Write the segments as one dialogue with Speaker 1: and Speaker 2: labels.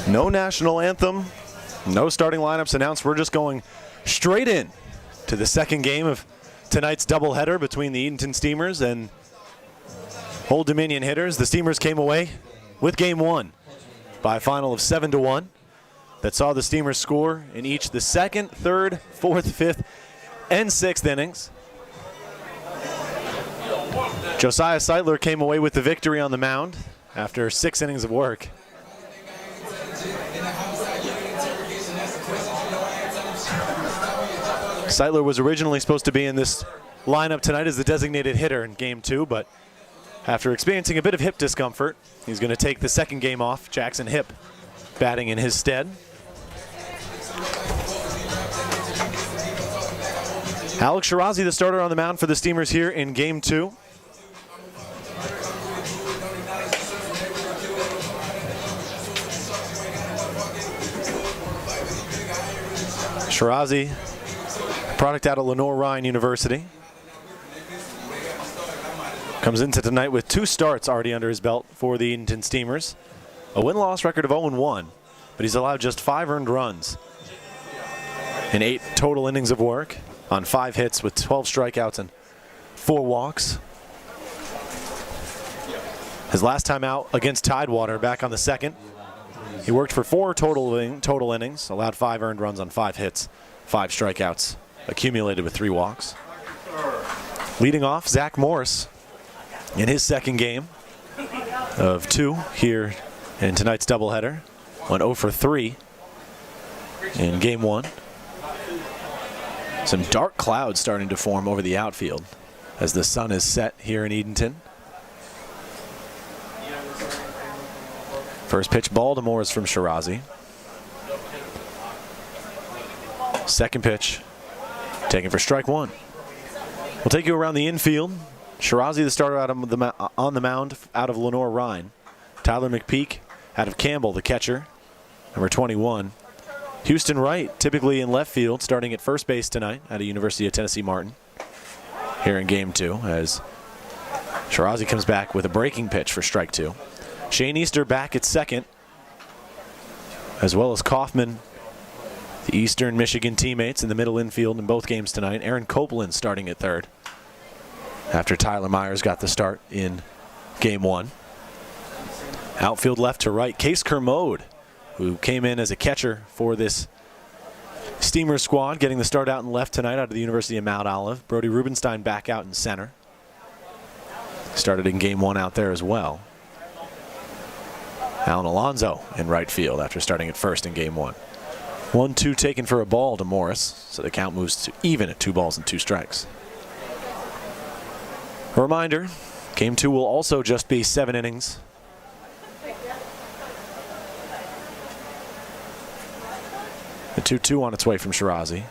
Speaker 1: No national anthem, no starting lineups announced. We're just going straight in to the second game of tonight's doubleheader between the Edenton Steamers and Old Dominion hitters. The Steamers came away with game one by a final of 7-1 that saw the Steamers score in each the second, third, fourth, fifth, and sixth innings. Josiah Seitler came away with the victory on the mound after 6 innings of work. Seitler was originally supposed to be in this lineup tonight as the designated hitter in game two, but after experiencing a bit of hip discomfort, he's going to take the second game off. Jackson Hipp batting in his stead. Alex Shirazi, the starter on the mound for the Steamers here in game two. Shirazi, product out of Lenore-Ryan University. Comes into tonight with 2 starts already under his belt for the Edenton Steamers. A win-loss record of 0-1, but he's allowed just 5 earned runs in 8 total innings of work on 5 hits with 12 strikeouts and 4 walks. His last time out against Tidewater back on the 2nd. He worked for 4 total innings, allowed 5 earned runs on 5 hits, 5 strikeouts, accumulated with 3 walks. Leading off, Zach Morris in his second game of 2 here in tonight's doubleheader. Went 0 for 3 in game 1. Some dark clouds starting to form over the outfield as the sun is set here in Edenton. First pitch ball to Morris from Shirazi. Second pitch taken for strike 1. We'll take you around the infield. Shirazi, the starter on the mound out of Lenore-Ryan. Tyler McPeak out of Campbell, the catcher, number 21. Houston Wright, typically in left field, starting at first base tonight out of University of Tennessee Martin. Here in game 2 as Shirazi comes back with a breaking pitch for strike 2. Shane Easter back at second, as well as Kaufman, the Eastern Michigan teammates in the middle infield in both games tonight. Aaron Copeland starting at third after Tyler Myers got the start in game 1. Outfield left to right, Case Kermode, who came in as a catcher for this Steamer squad, getting the start out in left tonight out of the University of Mount Olive. Brody Rubenstein back out in center. Started in game 1 out there as well. Alan Alonso in right field after starting at first in game 1. 1-2 taken for a ball to Morris, so the count moves to even at 2 balls and 2 strikes. A reminder, game 2 will also just be 7 innings. The 2-2 on its way from Shirazi.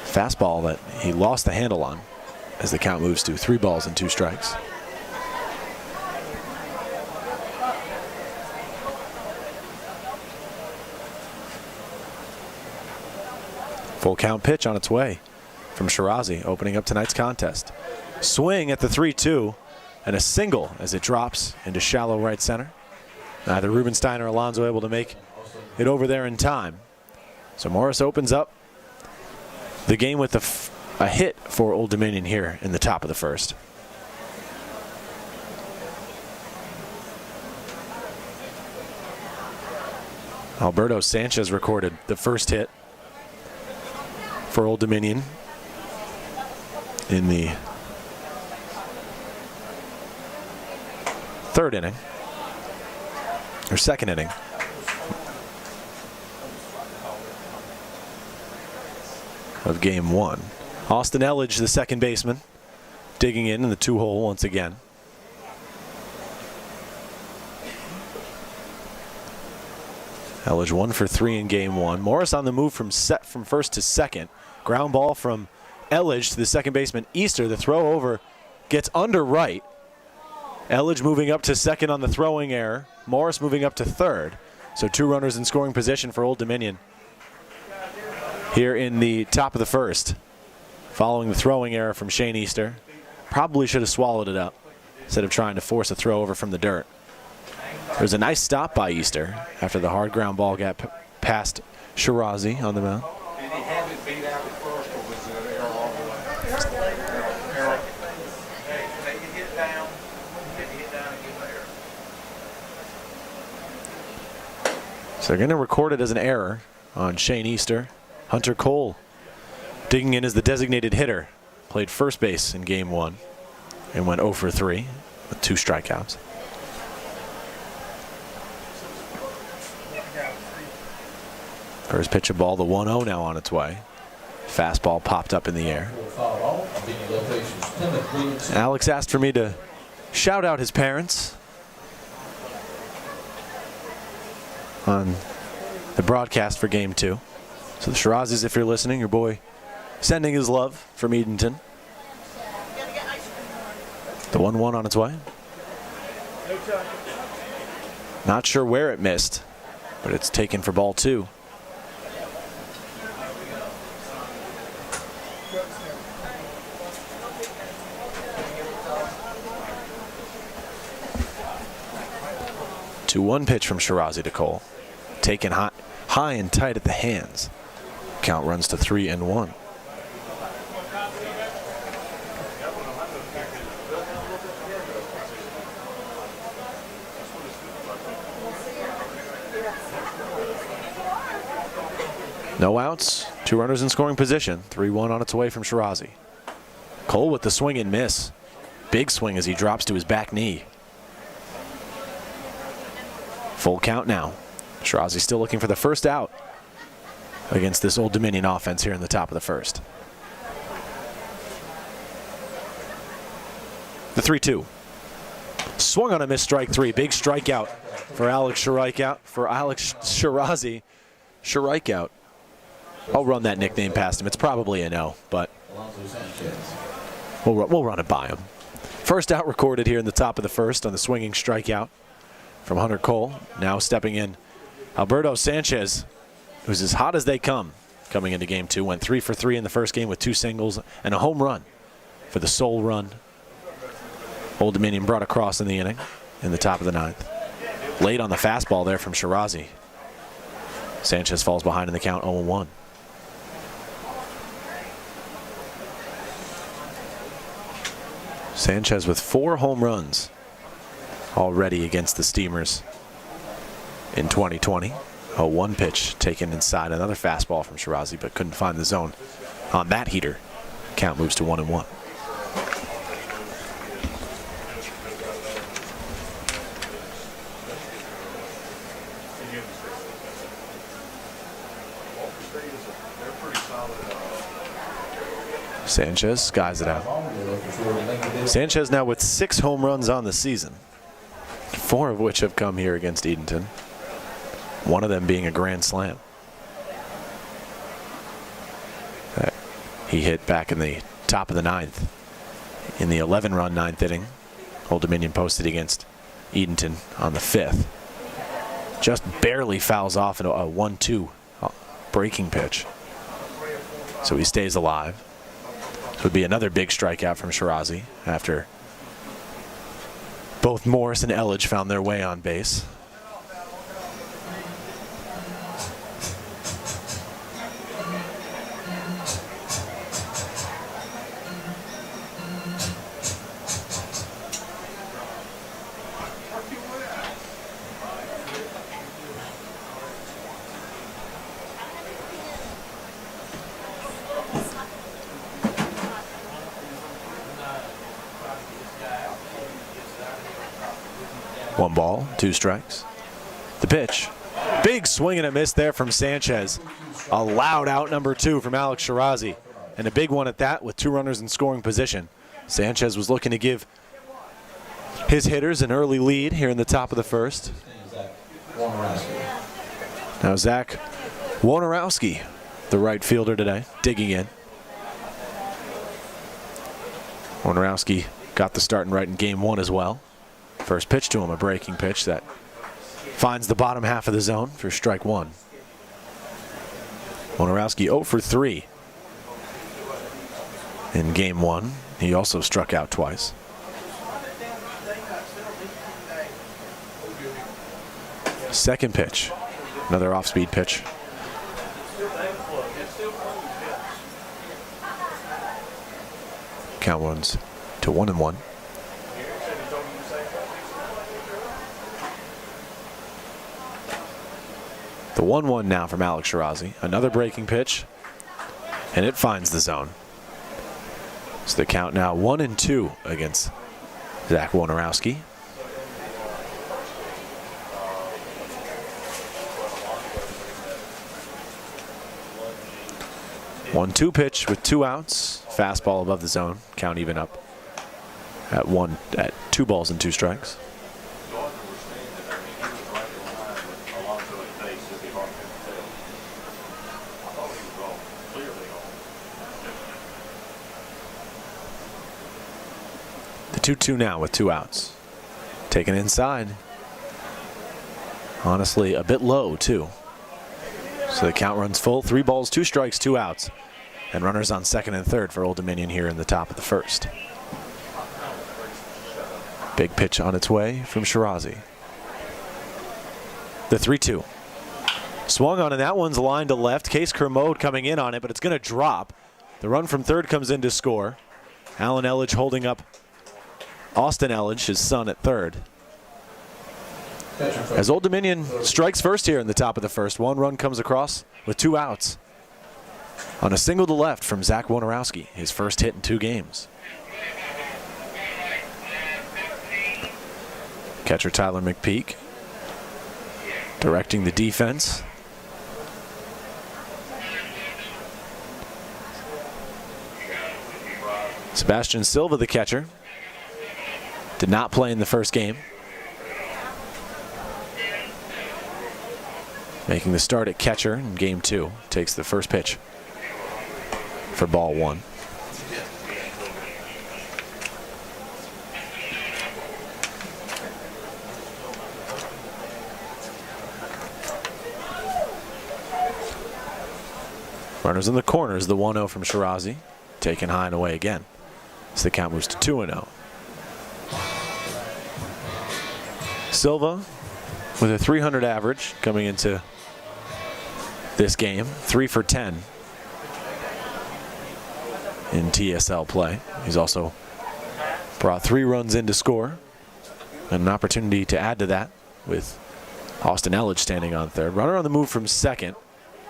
Speaker 1: Fastball that he lost the handle on as the count moves to 3 balls and 2 strikes. Full count pitch on its way from Shirazi, opening up tonight's contest. Swing at the 3-2 and a single as it drops into shallow right center. Neither Rubenstein or Alonso able to make it over there in time. So Morris opens up the game with a hit for Old Dominion here in the top of the first. Alberto Sanchez recorded the first hit for Old Dominion in the 3rd inning, or 2nd inning. Of game 1. Austin Elledge, the second baseman, digging in the 2-hole once again. Elledge 1 for 3 in game 1. Morris on the move from first to second. Ground ball from Elledge to the second baseman Easter. The throw over gets under right. Elledge moving up to second on the throwing error. Morris moving up to third. So 2 runners in scoring position for Old Dominion here in the top of the first. Following the throwing error from Shane Easter. Probably should have swallowed it up instead of trying to force a throw over from the dirt. There's a nice stop by Easter after the hard ground ball got past Shirazi on the mound.
Speaker 2: Did he have it beat out at first, or was it an error all the way? Error. Take your hit down. Take your hit down and get there.
Speaker 1: So they're going to record it as an error on Shane Easter. Hunter Cole digging in as the designated hitter. Played first base in game 1 and went 0 for 3 with 2 strikeouts. First pitch of ball, the 1-0 now on its way. Fastball popped up in the air. Alex asked for me to shout out his parents on the broadcast for game 2. So the Shirazis, if you're listening, your boy sending his love from Edenton. The 1-1 on its way. Not sure where it missed, but it's taken for ball 2. Two-one pitch from Shirazi to Cole. Taken high and tight at the hands. Count runs to 3-1. No outs, 2 runners in scoring position. 3-1 on its way from Shirazi. Cole with the swing and miss. Big swing as he drops to his back knee. Full count now. Shirazi still looking for the first out against this Old Dominion offense here in the top of the first. The 3-2. Swung on a missed strike 3. Big strikeout for Alex Shirazi. Strikeout. I'll run that nickname past him. It's probably a no, but we'll run it by him. First out recorded here in the top of the first on the swinging strikeout from Hunter Cole. Now stepping in, Alberto Sanchez, who's as hot as they come coming into game 2. Went 3 for 3 in the first game with 2 singles and a home run for the sole run Old Dominion brought across in the inning in the top of the 9th. Late on the fastball there from Shirazi. Sanchez falls behind in the count 0-1. Sanchez with 4 home runs already against the Steamers in 2020. A 1 pitch taken inside, another fastball from Shirazi, but couldn't find the zone on that heater. Count moves to 1-1. Sanchez skies it out. Sanchez now with 6 home runs on the season, 4 of which have come here against Edenton. One of them being a grand slam that he hit back in the top of the 9th. In the 11-run 9th inning, Old Dominion posted against Edenton on the 5th. Just barely fouls off a 1-2 breaking pitch. So he stays alive. This would be another big strikeout from Shirazi after both Morris and Elledge found their way on base. One ball, 2 strikes. The pitch. Big swing and a miss there from Sanchez. A loud out number 2 from Alex Shirazi. And a big one at that with 2 runners in scoring position. Sanchez was looking to give his hitters an early lead here in the top of the first. Now Zach Wojnarowski, the right fielder today, digging in. Wojnarowski got the start and right in game 1 as well. First pitch to him, a breaking pitch that finds the bottom half of the zone for strike 1. Wojnarowski 0 for 3 in game 1. He also struck out twice. Second pitch, another off-speed pitch. Count runs to 1-1. The 1-1 now from Alex Shirazi. Another breaking pitch, and it finds the zone. So the count now 1-2 against Zach Wojnarowski. One-two pitch with 2 outs. Fastball above the zone. Count even up at 2 balls and 2 strikes. The 2-2 now with 2 outs. Taken inside. Honestly, a bit low too. So the count runs full. 3 balls, 2 strikes, 2 outs. And runners on second and third for Old Dominion here in the top of the first. Big pitch on its way from Shirazi. The 3-2. Swung on, and that one's lined to left. Case Kermode coming in on it, but it's going to drop. The run from third comes in to score. Alan Elledge holding up Austin Elledge, his son, at third. As Old Dominion strikes first here in the top of the first. 1 run comes across with 2 outs. On a single to left from Zach Wojnarowski, his first hit in 2 games. Catcher Tyler McPeak directing the defense. Sebastian Silva, the catcher, did not play in the first game. Making the start at catcher in game 2. Takes the first pitch for ball 1. Runners in the corners. The 1-0 from Shirazi. Taken high and away again. So the count moves to 2-0. Silva with a .300 average coming into this game. 3 for 10 in TSL play. He's also brought 3 runs in to score. And an opportunity to add to that with Austin Elledge standing on third. Runner on the move from second.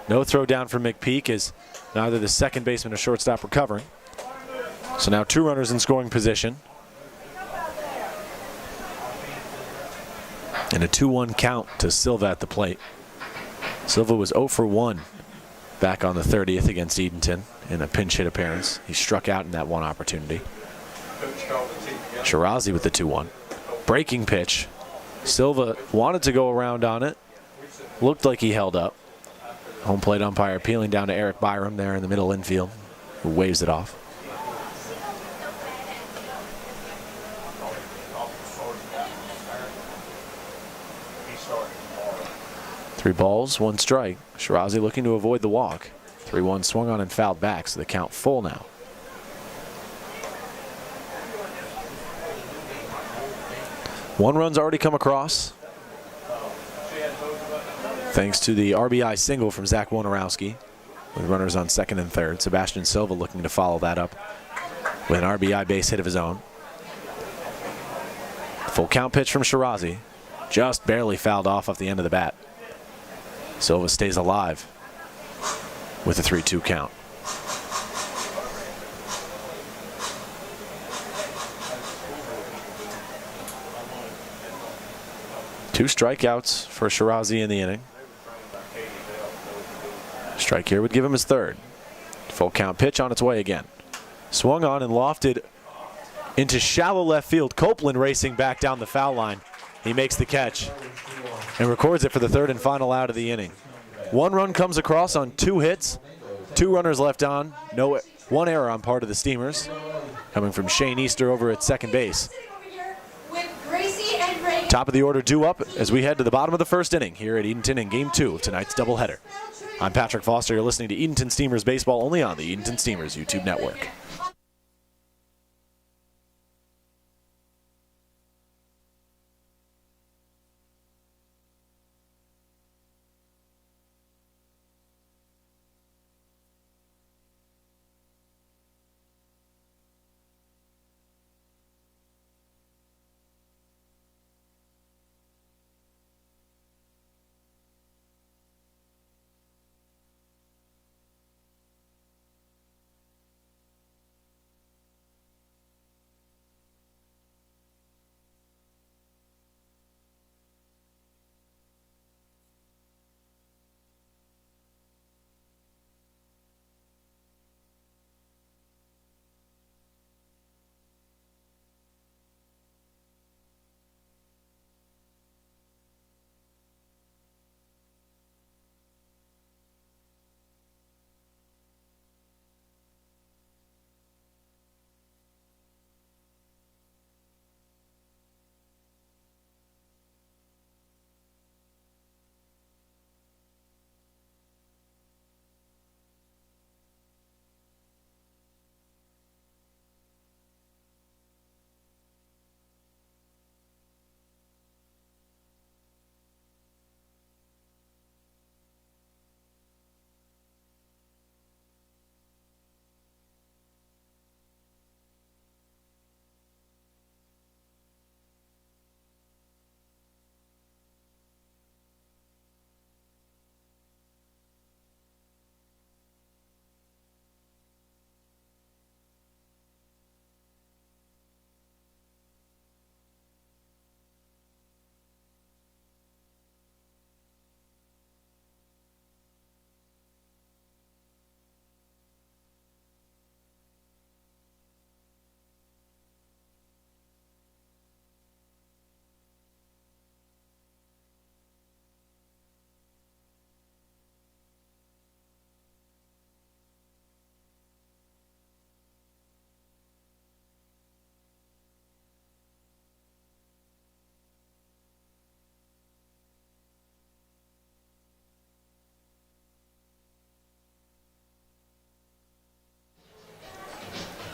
Speaker 1: No throw down from McPeak as neither the second baseman or shortstop recovering. So now 2 runners in scoring position. And a 2-1 count to Silva at the plate. Silva was 0 for 1 back on the 30th against Edenton in a pinch hit appearance. He struck out in that one opportunity. Shirazi with the 2-1. Breaking pitch. Silva wanted to go around on it. Looked like he held up. Home plate umpire peeling down to Eric Byram there in the middle infield, who waves it off. Three balls, 1 strike. Shirazi looking to avoid the walk. 3-1 swung on and fouled back, so the count full now. One run's already come across, thanks to the RBI single from Zach Wojnarowski, with runners on second and third. Sebastian Silva looking to follow that up with an RBI base hit of his own. Full count pitch from Shirazi, just barely fouled off the end of the bat. Silva stays alive with a 3-2 count. Two strikeouts for Shirazi in the inning. Strike here would give him his third. Full count pitch on its way again. Swung on and lofted into shallow left field. Copeland racing back down the foul line. He makes the catch and records it for the third and final out of the inning. 1 run comes across on 2 hits. 2 runners left on. 1 error on part of the Steamers. Coming from Shane Easter over at second base. Top of the order due up as we head to the bottom of the first inning here at Edenton in Game 2 of tonight's doubleheader. I'm Patrick Foster. You're listening to Edenton Steamers Baseball only on the Edenton Steamers YouTube network.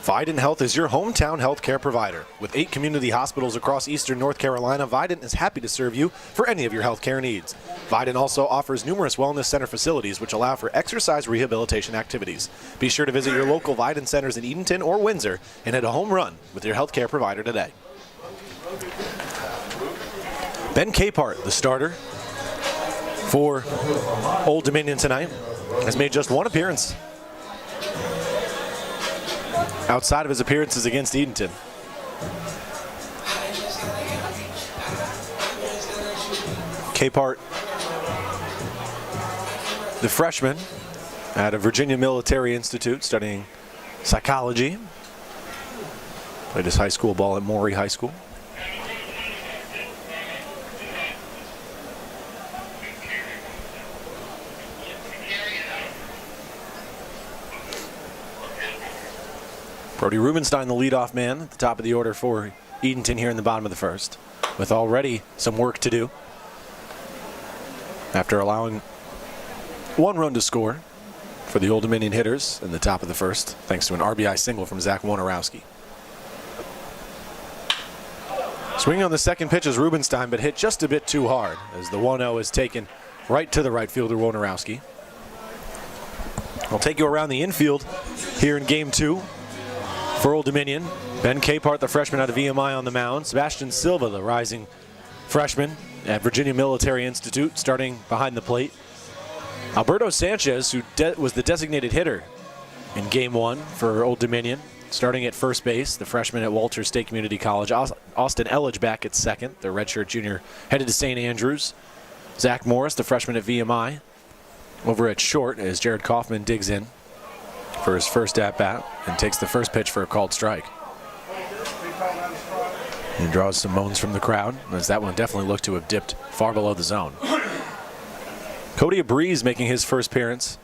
Speaker 1: Vidant Health is your hometown healthcare provider. With 8 community hospitals across eastern North Carolina, Vidant is happy to serve you for any of your healthcare needs. Vidant also offers numerous wellness center facilities which allow for exercise rehabilitation activities. Be sure to visit your local Vidant centers in Edenton or Windsor and hit a home run with your healthcare provider today. Ben Capehart, the starter for Old Dominion tonight, has made just one appearance outside of his appearances against Edenton. Capehart, the freshman out of Virginia Military Institute, studying psychology. Played his high school ball at Maury High School. Brody Rubenstein, the leadoff man at the top of the order for Edenton here in the bottom of the first, with already some work to do after allowing 1 run to score for the Old Dominion hitters in the top of the first, thanks to an RBI single from Zach Wojnarowski. Swinging on the second pitch is Rubenstein, but hit just a bit too hard as the 1-0 is taken right to the right fielder, Wojnarowski. I'll take you around the infield here in game 2. For Old Dominion, Ben Capehart, the freshman out of VMI on the mound. Sebastian Silva, the rising freshman at Virginia Military Institute, starting behind the plate. Alberto Sanchez, who was the designated hitter in Game 1 for Old Dominion, starting at first base. The freshman at Walters State Community College. Austin Elledge back at second. The redshirt junior headed to St. Andrews. Zach Morris, the freshman at VMI, over at short as Jared Kaufman digs in for his first at-bat and takes the first pitch for a called strike. He draws some moans from the crowd, as that one definitely looked to have dipped far below the zone. Cody Breeze making his first appearance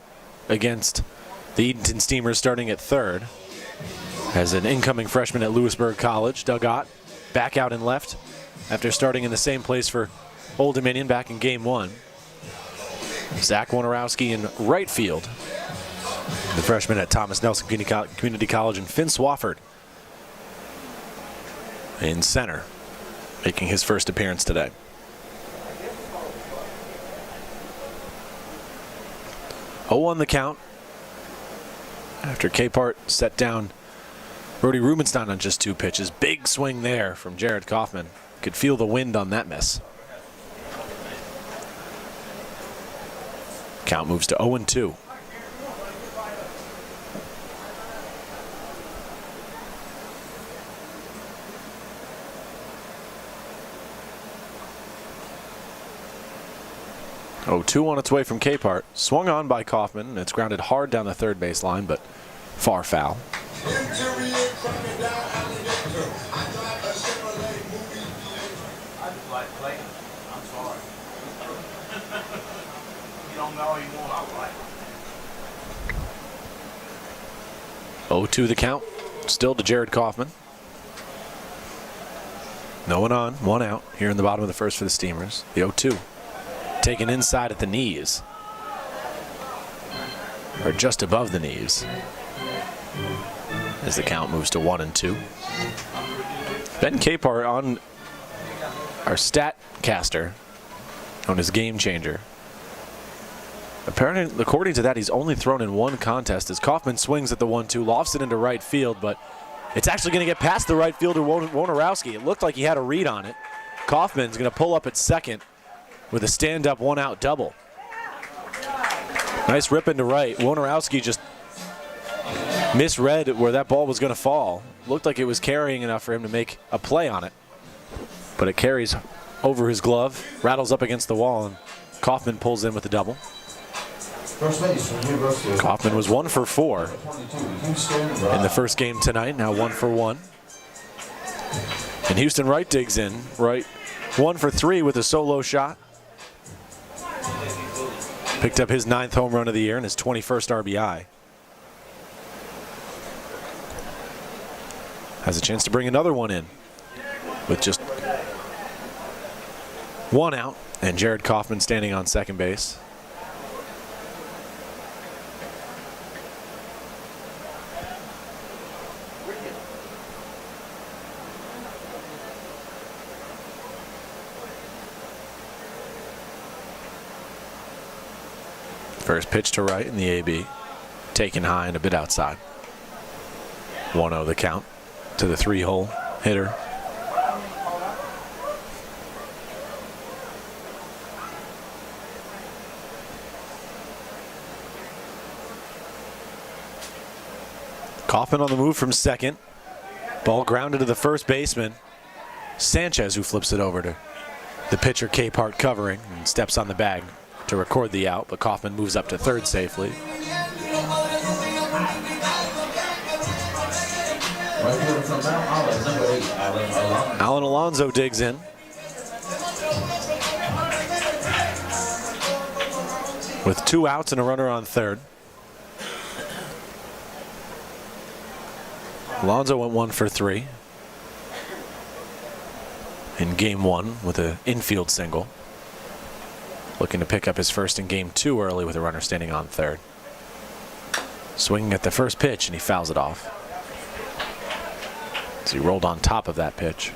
Speaker 1: against the Edenton Steamers, starting at third. As an incoming freshman at Lewisburg College, dug out, back out and left after starting in the same place for Old Dominion back in Game 1. Zach Wojnarowski in right field. The freshman at Thomas Nelson Community College, and Finn Swafford in center, making his first appearance today. On the count after Capehart set down Brody Rubenstein on just 2 pitches. Big swing there from Jared Kaufman. Could feel the wind on that miss. Count moves to 0-2. Oh, 2 on its way from Capehart. Swung on by Kaufman, and it's grounded hard down the third base line, but far foul.
Speaker 2: I just like playing. I'm sorry. You don't know you want, I like.
Speaker 1: 0-2 the count. Still to Jared Kaufman. No one on, 1 out here in the bottom of the first for the Steamers. The 0-2. Taken inside at the knees, or just above the knees, as the count moves to 1-2. Ben Capehart on our stat caster on his game changer. Apparently, according to that, he's only thrown in 1 contest as Kaufman swings at the 1-2, lofts it into right field, but it's actually going to get past the right fielder, Wojnarowski. It looked like he had a read on it. Kaufman's going to pull up at second with a stand-up 1-out double. Nice rip into right. Wojnarowski just misread where that ball was going to fall. Looked like it was carrying enough for him to make a play on it. But it carries over his glove, rattles up against the wall, and Kaufman pulls in with the double. Kaufman was 1 for 4 in the first game tonight, now 1 for 1. And Houston Wright digs in, right 1 for 3 with a solo shot. Picked up his 9th home run of the year and his 21st RBI. Has a chance to bring another one in with just 1 out, and Jared Kaufman standing on second base. First pitch to right in the AB. Taken high and a bit outside. 1-0 the count to the 3-hole hitter. Kaufman on the move from second. Ball grounded to the first baseman. Sanchez, who flips it over to the pitcher Capehart covering and steps on the bag to record the out, but Kaufman moves up to third safely. Alan Alonso digs in. With 2 outs and a runner on third. Alonso went 1 for 3 in game 1 with an infield single. Looking to pick up his first in game 2 early with a runner standing on third. Swinging at the first pitch and he fouls it off. So he rolled on top of that pitch.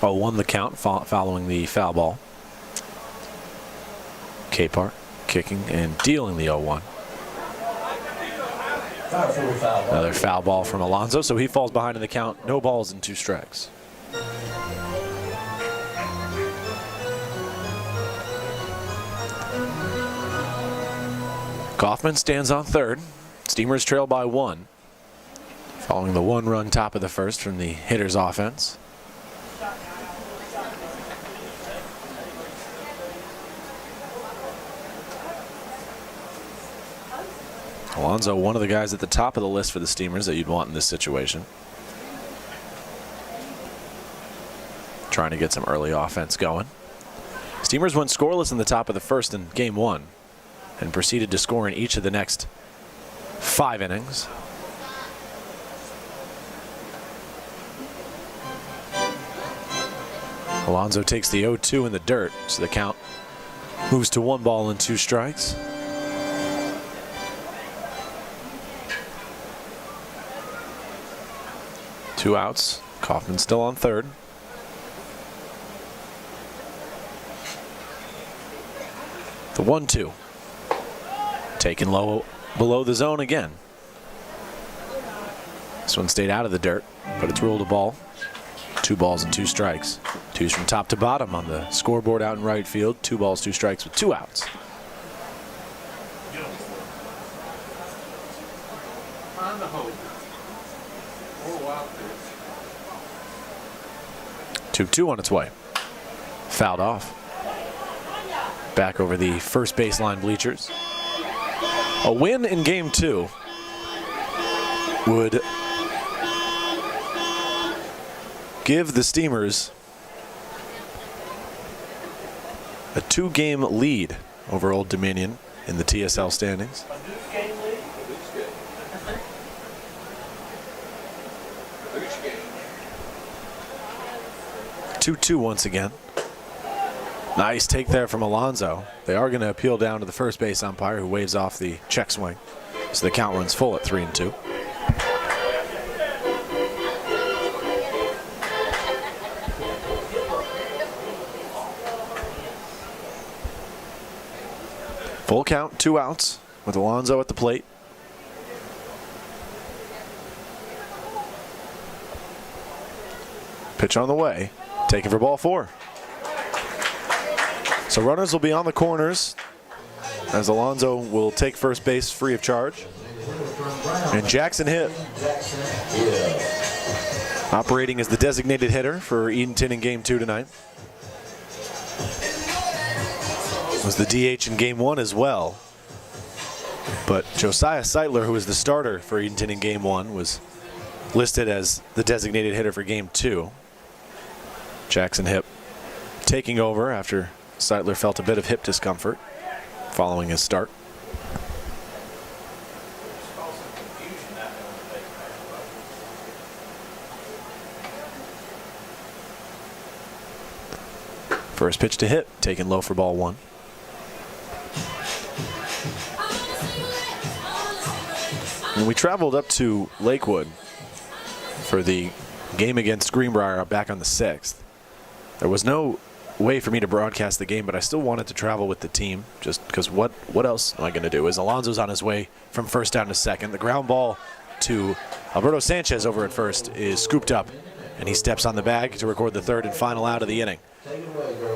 Speaker 1: Oh, 1 the count following the foul ball. Capehart kicking and dealing the 0-1. Another foul ball from Alonso, so he falls behind in the count. No balls and 2 strikes. Kaufman stands on third. Steamers trail by 1. Following the 1-run top of the first from the hitter's offense. Alonso, one of the guys at the top of the list for the Steamers that you'd want in this situation. Trying to get some early offense going. Steamers went scoreless in the top of the first in game 1 and proceeded to score in each of the next 5 innings. Alonso takes the 0-2 in the dirt, so the count moves to 1 ball and 2 strikes. Two outs. Kaufman still on third. The 1-2. Taken low below the zone again. This one stayed out of the dirt, but it's ruled a ball. 2 balls and 2 strikes. 2's from top to bottom on the scoreboard out in right field. 2 balls, 2 strikes with 2 outs.
Speaker 2: Find the hole.
Speaker 1: 2-2 on its way. Fouled off. Back over the first baseline bleachers. A win in game 2 would give the Steamers a 2-game lead over Old Dominion in the TSL standings. 2-2 once again. Nice take there from Alonso. They are going to appeal down to the first base umpire, who waves off the check swing. So the count runs full at 3-2. Full count, 2 outs with Alonso at the plate. Pitch on the way. Taken for ball 4. So runners will be on the corners as Alonso will take first base free of charge. And Jackson Hipp, operating as the designated hitter for Edenton in game 2 tonight. Was the DH in game 1 as well. But Josiah Seitler, who was the starter for Edenton in game 1, was listed as the designated hitter for game 2. Jackson Hipp taking over after Seitler felt a bit of hip discomfort following his start. First pitch to hit, taken low for ball 1. When we traveled up to Lakewood for the game against Greenbrier back on the 6th, there was no way for me to broadcast the game, but I still wanted to travel with the team just because what else am I going to do? As Alonso's on his way from first down to second, the ground ball to Alberto Sanchez over at first is scooped up, and he steps on the bag to record the third and final out of the inning.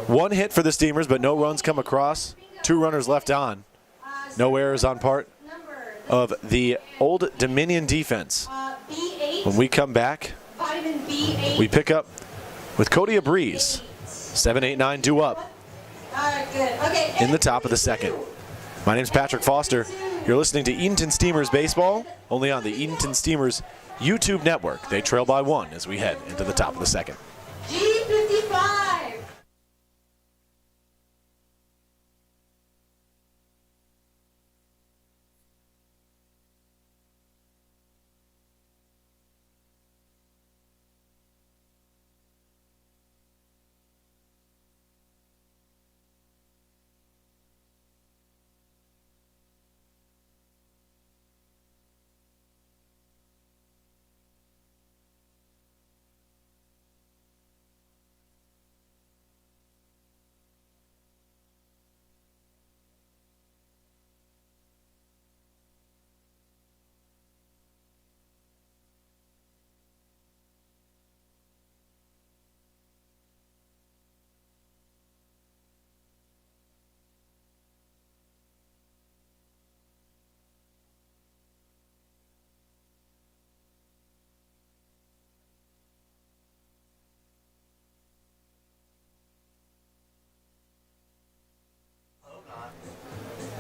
Speaker 1: 1 hit for the Steamers, but no runs come across. 2 runners left on. No errors on part of the Old Dominion defense. When we come back, we pick up with Cody Breeze. 7-8-9 due up in the top of the second. My name's Patrick Foster. You're listening to Edenton Steamers baseball, only on the Edenton Steamers YouTube network. They trail by 1 as we head into the top of the second.
Speaker 3: G55.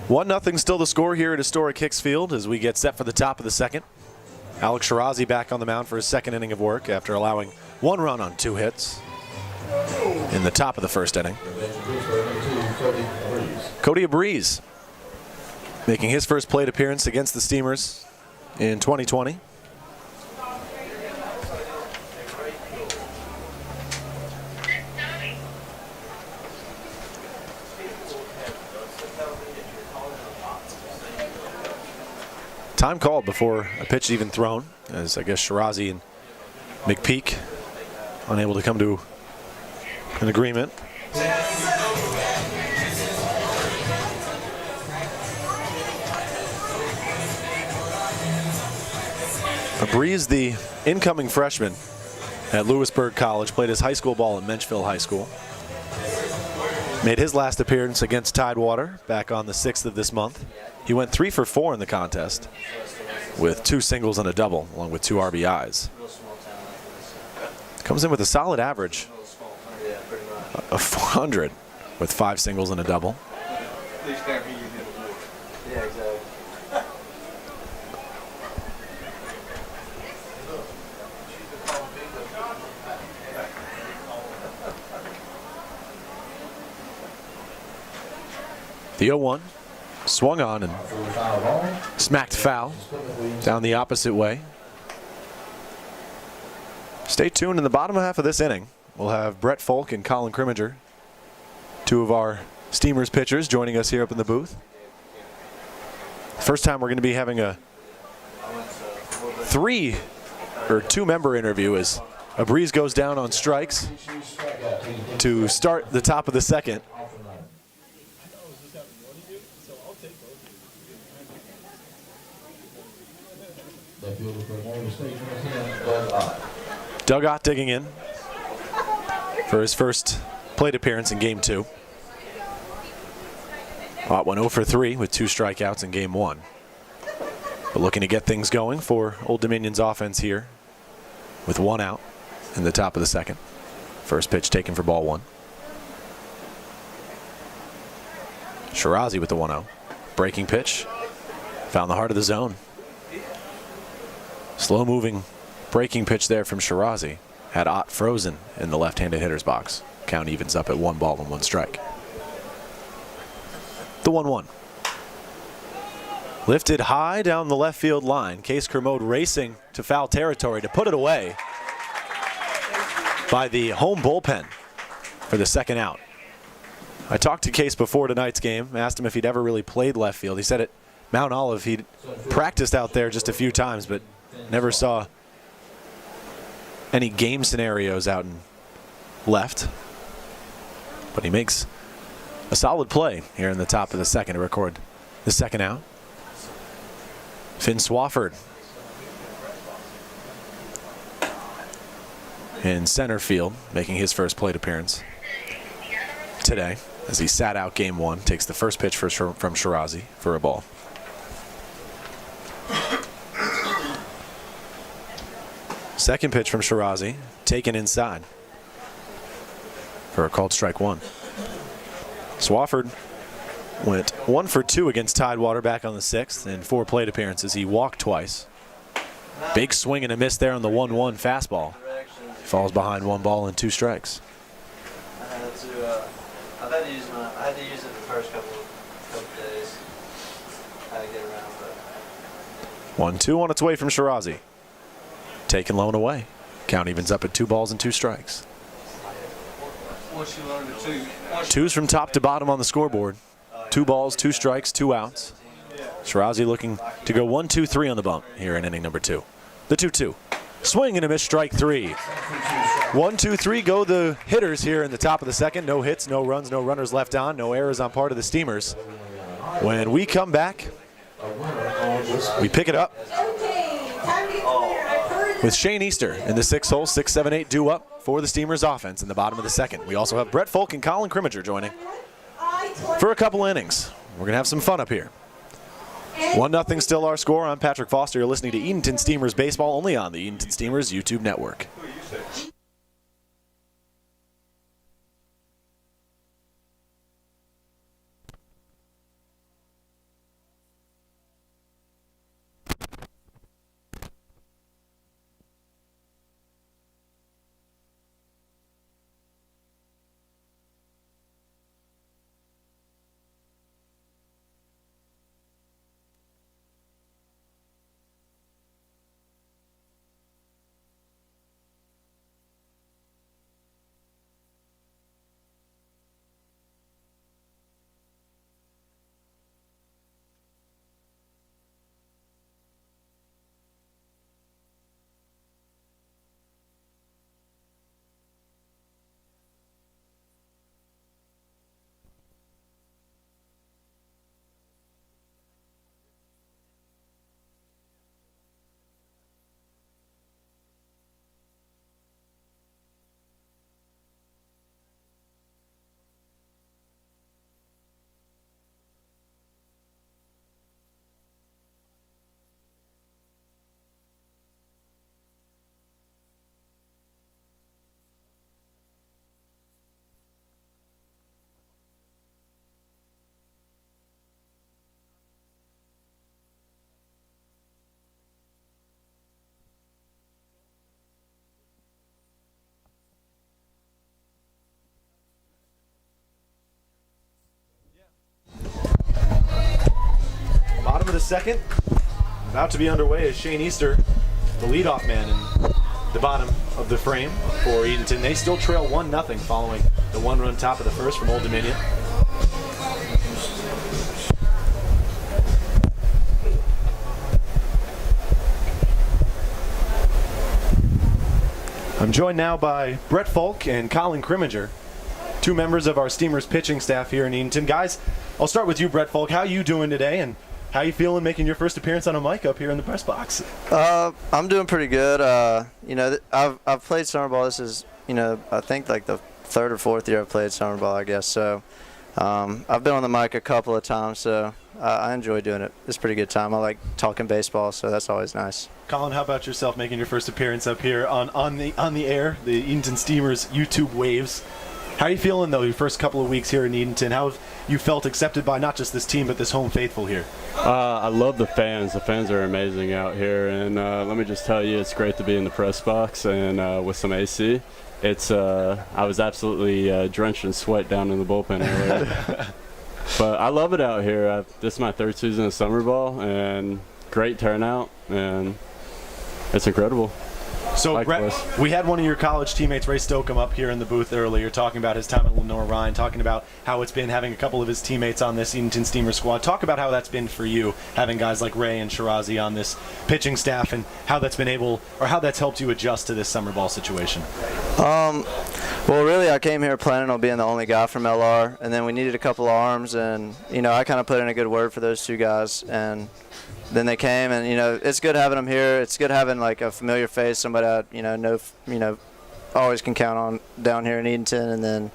Speaker 1: One nothing still the score here at historic Hicks Field as we get set for the top of the second. Alex Shirazi back on the mound for his second inning of work after allowing 1 run on 2 hits in the top of the first inning. Cody Breeze making his first plate appearance against the Steamers in 2020. Time called before a pitch is even thrown, as I guess Shirazi and McPeak unable to come to an agreement. Breeze, the incoming freshman at Lewisburg College, played his high school ball at Menchville High School. Made his last appearance against Tidewater back on the 6th of this month. He went 3 for 4 in the contest with 2 singles and a double, along with 2 RBIs. Comes in with a solid average of 400 with 5 singles and a double.
Speaker 2: Yeah, exactly.
Speaker 1: The 0-1 swung on and smacked foul down the opposite way. Stay tuned in the bottom half of this inning. We'll have Brett Folk and Colin Crimminger, 2 of our Steamers pitchers, joining us here up in the booth. First time we're going to be having a 2-member interview as a Breeze goes down on strikes to start the top of the second. Doug Ott digging in for his first plate appearance in Game 2. Ott went 0 for 3 with 2 strikeouts in Game 1. But looking to get things going for Old Dominion's offense here with 1 out in the top of the second. First pitch taken for ball 1. Shirazi with the 1-0. Breaking pitch. Found the heart of the zone. Slow moving breaking pitch there from Shirazi. Had Ott frozen in the left-handed hitter's box. Count evens up at 1 ball and 1 strike. The 1-1. Lifted high down the left field line. Case Kermode racing to foul territory to put it away by the home bullpen for the second out. I talked to Case before tonight's game, asked him if he'd ever really played left field. He said at Mount Olive he'd practiced out there just a few times, but never saw any game scenarios out in left. But he makes a solid play here in the top of the second to record the second out. Finn Swafford in center field, making his first plate appearance today as he sat out game one. Takes the first pitch from Shirazi for a ball. Second pitch from Shirazi, taken inside for a called strike one. Swafford went 1 for 2 against Tidewater back on the 6th in 4 plate appearances. He walked twice. Big swing and a miss there on the 1-1 fastball. Falls behind 1 ball and 2 strikes.
Speaker 4: I had to use it the first couple days. I had to get around, but
Speaker 1: 1-2 on its way from Shirazi. Taken low and away. Count evens up at 2 balls and 2 strikes.
Speaker 2: Once you learn the two.
Speaker 1: Twos from top to bottom on the scoreboard. 2 balls, 2 strikes, 2 outs. Shirazi looking to go 1-2-3 on the bump here in inning number 2. The 2-2. Swing and a miss, strike 3. 1-2-3 go the hitters here in the top of the second. No hits, no runs, no runners left on, no errors on part of the Steamers. When we come back, we pick it up with Shane Easter in the 6th hole. 6, 7, 8 due up for the Steamers offense in the bottom of the second. We also have Brett Folk and Colin Crimminger joining for a couple innings. We're going to have some fun up here. 1-0 still our score. I'm Patrick Foster. You're listening to Edenton Steamers Baseball only on the Edenton Steamers YouTube network. Bottom of the second, about to be underway is Shane Easter, the leadoff man in the bottom of the frame for Edenton. They still trail 1-0 following the 1-run top of the first from Old Dominion. I'm joined now by Brett Folk and Colin Crimminger, 2 members of our Steamers pitching staff here in Edenton. Guys, I'll start with you, Brett Folk. How you doing today, and how you feeling making your first appearance on a mic up here in the press box?
Speaker 4: I'm doing pretty good. I've played summer ball. This is, I think like the 3rd or 4th year I've played summer ball, I guess. So I've been on the mic a couple of times, so I enjoy doing it. It's a pretty good time. I like talking baseball, so that's always nice.
Speaker 1: Colin, how about yourself making your first appearance up here on the air, the Edenton Steamers YouTube waves? How are you feeling, though, your first couple of weeks here in Edenton? How have you felt accepted by not just this team, but this home faithful here?
Speaker 5: I love the fans. The fans are amazing out here. And let me just tell you, it's great to be in the press box and with some AC. I was absolutely drenched in sweat down in the bullpen earlier. But I love it out here. This is my 3rd season of summer ball, and great turnout, and it's incredible.
Speaker 1: So,
Speaker 5: Likewise.
Speaker 1: we had one of your college teammates, Ray Stokeham, up here in the booth earlier talking about his time at Lenore Ryan, talking about how it's been having a couple of his teammates on this Edenton Steamers squad. Talk about how that's been for you, having guys like Ray and Shirazi on this pitching staff, and how that's been able, or how that's helped you adjust to this summer ball situation.
Speaker 4: Well, really, I came here planning on being the only guy from LR, and then we needed a couple of arms, and, I kind of put in a good word for those two guys, and then they came, and, it's good having them here. It's good having, like, a familiar face, somebody I, always can count on down here in Edenton, and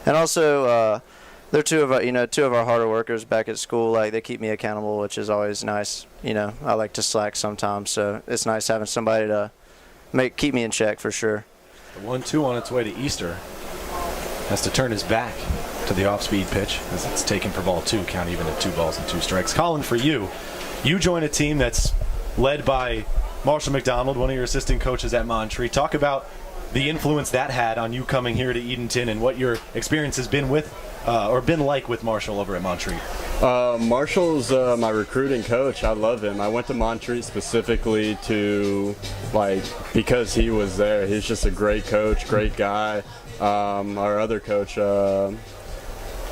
Speaker 4: also they're two of our harder workers back at school. Like, they keep me accountable, which is always nice. I like to slack sometimes, so it's nice having somebody to keep me in check for sure.
Speaker 1: The 1-2 on its way to Easter has to turn his back to the off-speed pitch as it's taken for ball 2, count even at 2 balls and 2 strikes. Colin, for you join a team that's led by Marshall McDonald, one of your assistant coaches at Montreat. Talk about the influence that had on you coming here to Edenton and what your experience has been with or been like with Marshall over at Montreat.
Speaker 5: Marshall's my recruiting coach. I love him. I went to Montreat specifically because he was there. He's just a great coach, great guy. Our other coach,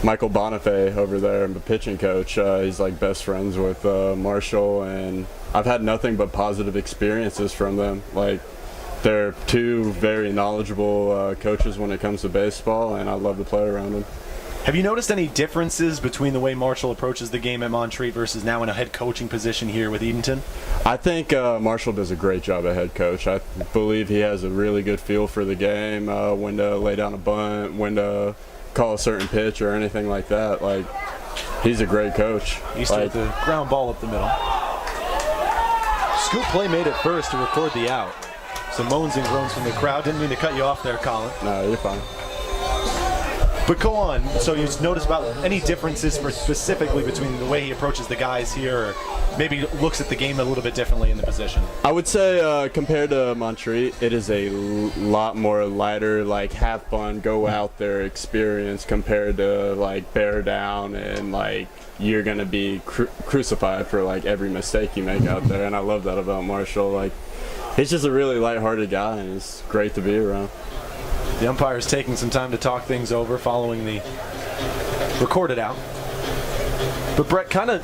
Speaker 5: Michael Bonifay over there, the pitching coach, he's like best friends with Marshall, and I've had nothing but positive experiences from them. Like, they're two very knowledgeable coaches when it comes to baseball, and I love to play around them.
Speaker 1: Have you noticed any differences between the way Marshall approaches the game at Montreat versus now in a head coaching position here with Edenton?
Speaker 5: I think Marshall does a great job at head coach. I believe he has a really good feel for the game, when to lay down a bunt, when to call a certain pitch or anything like that. Like, he's a great coach.
Speaker 1: Easter with the ground ball up the middle. Scoop play made at first to record the out. Some moans and groans from the crowd. Didn't mean to cut you off there, Colin.
Speaker 5: No, you're fine.
Speaker 1: But go on. So you notice about any differences specifically between the way he approaches the guys here, or maybe looks at the game a little bit differently in the position?
Speaker 5: I would say compared to Montreat, it is a lot more lighter, like have fun, go out there, experience, compared to like bear down and like you're gonna be crucified for like every mistake you make out there. And I love that about Marshall. Like, he's just a really lighthearted guy, and it's great to be around.
Speaker 1: The umpire's taking some time to talk things over following the recorded out. But Brett, kind of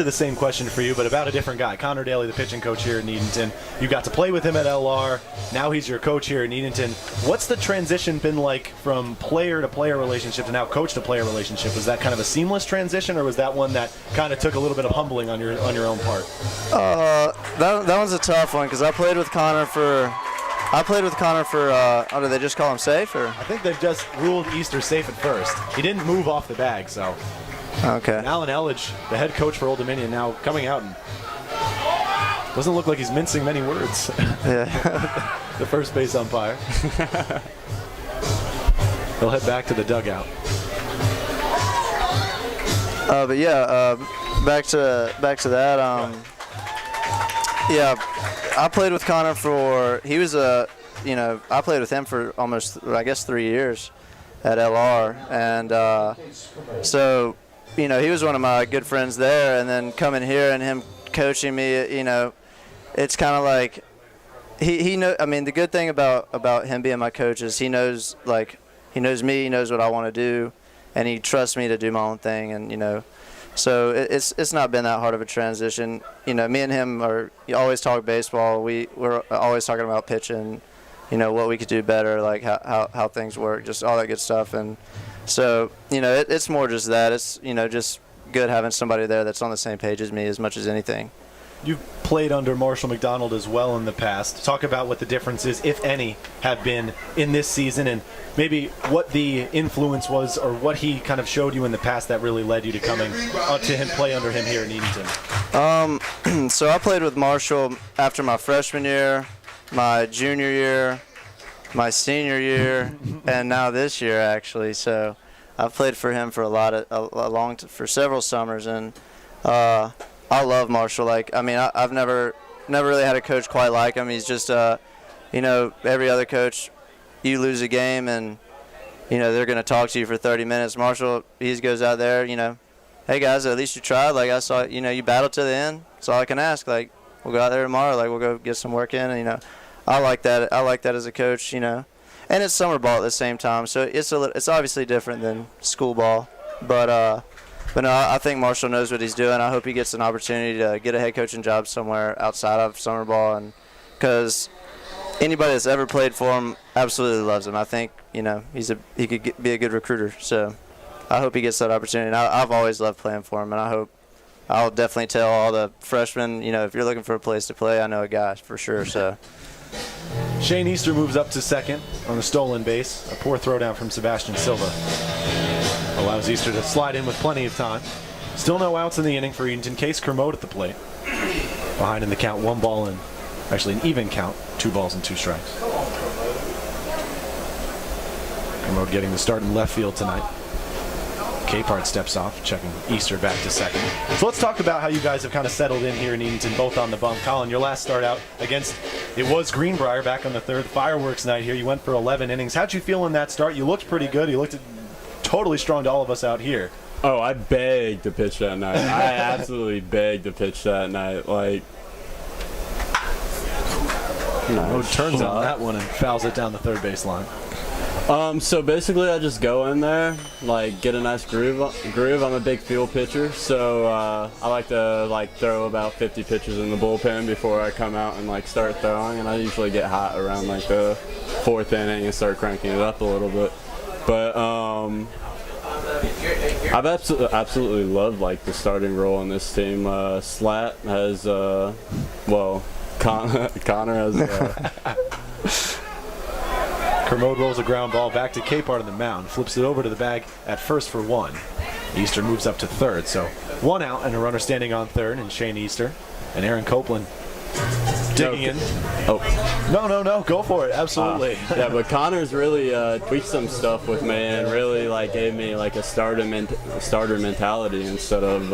Speaker 1: the same question for you, but about a different guy. Connor Daly, the pitching coach here in Edenton. You got to play with him at LR. Now he's your coach here in Edenton. What's the transition been like from player-to-player relationship to now coach-to-player relationship? Was that kind of a seamless transition, or was that one that kind of took a little bit of humbling on your own part?
Speaker 4: That one's a tough one because I played with Connor for. Do they just call him safe, or?
Speaker 1: I think they've just ruled Easter safe at first. He didn't move off the bag, so.
Speaker 4: Okay.
Speaker 1: And Alan Elledge, the head coach for Old Dominion, now coming out and doesn't look like he's mincing many words.
Speaker 4: Yeah.
Speaker 1: The first base umpire. He'll head back to the dugout.
Speaker 4: But yeah, back to that. Yeah, I played with Connor I played with him for almost, I guess, 3 years at LR, and so, he was one of my good friends there, and then coming here and him coaching me, it's kind of like he know. I mean, the good thing about him being my coach is he knows me, he knows what I want to do, and he trusts me to do my own thing, and so it's not been that hard of a transition. Me and him always talk baseball. We're always talking about pitching, what we could do better, like how things work, just all that good stuff. And so, it's more just that. It's, just good having somebody there that's on the same page as me as much as anything.
Speaker 1: You've played under Marshall McDonald as well in the past. Talk about what the differences, if any, have been in this season, and maybe what the influence was or what he kind of showed you in the past that really led you to coming to him, play under him here in Edenton.
Speaker 4: So I played with Marshall after my freshman year, my junior year, my senior year, and now this year actually. So I've played for him for for several summers, and I love Marshall. Like, I mean, I've never really had a coach quite like him. He's just, every other coach, you lose a game and, they're going to talk to you for 30 minutes. Marshall, he goes out there, hey guys, at least you tried. Like, I saw, you battled to the end. That's all I can ask. Like, we'll go out there tomorrow. Like, we'll go get some work in. And, I like that. I like that as a coach, you know. And it's summer ball at the same time, so it's obviously different than school ball. But no, I think Marshall knows what he's doing. I hope he gets an opportunity to get a head coaching job somewhere outside of summer ball, and because anybody that's ever played for him absolutely loves him. I think, you know, he could be a good recruiter. So I hope he gets that opportunity. And I've always loved playing for him, and I'll definitely tell all the freshmen, you know, if you're looking for a place to play, I know a guy for sure. So.
Speaker 1: Shane Easter moves up to second on the stolen base. A poor throwdown from Sebastian Silva allows Easter to slide in with plenty of time. Still no outs in the inning for Edenton. Case Kermode at the plate. Behind in the count, 1 ball and actually an even count, 2 balls and 2 strikes. Kermode getting the start in left field tonight. Capehart steps off, checking Easter back to second. So let's talk about how you guys have kind of settled in here in Edenton, both on the bump. Colin, your last start out against, it was Greenbrier back on the 3rd fireworks night here. You went for 11 innings. How'd you feel in that start? You looked pretty good. You looked totally strong to all of us out here.
Speaker 5: Oh, I begged to pitch that night. I absolutely begged to pitch that night. Like,
Speaker 1: No, turns on that one and fouls it down the third base line.
Speaker 5: So basically I just go in there, like, get a nice groove. I'm a big field pitcher, so I like to throw about 50 pitches in the bullpen before I come out and start throwing, and I usually get hot around the 4th inning and start cranking it up a little bit. But I've absolutely loved the starting role in this team. Slat has Connor has
Speaker 1: Kermode rolls a ground ball back to Capehart on the mound, flips it over to the bag at first for 1. Easter moves up to 3rd, so 1 out and a runner standing on 3rd, and Shane Easter and Aaron Copeland digging in.
Speaker 5: Oh.
Speaker 1: No, go for it, absolutely.
Speaker 5: Yeah, but Connor's really tweaked some stuff with me and really gave me a starter mentality instead of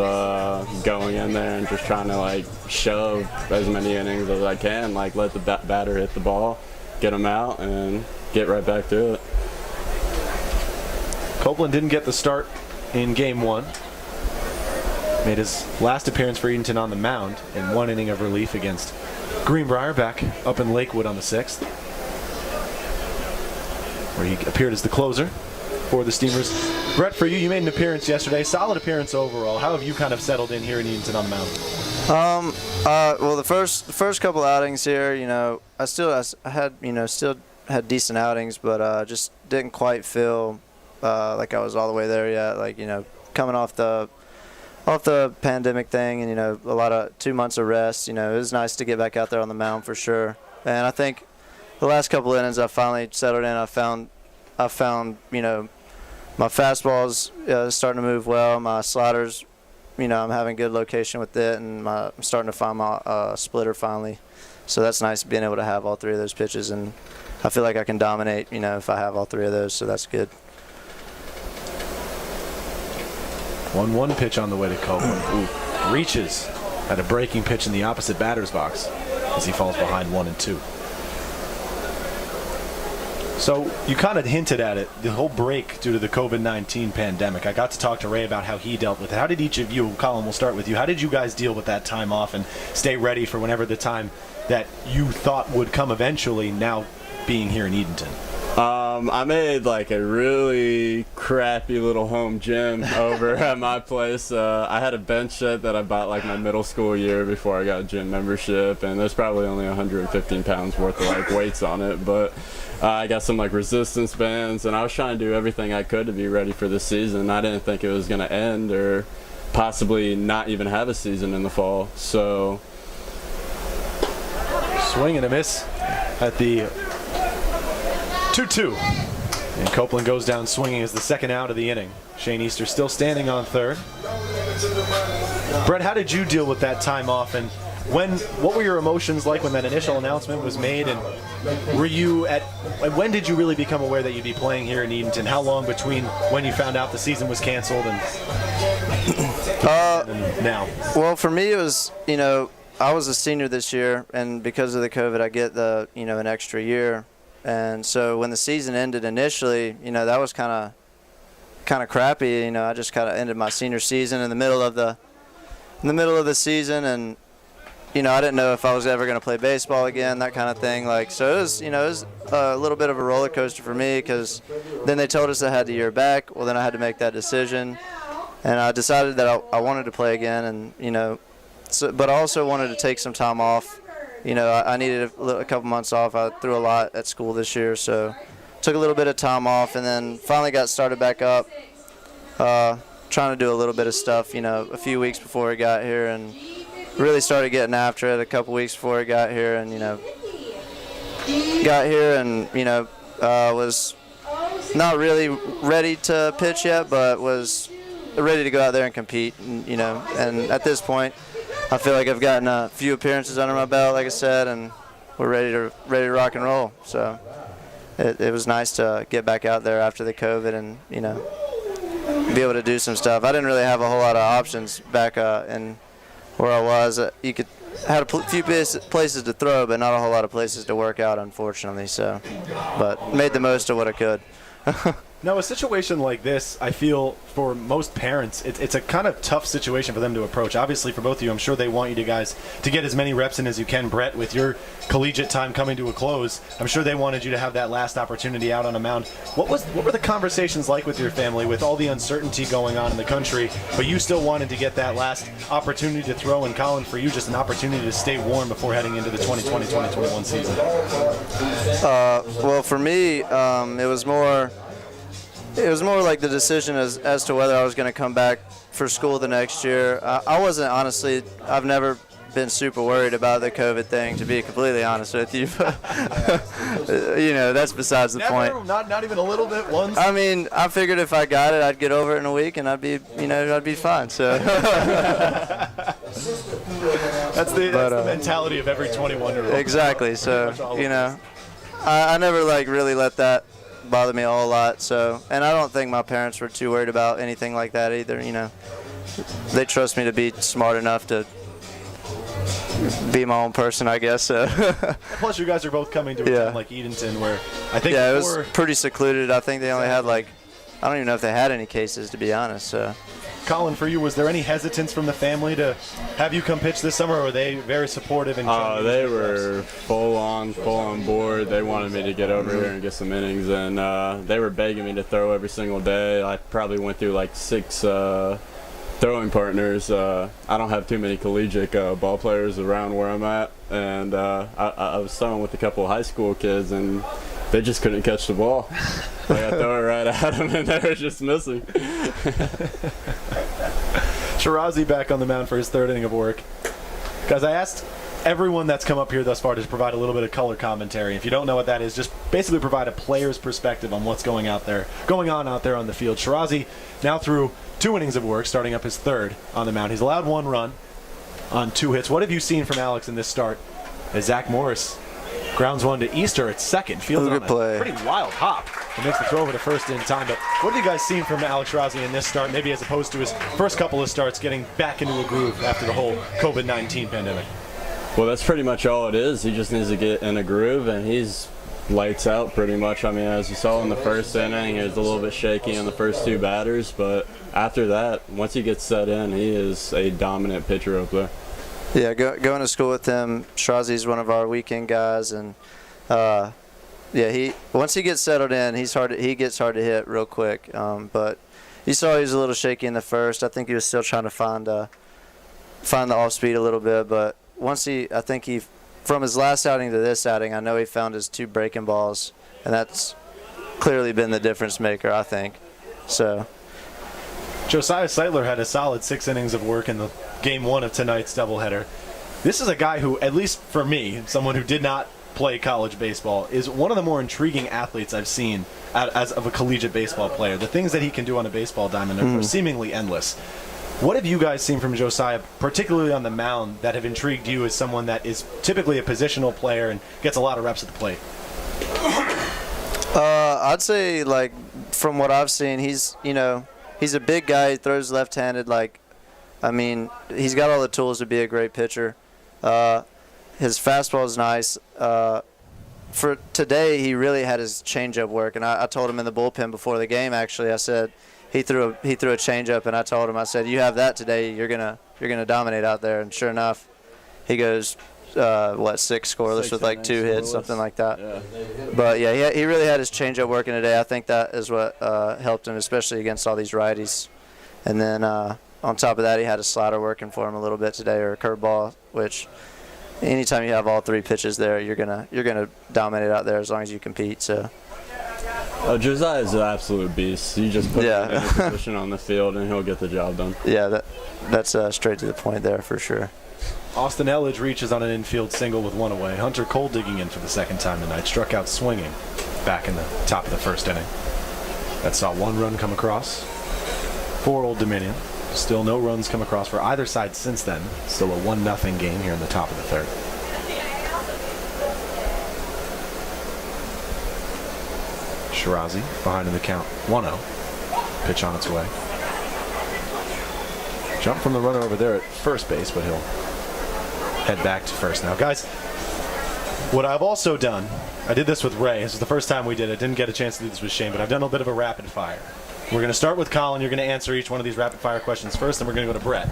Speaker 5: going in there and just trying to shove as many innings as I can, let the batter hit the ball, get him out, and get right back to it.
Speaker 1: Copeland didn't get the start in game 1. Made his last appearance for Edenton on the mound in 1 inning of relief against Greenbrier back up in Lakewood on the 6th, where he appeared as the closer for the Steamers. Brett, for you, you made an appearance yesterday. Solid appearance overall. How have you kind of settled in here in Edenton on the mound?
Speaker 4: Well, the first couple outings here, you know, I still had decent outings, but just didn't quite feel like I was all the way there yet. You know, coming off the pandemic thing, and, you know, a lot of 2 months of rest, you know, it was nice to get back out there on the mound for sure. And I think the last couple innings I finally settled in. I found, you know, my fastball's starting to move well. My sliders, you know, I'm having good location with it, and I'm starting to find my splitter finally. So that's nice being able to have all 3 of those pitches, and I feel like I can dominate, you know, if I have all 3 of those, so that's good.
Speaker 1: 1-1 pitch on the way to Copeland. Reaches at a breaking pitch in the opposite batter's box as he falls behind 1-2. So you kind of hinted at it, the whole break due to the COVID-19 pandemic. I got to talk to Ray about how he dealt with it. How did each of you, Colin, we'll start with you, how did you guys deal with that time off and stay ready for whenever the time that you thought would come eventually, now being here in Edenton?
Speaker 5: I made a really crappy little home gym over at my place. I had a bench set that I bought my middle school year before I got a gym membership, and there's probably only 115 pounds worth of weights on it, but I got some resistance bands, and I was trying to do everything I could to be ready for the season. I didn't think it was going to end or possibly not even have a season in the fall. So
Speaker 1: swing and a miss at the 2-2. And Copeland goes down swinging as the second out of the inning. Shane Easter still standing on 3rd. Brett, how did you deal with that time off, and what were your emotions like when that initial announcement was made, and when did you really become aware that you'd be playing here in Edenton? How long between when you found out the season was canceled and now?
Speaker 4: Well, for me it was, you know, I was a senior this year, and because of the COVID I get an extra year. And so when the season ended initially, you know, that was kind of crappy. You know, I just kind of ended my senior season in the middle of the season, and I didn't know if I was ever going to play baseball again, that kind of thing. Like, so it was a little bit of a roller coaster for me, because then they told us I had the year back. Well, then I had to make that decision, and I decided that I wanted to play again, and but I also wanted to take some time off. I needed a couple months off. I threw a lot at school this year, so took a little bit of time off, and then finally got started back up, trying to do a little bit of stuff, a few weeks before I got here, and really started getting after it a couple weeks before I got here, and got here and was not really ready to pitch yet, but was ready to go out there and compete, and at this point I feel like I've gotten a few appearances under my belt, like I said, and we're ready to rock and roll. So it was nice to get back out there after the COVID and be able to do some stuff. I didn't really have a whole lot of options back in where I was. You had a few places to throw, but not a whole lot of places to work out, unfortunately. So, but made the most of what I could.
Speaker 1: Now, a situation like this, I feel for most parents, it's a kind of tough situation for them to approach. Obviously, for both of you, I'm sure they want you guys to get as many reps in as you can. Brett, with your collegiate time coming to a close, I'm sure they wanted you to have that last opportunity out on a mound. What were the conversations like with your family, with all the uncertainty going on in the country, but you still wanted to get that last opportunity to throw? And Colin, for you, just an opportunity to stay warm before heading into the 2020-2021 season.
Speaker 4: Well, for me, it was more like the decision as to whether I was going to come back for school the next year. I wasn't, honestly, I've never been super worried about the COVID thing, to be completely honest with you. That's besides the point.
Speaker 1: Not even a little bit once?
Speaker 4: I mean, I figured if I got it, I'd get over it in a week and I'd be fine. So
Speaker 1: that's the mentality of every 21-year-old.
Speaker 4: Exactly. So, I never really let that bother me a whole lot. So, and I don't think my parents were too worried about anything like that either. They trust me to be smart enough to be my own person, I guess.
Speaker 1: Plus, you guys are both coming to a town like Edenton, where I think
Speaker 4: it was pretty secluded. I think they only had I don't even know if they had any cases, to be honest.
Speaker 1: Colin, for you, was there any hesitance from the family to have you come pitch this summer, or were they very supportive?
Speaker 5: They were full on board. They wanted me to get over here and get some innings, and they were begging me to throw every single day. I probably went through 6 throwing partners. I don't have too many collegiate ball players around where I'm at, and I was throwing with a couple of high school kids, and they just couldn't catch the ball. I throw it right at them, and they were just missing.
Speaker 1: Shirazi back on the mound for his third inning of work. Guys, I asked everyone that's come up here thus far to provide a little bit of color commentary. If you don't know what that is, just basically provide a player's perspective on what's going on out there on the field. Shirazi now through 2 innings of work, starting up his third on the mound. He's allowed 1 run on 2 hits. What have you seen from Alex in this start? As Zach Morris grounds one to Easter at second. Fields on a pretty wild hop. He makes the throw over to first in time. But what have you guys seen from Alex Shirazi in this start, maybe as opposed to his first couple of starts, getting back into a groove after the whole COVID-19 pandemic?
Speaker 5: Well, that's pretty much all it is. He just needs to get in a groove, and he's lights out pretty much. I mean, as you saw in the first inning, he was a little bit shaky on the first 2 batters, but after that, once he gets set in, he is a dominant pitcher up there.
Speaker 4: Yeah, going to school with him, Shirazi's one of our weekend guys, and once he gets settled in, he gets hard to hit real quick. But you saw he was a little shaky in the first. I think he was still trying to find the off speed a little bit, but from his last outing to this outing, I know he found his 2 breaking balls, and that's clearly been the difference maker, I think. So
Speaker 1: Josiah Seidler had a solid 6 innings of work in the game 1 of tonight's doubleheader. This is a guy who, at least for me, someone who did not play college baseball, is one of the more intriguing athletes I've seen as of a collegiate baseball player. The things that he can do on a baseball diamond are seemingly endless. What have you guys seen from Josiah, particularly on the mound, that have intrigued you as someone that is typically a positional player and gets a lot of reps at the plate?
Speaker 4: I'd say, from what I've seen, he's a big guy. He throws left-handed. He's got all the tools to be a great pitcher. His fastball is nice. For today, he really had his changeup work, and I told him in the bullpen before the game. Actually, I said he threw a changeup, and I told him, I said, you have that today, you're gonna dominate out there. And sure enough, he goes, 6 scoreless
Speaker 5: 6
Speaker 4: with like 2 hits,
Speaker 5: scoreless.
Speaker 4: something like that.
Speaker 5: Yeah.
Speaker 4: But yeah, he really had his changeup working today. I think that is what helped him, especially against all these righties. And then on top of that, he had a slider working for him a little bit today, or a curveball, which anytime you have all 3 pitches there, you're gonna dominate out there as long as you compete. So.
Speaker 5: Josiah is an absolute beast. You just put him in a position on the field, and he'll get the job done.
Speaker 4: Yeah, that's straight to the point there for sure.
Speaker 1: Austin Elledge reaches on an infield single with 1 away. Hunter Cole digging in for the second time tonight. Struck out swinging back in the top of the first inning. That saw 1 run come across for Old Dominion. Still no runs come across for either side since then. Still a 1-0 game here in the top of the third. Shirazi behind in the count. 1-0. Pitch on its way. Jump from the runner over there at first base, but he'll head back to first now. Guys, what I've also done, I did this with Ray. This is the first time we did it. Didn't get a chance to do this with Shane, but I've done a bit of a rapid fire. We're going to start with Colin. You're going to answer each one of these rapid fire questions first, and we're going to go to Brett.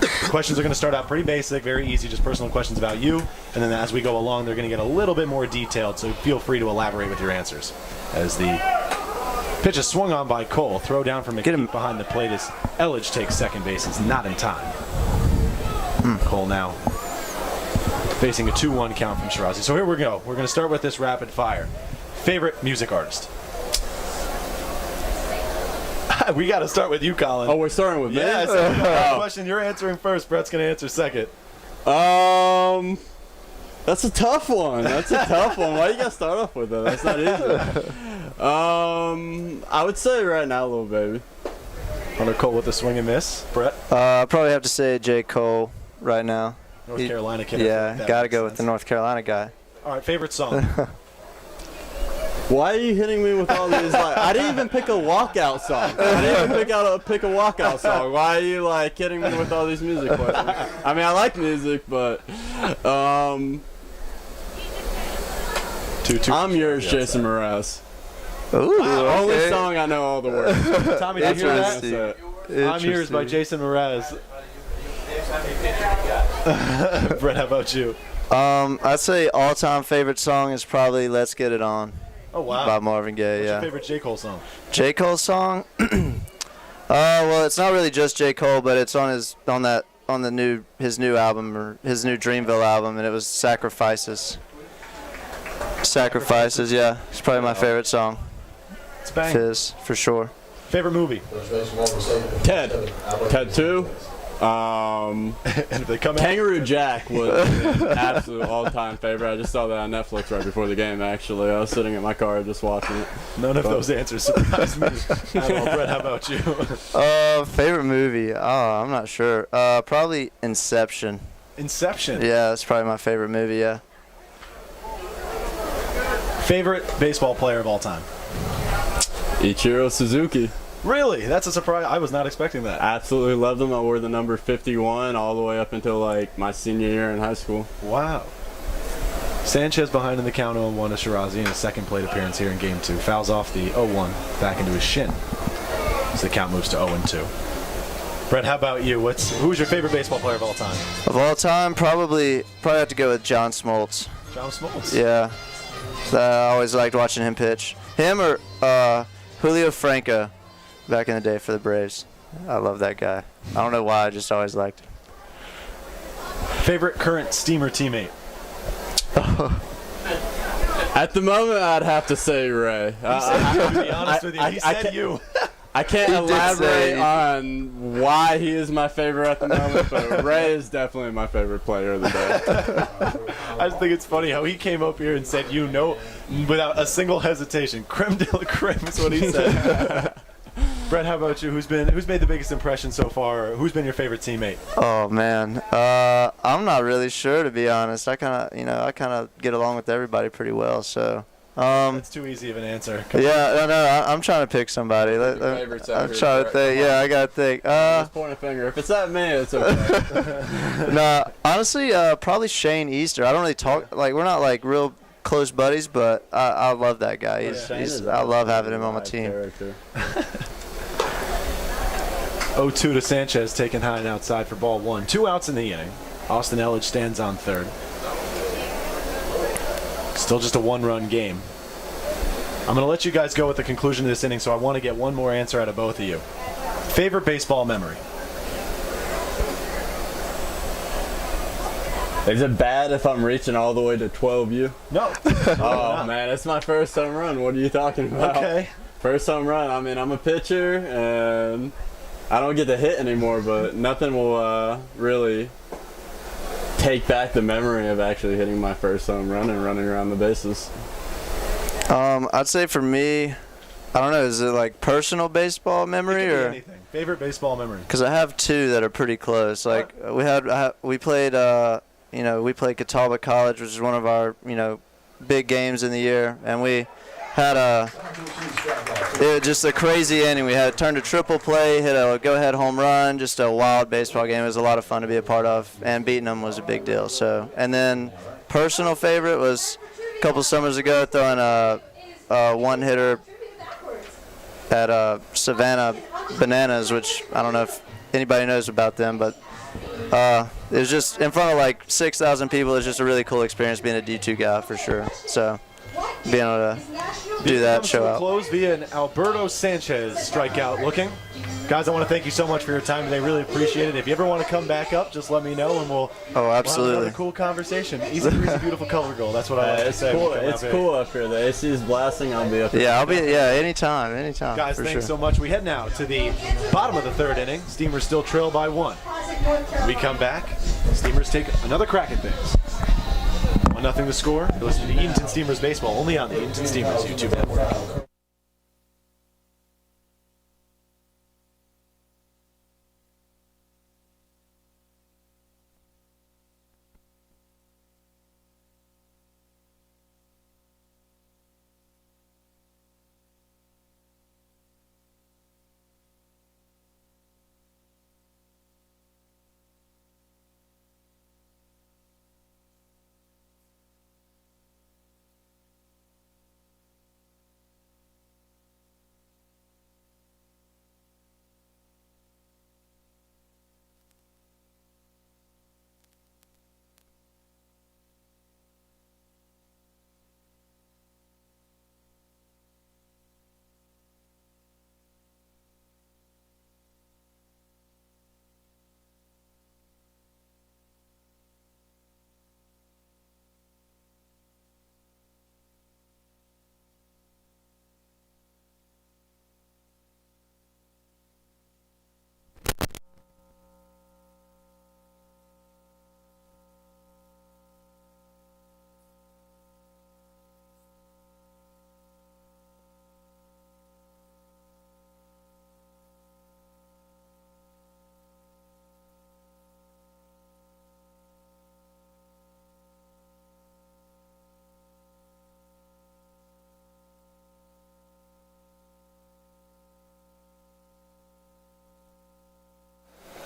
Speaker 1: The questions are going to start out pretty basic, very easy, just personal questions about you. And then as we go along, they're going to get a little bit more detailed, so feel free to elaborate with your answers. As the pitch is swung on by Cole, throw down from McKeith behind the plate as Elledge takes second base. It's not in time. Cole now facing a 2-1 count from Shirazi. So here we go. We're going to start with this rapid fire. Favorite music artist? We got to start with you, Colin.
Speaker 5: Oh, we're starting with me?
Speaker 1: Yeah, so question. You're answering first. Brett's going to answer second.
Speaker 5: That's a tough one. That's a tough one. Why you got to start off with that? That's not easy. I would say right now, Little Baby.
Speaker 1: Hunter Cole with a swing and miss. Brett?
Speaker 4: I'd probably have to say J. Cole right now.
Speaker 1: North Carolina kid.
Speaker 4: Yeah, got to go with the North Carolina guy.
Speaker 1: All right, favorite song?
Speaker 5: Why are you hitting me with all these? Like, I didn't even pick a walkout song. I didn't even pick a walkout song. Why are you like hitting me with all these music questions? I mean, I like music, but I'm yours, Jason Mraz.
Speaker 4: Ooh,
Speaker 5: Only song I know all the words.
Speaker 1: Tommy, did you hear that?
Speaker 4: Interesting.
Speaker 1: I'm Yours by Jason Mraz. Brett, how about you?
Speaker 4: I'd say all-time favorite song is probably "Let's Get It On"
Speaker 1: Oh, wow.
Speaker 4: by Marvin Gaye.
Speaker 1: What's
Speaker 4: Yeah.
Speaker 1: your favorite J. Cole song?
Speaker 4: J. Cole song? Well, it's not really just J. Cole, but it's on his new album, or his new Dreamville album, and it was "Sacrifices." Sacrifices, yeah. It's probably my favorite song.
Speaker 1: It's bang.
Speaker 4: Fizz, for sure.
Speaker 1: Favorite movie?
Speaker 5: Ted 2.
Speaker 1: And if they come
Speaker 5: Kangaroo Jack was an absolute all-time favorite. I just saw that on Netflix right before the game, actually. I was sitting in my car just watching it.
Speaker 1: None of those answers surprise me at all. Brett, how about you?
Speaker 4: Favorite movie? Oh, I'm not sure. Probably Inception.
Speaker 1: Inception.
Speaker 4: Yeah, that's probably my favorite movie, yeah.
Speaker 1: Favorite baseball player of all time?
Speaker 5: Ichiro Suzuki.
Speaker 1: Really? That's a surprise. I was not expecting that.
Speaker 5: Absolutely loved him. I wore the number 51 all the way up until like my senior year in high school.
Speaker 1: Wow. Sanchez behind in the count 0-1 to Shirazi in his second plate appearance here in Game 2. Fouls off the 0-1 back into his shin. So the count moves to 0-2. Brett, how about you? Who's your favorite baseball player of all time?
Speaker 4: Of all time, probably have to go with John Smoltz.
Speaker 1: John Smoltz.
Speaker 4: Yeah. I always liked watching him pitch. Him or Julio Franco back in the day for the Braves. I love that guy. I don't know why, I just always liked him.
Speaker 1: Favorite current Steamer teammate?
Speaker 5: At the moment, I'd have to say Ray.
Speaker 1: To be honest with you, he said you.
Speaker 5: I can't
Speaker 4: He did
Speaker 5: elaborate
Speaker 4: say-
Speaker 5: on why he is my favorite at the moment, but Ray is definitely my favorite player of the day.
Speaker 1: I just think it's funny how he came up here and said you know without a single hesitation. Creme de la creme is what he said. Brett, how about you? Who's made the biggest impression so far? Who's been your favorite teammate?
Speaker 4: Oh man, I'm not really sure, to be honest. I kind of get along with everybody pretty well. So
Speaker 1: That's too easy of an answer.
Speaker 4: yeah, no, I'm trying to pick somebody.
Speaker 5: favorites out
Speaker 4: I'm
Speaker 5: here,
Speaker 4: trying to
Speaker 5: Brett.
Speaker 4: think. Yeah, I gotta think.
Speaker 5: Just point a finger. If it's not me, it's okay.
Speaker 4: No, honestly, probably Shane Easter. I don't really talk, like, we're not like real close buddies, but I love that guy. I love having him on my team.
Speaker 5: Character.
Speaker 1: 0-2 to Sanchez, taken high and outside for ball 1. 2 outs in the inning. Austin Elledge stands on third. Still just a one-run game. I'm going to let you guys go with the conclusion of this inning, so I want to get one more answer out of both of you. Favorite baseball memory?
Speaker 5: Is it bad if I'm reaching all the way to 12U?
Speaker 1: No.
Speaker 5: Oh, man, it's my first home run. What are you talking about?
Speaker 1: Okay.
Speaker 5: First home run. I mean, I'm a pitcher, and I don't get to hit anymore, but nothing will really take back the memory of actually hitting my first home run and running around the bases.
Speaker 4: I'd say for me, I don't know, is it like personal baseball memory or
Speaker 1: anything? Favorite baseball memory?
Speaker 4: Because I have two that are pretty close. Like we played Catawba College, which is one of our big games in the year, and we had it was just a crazy inning. We had turned a triple play, hit a go-ahead home run, just a wild baseball game. It was a lot of fun to be a part of, and beating them was a big deal. So, and then personal favorite was a couple summers ago throwing a one-hitter at Savannah Bananas, which I don't know if anybody knows about them, but it was just in front of like 6,000 people. It's just a really cool experience being a D2 guy for sure. So being able to do that, show out.
Speaker 1: Close via an Alberto Sanchez strikeout looking. Guys, I want to thank you so much for your time today. Really appreciate it. If you ever want to come back up, just let me know, and we'll have another cool conversation. Easy breezy, beautiful color goal. That's what I like to say.
Speaker 5: Cool. It's cool up here. The AC is blasting. I'll be up here.
Speaker 4: Yeah, I'll be. Yeah, anytime.
Speaker 1: Guys, thanks so much. We head now to the bottom of the third inning. Steamers still trail by 1. We come back. Steamers take another crack at things. 1-0 the score. You're listening to Edenton Steamers baseball only on the Edenton Steamers YouTube network.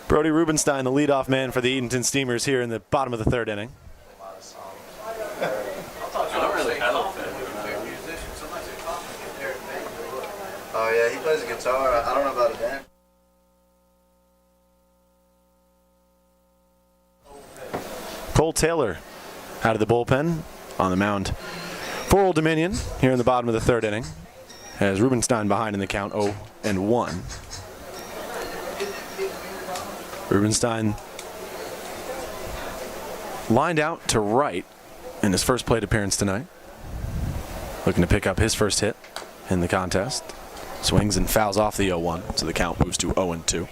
Speaker 1: Brody Rubenstein, the leadoff man for the Edenton Steamers here in the bottom of the third inning.
Speaker 4: Oh yeah, he plays a guitar. I don't know about a dance.
Speaker 1: Cole Taylor out of the bullpen on the mound for Old Dominion here in the bottom of the third inning. Has Rubenstein behind in the count 0-1. Rubenstein lined out to right in his first plate appearance tonight. Looking to pick up his first hit in the contest. Swings and fouls off the 0-1, so the count moves to 0-2.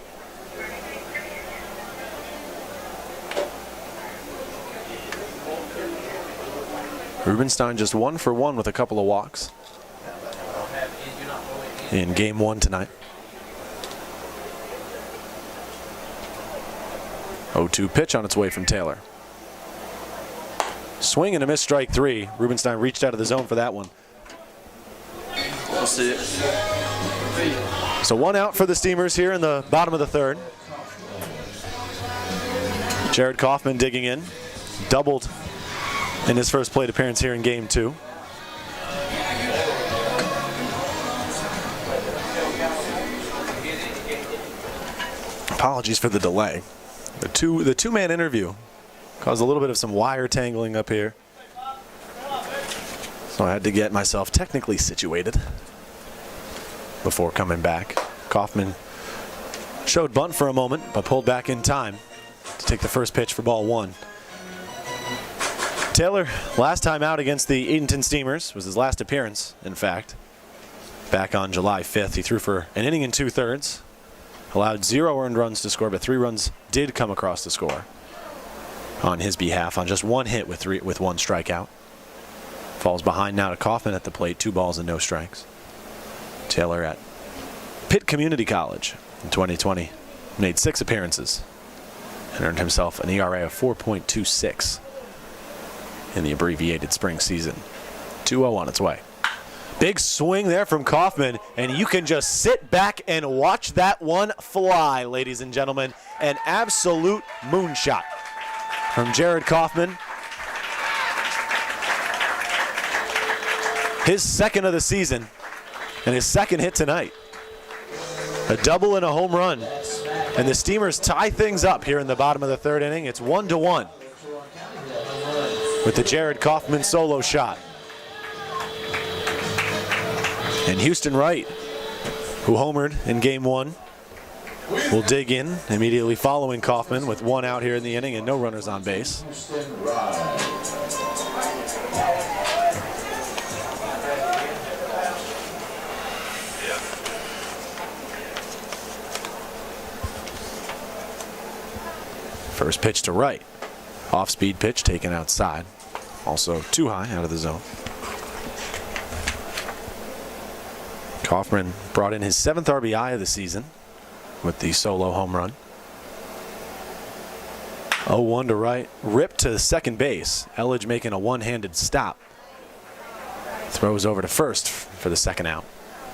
Speaker 1: Rubenstein just 1 for 1 with a couple of walks in game 1 tonight. 0-2 pitch on its way from Taylor. Swing and a miss, strike 3. Rubenstein reached out of the zone for that one.
Speaker 4: We'll see it.
Speaker 1: So 1 out for the Steamers here in the bottom of the third. Jared Kaufman digging in. Doubled in his first plate appearance here in game 2. Apologies for the delay. The two-man interview Caused a little bit of some wire tangling up here. So I had to get myself technically situated before coming back. Kaufman showed bunt for a moment, but pulled back in time to take the first pitch for ball 1. Taylor, last time out against the Edenton Steamers, was his last appearance, in fact. Back on July 5th, he threw for an inning and 2/3. Allowed 0 earned runs to score, but 3 runs did come across the score on his behalf on just 1 hit with 1 strikeout. Falls behind now to Kaufman at the plate, 2 balls and no strikes. Taylor at Pitt Community College in 2020 made 6 appearances and earned himself an ERA of 4.26 in the abbreviated spring season. 2-0 on its way. Big swing there from Kaufman, and you can just sit back and watch that one fly, ladies and gentlemen. An absolute moonshot from Jared Kaufman. His second of the season and his second hit tonight. A double and a home run. And the Steamers tie things up here in the bottom of the 3rd inning. It's 1-1 with the Jared Kaufman solo shot. And Houston Wright, who homered in game 1, will dig in immediately following Kaufman with 1 out here in the inning and no runners on base. First pitch to Wright. Off-speed pitch taken outside. Also too high out of the zone. Kaufman brought in his 7th RBI of the season with the solo home run. 0-1 to Wright. Ripped to second base. Elledge making a one-handed stop. Throws over to first for the second out.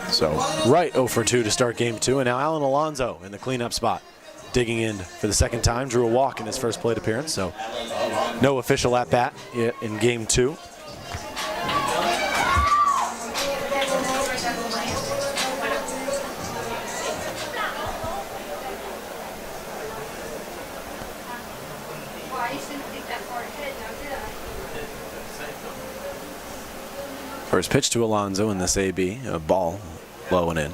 Speaker 1: So Wright 0 for 2 to start game 2. And now Alan Alonso in the cleanup spot. Digging in for the second time. Drew a walk in his first plate appearance. So no official at-bat yet in game 2. First pitch to Alonso in this AB, a ball low and in.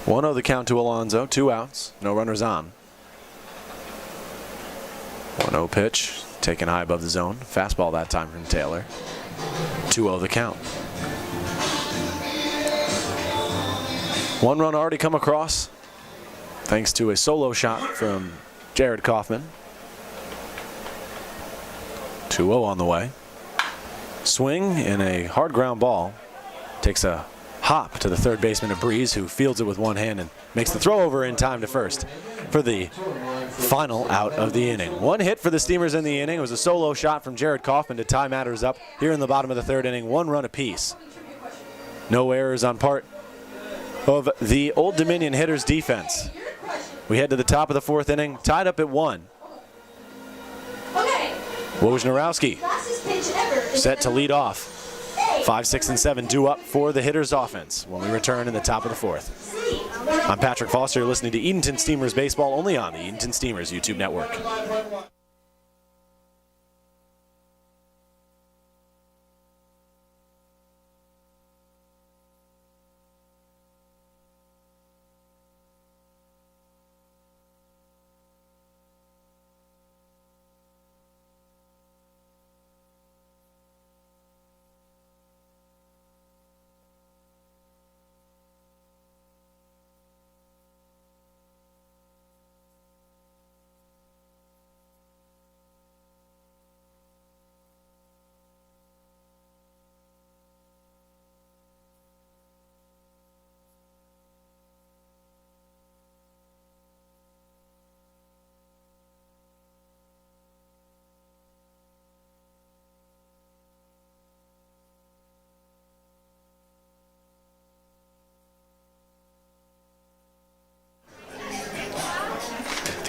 Speaker 1: One 0 the count to Alonso, 2 outs, no runners on. 1-0 pitch, taken high above the zone. Fastball that time from Taylor. 2-0 the count. 1 run already come across thanks to a solo shot from Jared Kaufman. 2-0 on the way. Swing and a hard ground ball. Takes a hop to the third baseman of Breeze, who fields it with one hand and makes the throw over in time to first for the final out of the inning. 1 hit for the Steamers in the inning. It was a solo shot from Jared Kaufman to tie matters up here in the bottom of the 3rd inning. 1 run apiece. No errors on part of the Old Dominion hitters' defense. We head to the top of the 4th inning, tied up at 1. Wojnarowski set to lead off. 5, 6, and 7 due up for the hitters' offense when we return in the top of the 4th. I'm Patrick Foster, listening to Edenton Steamers Baseball only on the Edenton Steamers YouTube network.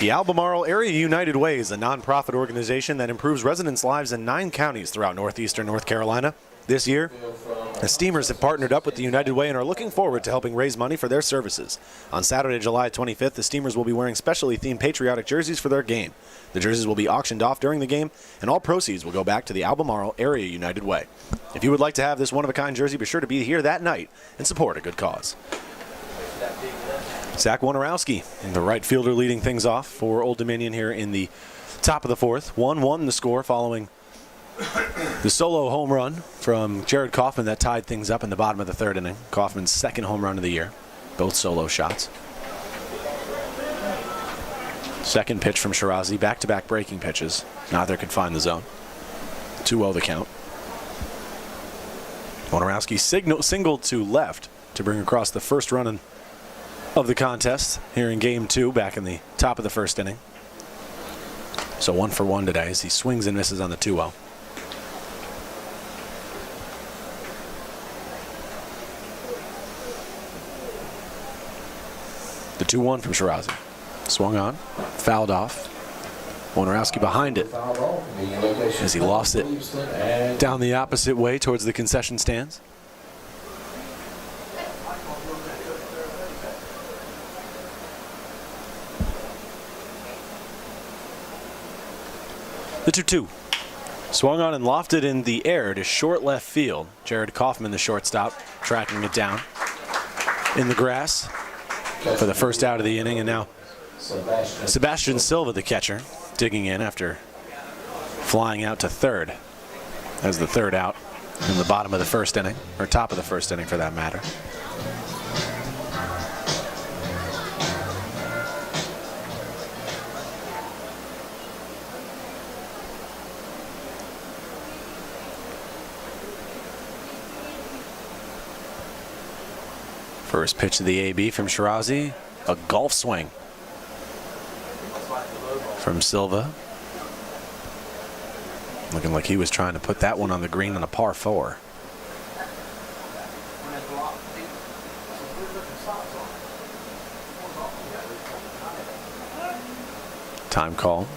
Speaker 1: The Albemarle Area United Way is a nonprofit organization that improves residents' lives in 9 counties throughout northeastern North Carolina. This year, the Steamers have partnered up with the United Way and are looking forward to helping raise money for their services. On Saturday, July 25th, the Steamers will be wearing specially themed patriotic jerseys for their game. The jerseys will be auctioned off during the game, and all proceeds will go back to the Albemarle Area United Way. If you would like to have this one-of-a-kind jersey, be sure to be here that night and support a good cause. Zach Wojnarowski, the right fielder, leading things off for Old Dominion here in the top of the fourth. 1-1 the score following the solo home run from Jared Kaufman that tied things up in the bottom of the third inning. Kaufman's second home run of the year. Both solo shots. Second pitch from Shirazi. Back-to-back breaking pitches. Neither could find the zone. 2-0 the count. Wojnarowski singled to left to bring across the first run of the contest here in Game 2 back in the top of the first inning. So 1 for 1 today as he swings and misses on the 2-0. The 2-1 from Shirazi. Swung on, fouled off. Wojnarowski behind it as he lost it down the opposite way towards the concession stands. The 2-2. Swung on and lofted in the air to short left field. Jared Kaufman, the shortstop, tracking it down in the grass for the first out of the inning. And now Sebastian Silva, the catcher, digging in after flying out to third as the third out in the bottom of the first inning, or top of the first inning for that matter. First pitch of the AB from Shirazi, a golf swing from Silva. Looking like he was trying to put that one on the green on a par 4. Time called.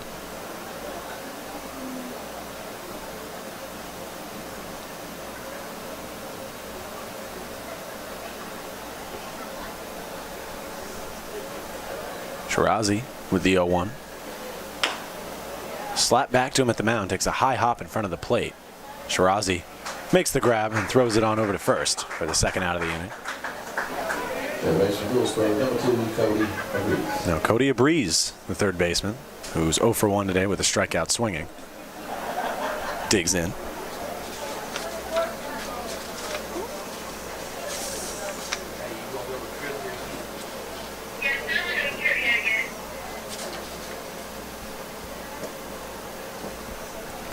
Speaker 1: Shirazi with the 0-1. Slap back to him at the mound, takes a high hop in front of the plate. Shirazi makes the grab and throws it on over to first for the second out of the inning. Now Cody Abreze, the third baseman, who's 0 for 1 today with a strikeout swinging, digs in.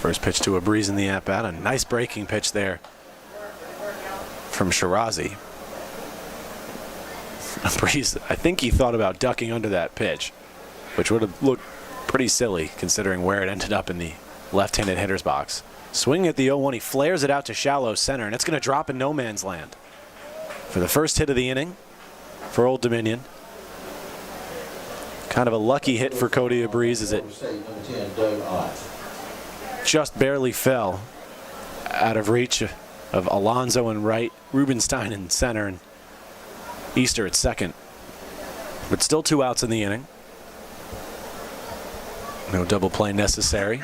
Speaker 1: First pitch to Abreze in the at-bat. A nice breaking pitch there from Shirazi. Abreze, I think he thought about ducking under that pitch, which would have looked pretty silly considering where it ended up in the left-handed hitter's box. Swinging at the 0-1, he flares it out to shallow center, and it's going to drop in no man's land. For the first hit of the inning for Old Dominion. Kind of a lucky hit for Cody Abreze as it just barely fell out of reach of Alonso in right, Rubenstein in center, and Easter at second. But still 2 outs in the inning. No double play necessary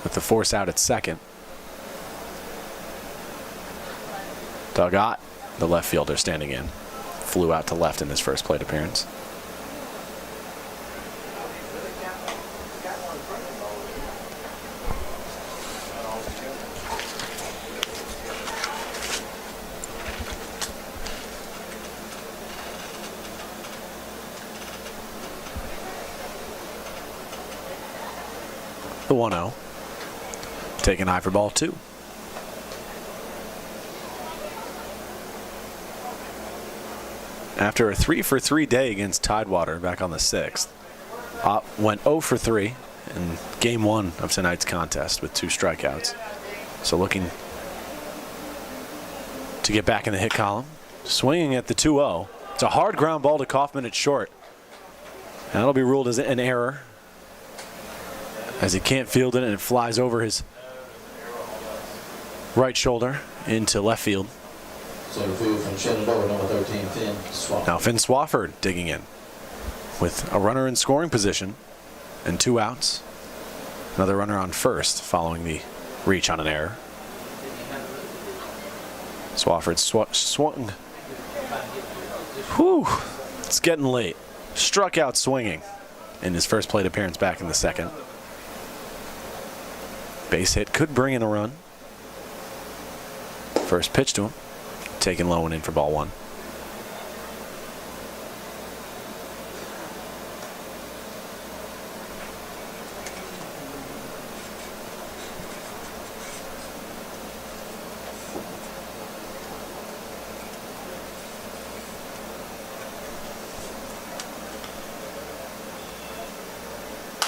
Speaker 1: with the force out at second. Doug Ott, the left fielder, standing in. Flew out to left in his first plate appearance. The 1-0. Taking high for ball 2. After a 3-for-3 day against Tidewater back on the 6th, Ott went 0 for 3 in game 1 of tonight's contest with 2 strikeouts. So looking to get back in the hit column. Swinging at the 2-0. It's a hard ground ball to Kaufman at short. That'll be ruled as an error, as he can't field it and it flies over his right shoulder into left field.
Speaker 6: So the field from Shenandoah, number 13, Finn Swafford.
Speaker 1: Now Finn Swafford digging in with a runner in scoring position and 2 outs. Another runner on first following the reach on an error. Swafford swung. Whew, it's getting late. Struck out swinging in his first plate appearance back in the second. Base hit could bring in a run. First pitch to him. Taken low and in for ball 1.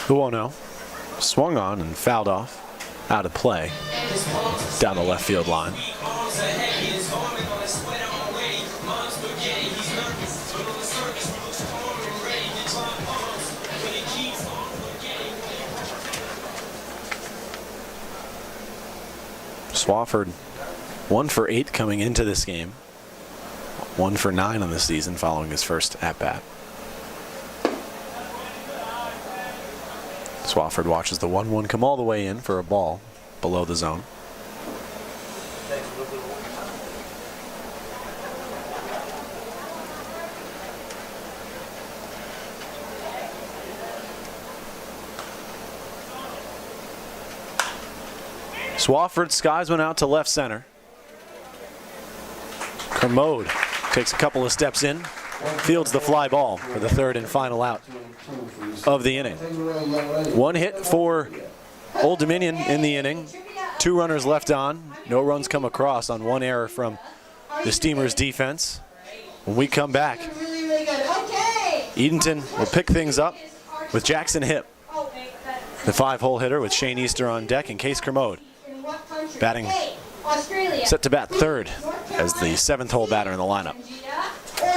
Speaker 1: The 1-0. Swung on and fouled off. Out of play. Down the left field line. Swafford 1 for 8 coming into this game. 1 for 9 on the season following his first at-bat. Swafford watches the 1-1 come all the way in for a ball below the zone. Swafford skies one out to left center. Kermode takes a couple of steps in, fields the fly ball for the third and final out of the inning. 1 hit for Old Dominion in the inning. 2 runners left on. No runs come across on 1 error from the Steamers defense. When we come back, Edenton will pick things up with Jackson Hipp, the 5-hole hitter, with Shane Easter on deck, and Case Kermode batting, set to bat third as the 7th-hole batter in the lineup.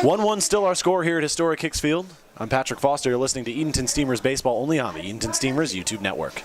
Speaker 1: 1-1 still our score here at Historic Hicks Field. I'm Patrick Foster. You're listening to Edenton Steamers baseball only on the Edenton Steamers YouTube network.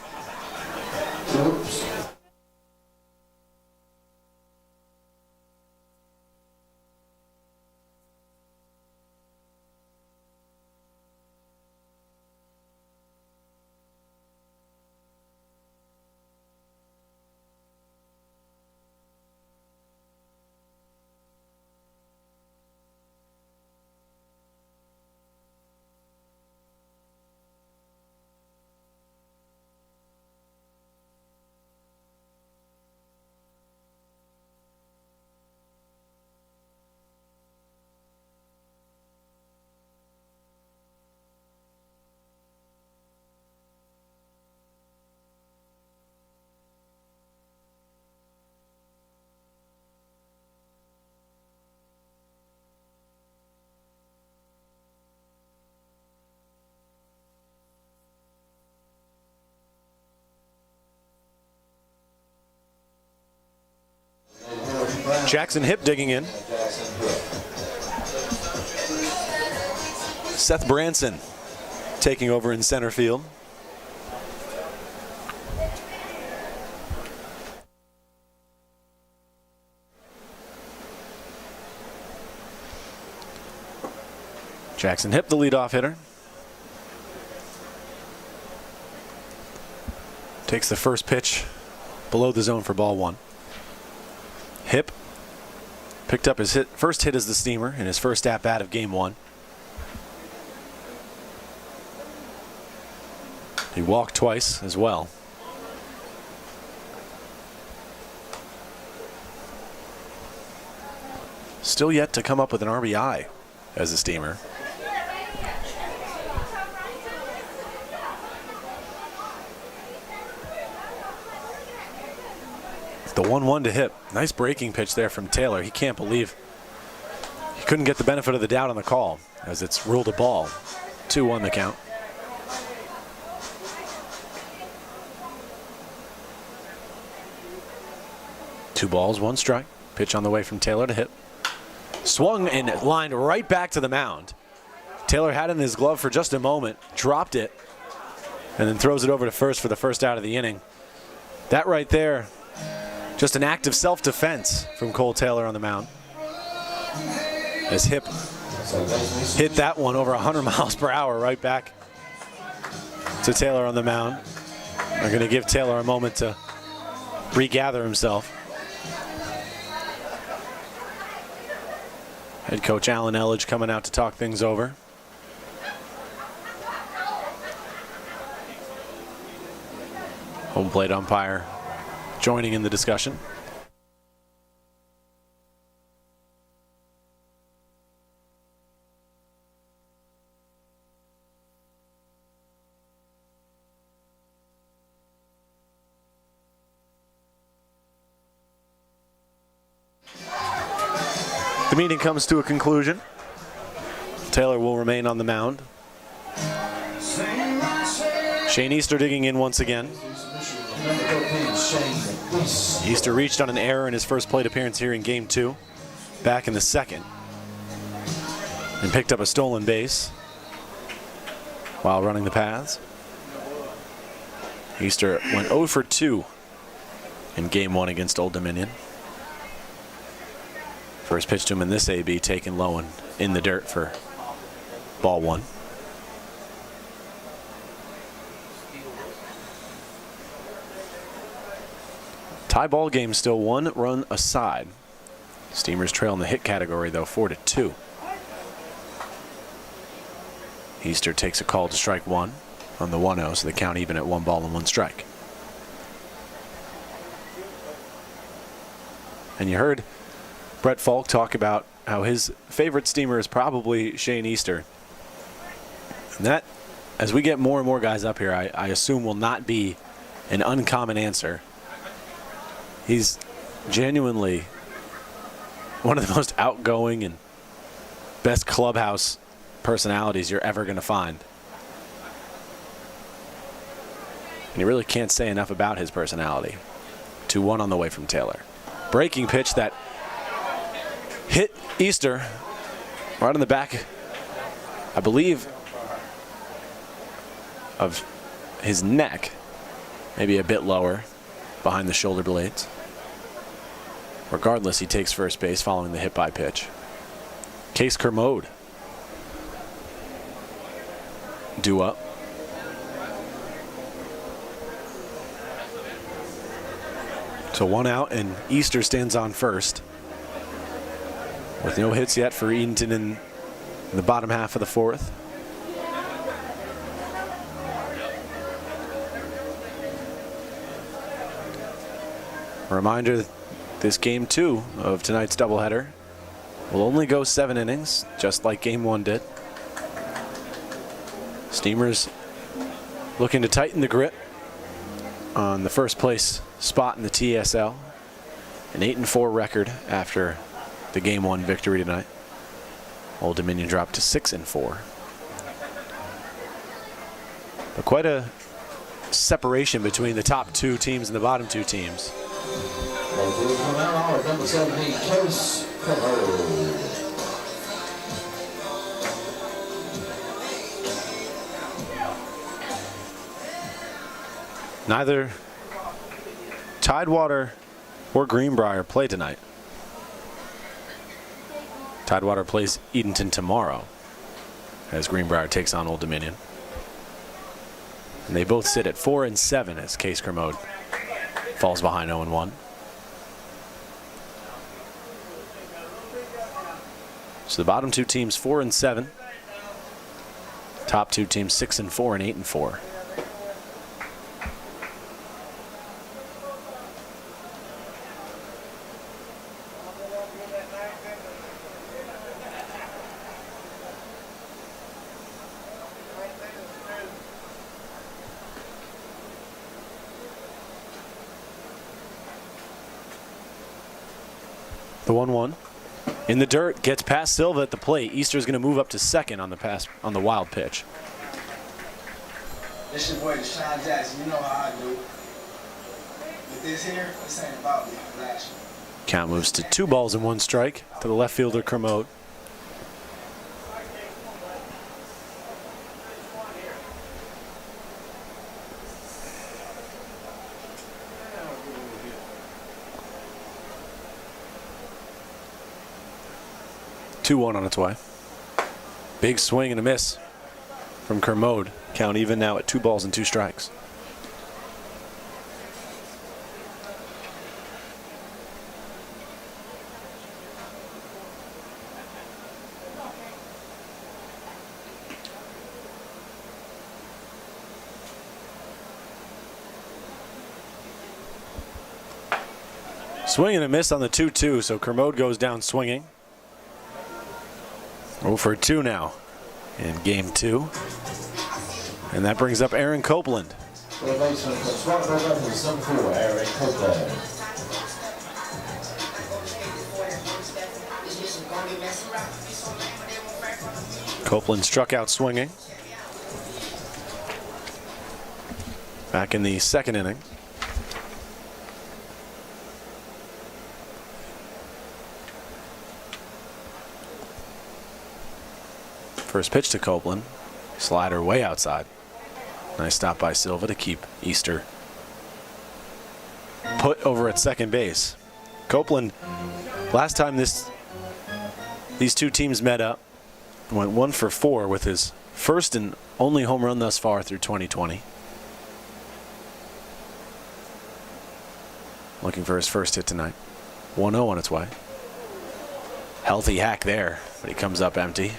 Speaker 1: Jackson Hipp digging in. Seth Branson taking over in center field. Jackson Hipp, the leadoff hitter. Takes the first pitch below the zone for ball 1. Hipp picked up his first hit as the Steamer in his first at-bat of game 1. He walked twice as well. Still yet to come up with an RBI as a Steamer. The 1-1 to Hipp. Nice breaking pitch there from Taylor. He can't believe he couldn't get the benefit of the doubt on the call as it's ruled a ball. 2-1 the count. Two balls, 1 strike. Pitch on the way from Taylor to Hipp. Swung and lined right back to the mound. Taylor had it in his glove for just a moment, dropped it, and then throws it over to first for the first out of the inning. That right there, just an act of self-defense from Cole Taylor on the mound. As Hip hit that one over 100 miles per hour right back to Taylor on the mound. They're going to give Taylor a moment to regather himself. Head coach Alan Elledge coming out to talk things over. Home plate umpire joining in the discussion. The meeting comes to a conclusion. Taylor will remain on the mound. Shane Easter digging in once again. Easter reached on an error in his first plate appearance here in Game 2, back in the second, and picked up a stolen base while running the paths. Easter went 0 for 2 in Game 1 against Old Dominion. First pitch to him in this AB taken low and in the dirt for ball 1. Tie ball game, still 1 run aside. Steamers trail in the hit category though, 4-2. Easter takes a call to strike 1 on the 1-0, so the count even at 1 ball and 1 strike. And you heard Brett Falk talk about how his favorite Steamer is probably Shane Easter. And that, as we get more and more guys up here, I assume will not be an uncommon answer. He's genuinely one of the most outgoing and best clubhouse personalities you're ever going to find. And you really can't say enough about his personality. 2-1 on the way from Taylor. Breaking pitch that hit Easter right on the back, I believe, of his neck, maybe a bit lower behind the shoulder blades. Regardless, he takes first base following the hit by pitch. Case Kermode due up. So 1 out and Easter stands on first. With no hits yet for Edenton in the bottom half of the 4th. A reminder, this Game 2 of tonight's doubleheader will only go 7 innings, just like Game 1 did. Steamers looking to tighten the grip on the first place spot in the TSL. An 8-4 record after the Game 1 victory tonight. Old Dominion dropped to 6-4. But quite a separation between the top 2 teams and the bottom 2 teams.
Speaker 6: Number 17, Case Kermode.
Speaker 1: Neither Tidewater or Greenbrier play tonight. Tidewater plays Edenton tomorrow as Greenbrier takes on Old Dominion. And they both sit at 4-7 as Case Kermode falls behind 0-1. So the bottom 2 teams 4-7. Top 2 teams 6-4 and 8-4. The 1-1 in the dirt, gets past Silva at the plate. Easter's going to move up to second on the pass on the wild pitch.
Speaker 7: It's your boy Deshaun Jackson. You know how I do. With this here, this ain't about me. Last year.
Speaker 1: Count moves to 2 balls and 1 strike to the left fielder Kermode. 2-1 on its way. Big swing and a miss from Kermode. Count even now at 2 balls and 2 strikes. Swing and a miss on the 2-2, so Kermode goes down swinging. 0 for 2 now in game 2. And that brings up Aaron Copeland. Copeland struck out swinging back in the 2nd inning. First pitch to Copeland. Slider way outside. Nice stop by Silva to keep Easter put over at second base. Copeland, last time these two teams met up, went 1 for 4 with his first and only home run thus far through 2020. Looking for his first hit tonight. 1-0 on its way. Healthy hack there, but he comes up empty.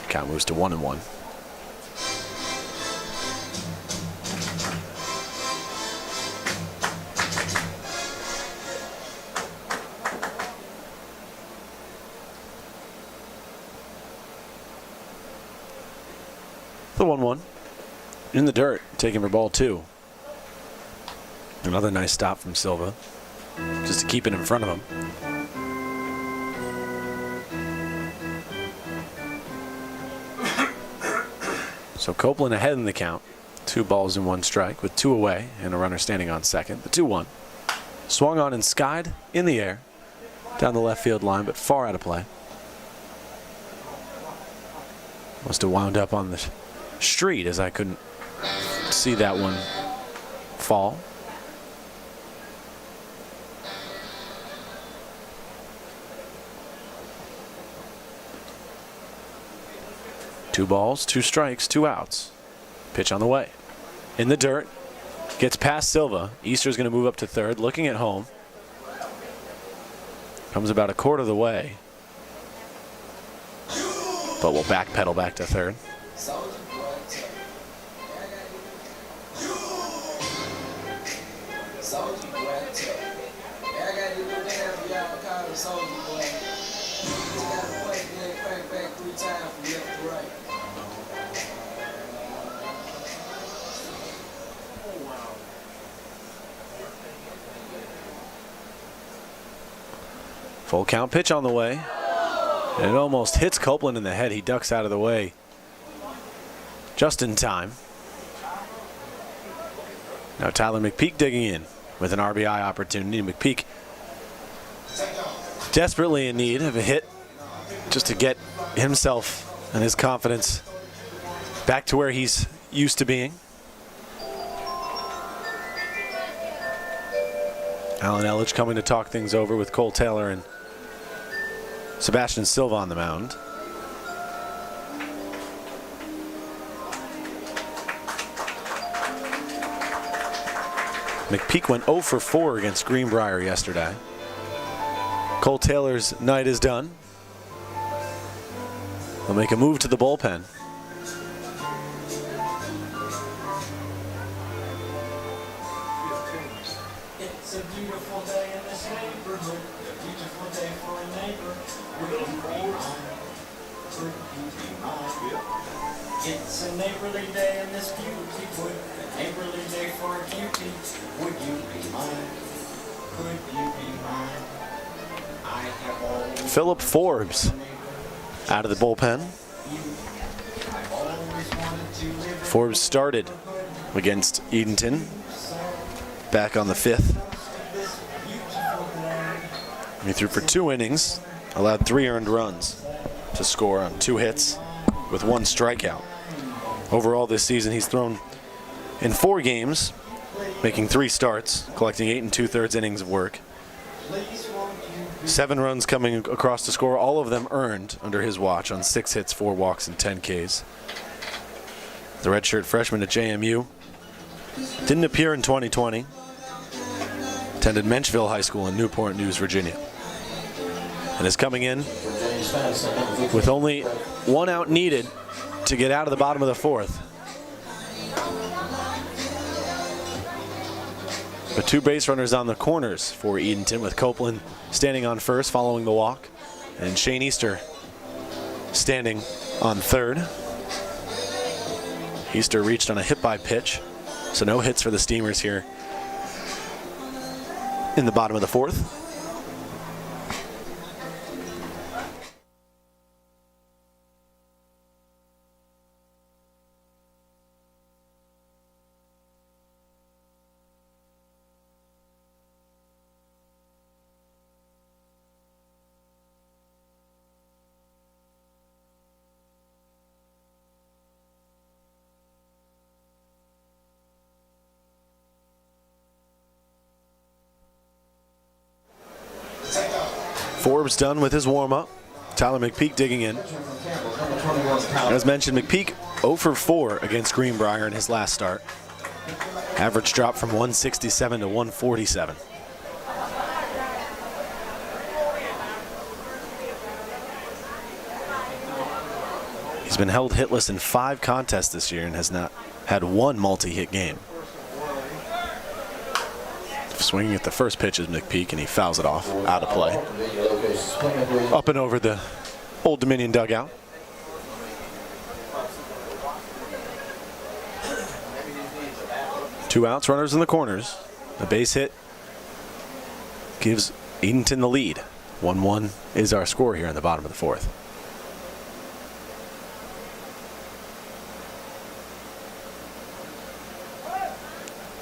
Speaker 1: Count moves to 1-1. The 1-1 in the dirt, taking for ball 2. Another nice stop from Silva, just to keep it in front of him. So Copeland ahead in the count. 2 balls and 1 strike with 2 away and a runner standing on second. The 2-1. Swung on and skied in the air down the left field line, but far out of play. Must have wound up on the street, as I couldn't see that one fall. Two balls, 2 strikes, 2 outs. Pitch on the way. In the dirt. Gets past Silva. Easter's going to move up to third, looking at home. Comes about a quarter of the way. But will backpedal back to third. Full count pitch on the way. And it almost hits Copeland in the head. He ducks out of the way just in time. Now Tyler McPeak digging in with an RBI opportunity. McPeak desperately in need of a hit just to get himself and his confidence back to where he's used to being. Alan Elledge coming to talk things over with Cole Taylor and Sebastian Silva on the mound. McPeak went 0 for 4 against Greenbrier yesterday. Cole Taylor's night is done. He'll make a move to the bullpen.
Speaker 8: It's a beautiful day in this neighborhood, a beautiful day for a neighbor. Would you be mine? Would you be mine? It's a neighborly day in this beauty wood, a neighborly day for a cutie. Would you be mine? Could you be mine? I have always
Speaker 1: Philip Forbes out of the bullpen.
Speaker 8: I've always wanted to live
Speaker 1: Forbes started against Edenton back on the 5th. He threw for 2 innings, allowed 3 earned runs to score on 2 hits with 1 strikeout. Overall this season he's thrown in 4 games, making 3 starts, collecting 8 2/3 innings of work.
Speaker 8: Please won't you
Speaker 1: 7 runs coming across the score, all of them earned under his watch on 6 hits, 4 walks, and 10 Ks. The redshirt freshman at JMU didn't appear in 2020. Attended Menchville High School in Newport News, Virginia. And is coming in with only 1 out needed to get out of the bottom of the 4th. But 2 base runners on the corners for Edenton, with Copeland standing on first following the walk, and Shane Easter standing on third. Easter reached on a hit by pitch, so no hits for the Steamers here in the bottom of the 4th. Forbes done with his warm-up. Tyler McPeak digging in. As mentioned, McPeak 0 for 4 against Greenbrier in his last start. Average drop from 167 to 147. He's been held hitless in 5 contests this year and has not had 1 multi-hit game. Swinging at the first pitch is McPeak, and he fouls it off, out of play. Up and over the Old Dominion dugout. Two outs, runners in the corners. A base hit gives Edenton the lead. 1-1 is our score here in the bottom of the 4th.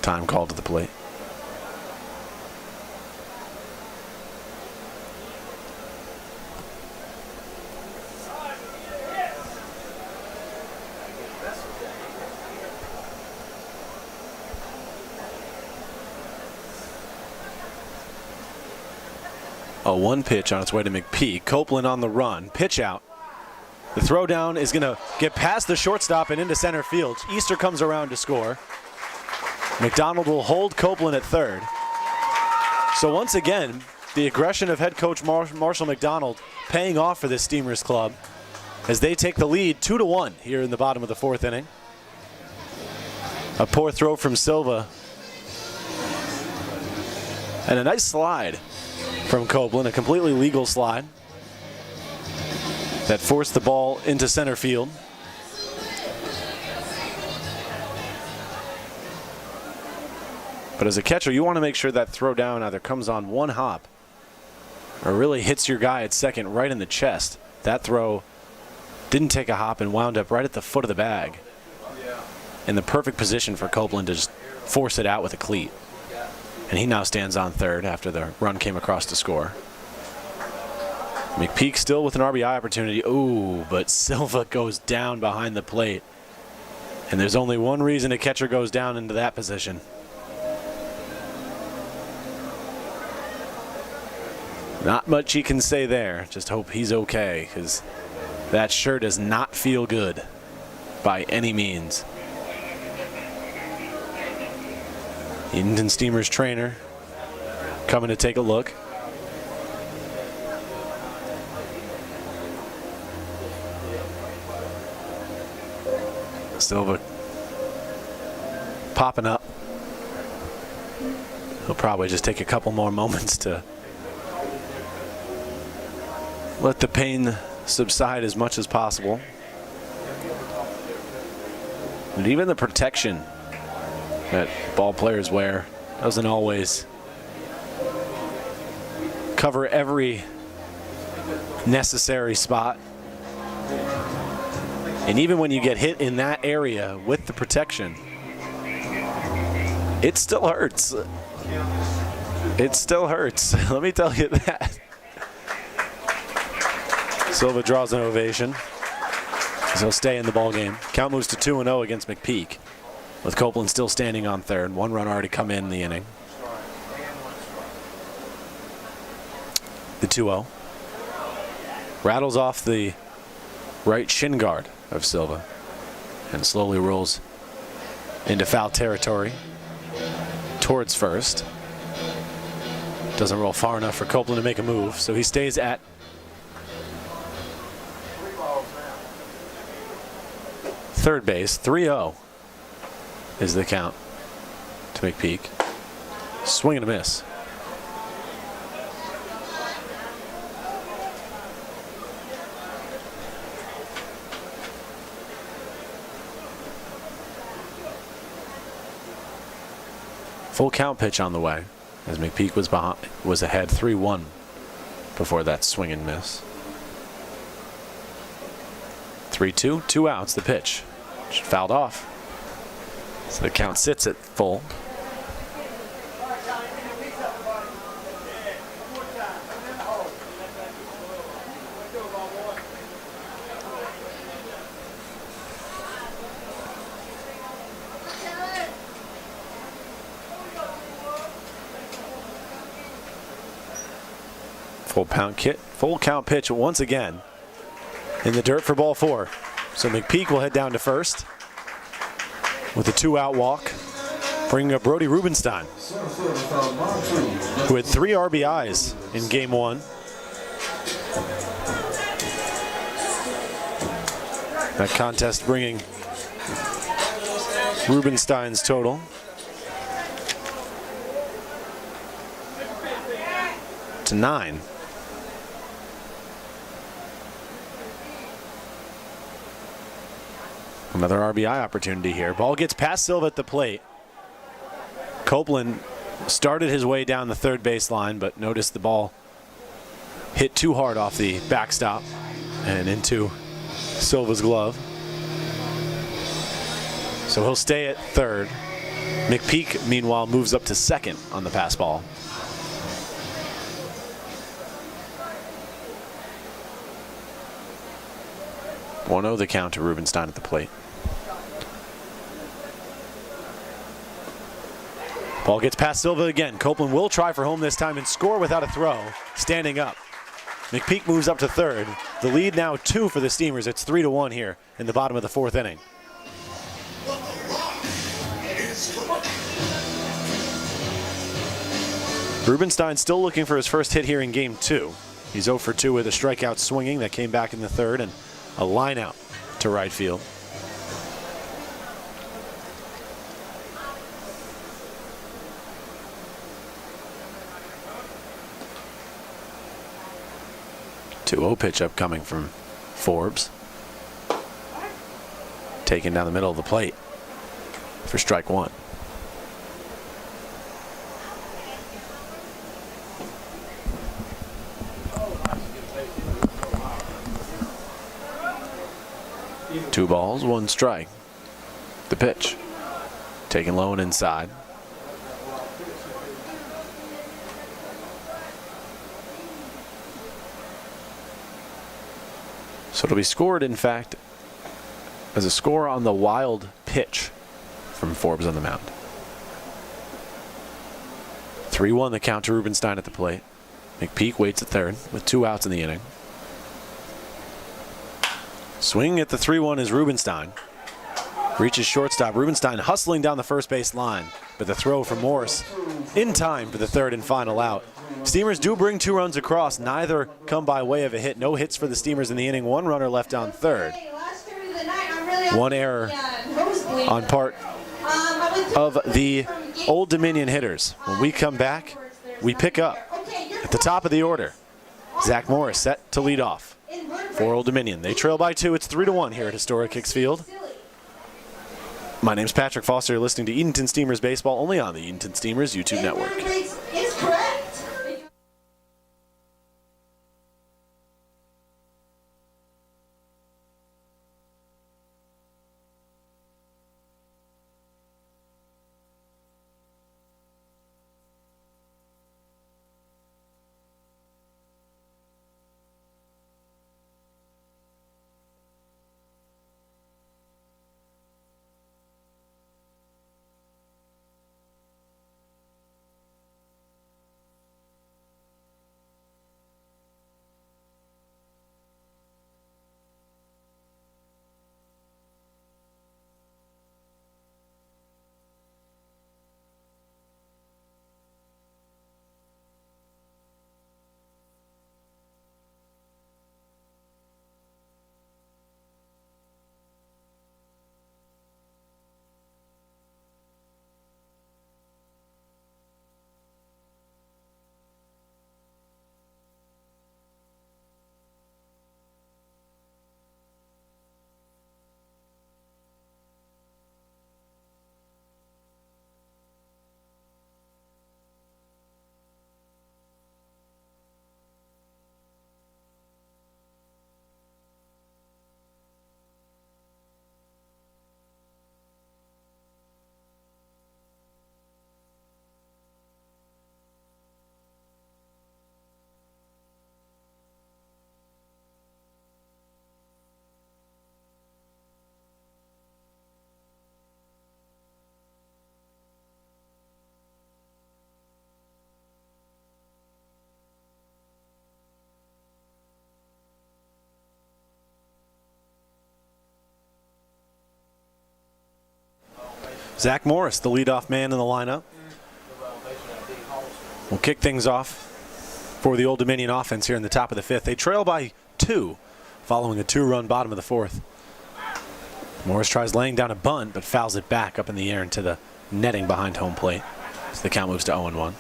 Speaker 1: Time called to the plate. A 1 pitch on its way to McPeak. Copeland on the run. Pitch out. The throw down is going to get past the shortstop and into center field. Easter comes around to score. McDonald will hold Copeland at third. So once again, the aggression of head coach Marshall McDonald paying off for this Steamers club as they take the lead 2-1 here in the bottom of the 4th inning. A poor throw from Silva. And a nice slide from Copeland, a completely legal slide that forced the ball into center field. But as a catcher, you want to make sure that throw down either comes on 1 hop or really hits your guy at second right in the chest. That throw didn't take a hop and wound up right at the foot of the bag, in the perfect position for Copeland to just force it out with a cleat. And he now stands on third after the run came across to score. McPeak still with an RBI opportunity. Ooh, but Silva goes down behind the plate. And there's only one reason a catcher goes down into that position. Not much he can say there. Just hope he's okay, because that sure does not feel good by any means. Edenton Steamers trainer coming to take a look. Silva popping up. He'll probably just take a couple more moments to let the pain subside as much as possible. And even the protection that ball players wear doesn't always cover every necessary spot. And even when you get hit in that area with the protection, it still hurts. It still hurts. Let me tell you that. Silva draws an ovation. He'll stay in the ball game. Count moves to 2-0 against McPeak, with Copeland still standing on third. 1 run already come in the inning. the 2-0. Rattles off the right shin guard of Silva and slowly rolls into foul territory towards first. Doesn't roll far enough for Copeland to make a move, so he stays at third base. 3-0 is the count to McPeak. Swing and a miss. Full count pitch on the way as McPeak was ahead 3-1 before that swing and miss. 3-2, 2 outs, the pitch. Fouled off. So the count sits at full. Full count pitch once again in the dirt for ball 4. So McPeak will head down to first with a 2-out walk, bringing up Brody Rubenstein, who had 3 RBIs in game 1. That contest bringing Rubenstein's total to 9. Another RBI opportunity here. Ball gets past Silva at the plate. Copeland started his way down the third base line, but noticed the ball hit too hard off the backstop and into Silva's glove. So he'll stay at third. McPeak, meanwhile, moves up to second on the pass ball. One-0 the count to Rubenstein at the plate. Ball gets past Silva again. Copeland will try for home this time and score without a throw, standing up. McPeak moves up to third. The lead now 2 for the Steamers. It's 3-1 here in the bottom of the 4th inning. Rubenstein still looking for his first hit here in game 2. He's 0 for 2 with a strikeout swinging that came back in the 3rd and a line out to right field. Two-0 pitch upcoming from Forbes. Taken down the middle of the plate for strike 1. Two balls, 1 strike. The pitch. Taken low and inside. So it'll be scored, in fact, as a score on the wild pitch from Forbes on the mound. 3-1 the count to Rubenstein at the plate. McPeak waits at third with 2 outs in the inning. Swinging at the 3-1 is Rubenstein. Reaches shortstop. Rubenstein hustling down the first base line, but the throw from Morris in time for the 3rd and final out. Steamers do bring 2 runs across. Neither come by way of a hit. No hits for the Steamers in the inning. 1 runner left on third. 1 error on part of the Old Dominion hitters. When we come back, we pick up at the top of the order. Zach Morris set to lead off for Old Dominion. They trail by 2. It's 3-1 here at Historic Hicks Field. My name's Patrick Foster. You're listening to Edenton Steamers Baseball only on the Edenton Steamers YouTube network.
Speaker 3: Is correct.
Speaker 1: Zach Morris, the leadoff man in the lineup, will kick things off for the Old Dominion offense here in the top of the 5th. They trail by 2 following a 2-run bottom of the 4th. Morris tries laying down a bunt, but fouls it back up in the air into the netting behind home plate. So the count moves to 0-1.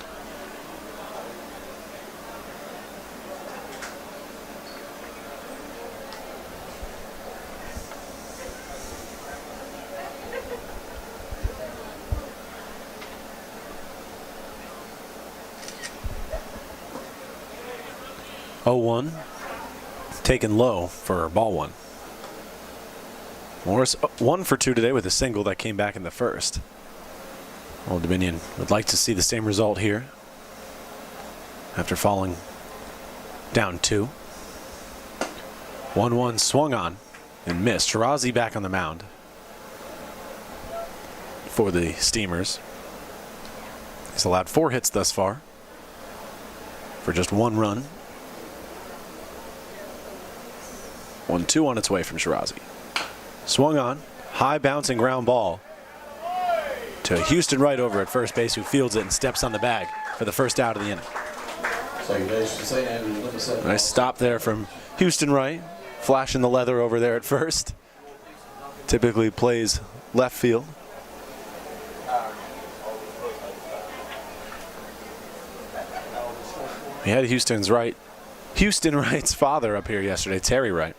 Speaker 1: Taken low for ball 1. Morris 1 for 2 today with a single that came back in the 1st. Old Dominion would like to see the same result here after falling down 2. 1-1 swung on and missed. Shirazi back on the mound for the Steamers. He's allowed 4 hits thus far for just 1 run. 1-2 on its way from Shirazi. Swung on, high bouncing ground ball to Houston Wright over at first base, who fields it and steps on the bag for the first out of the inning. Nice stop there from Houston Wright, flashing the leather over there at first. Typically plays left field. We had Houston Wright's father up here yesterday, Terry Wright.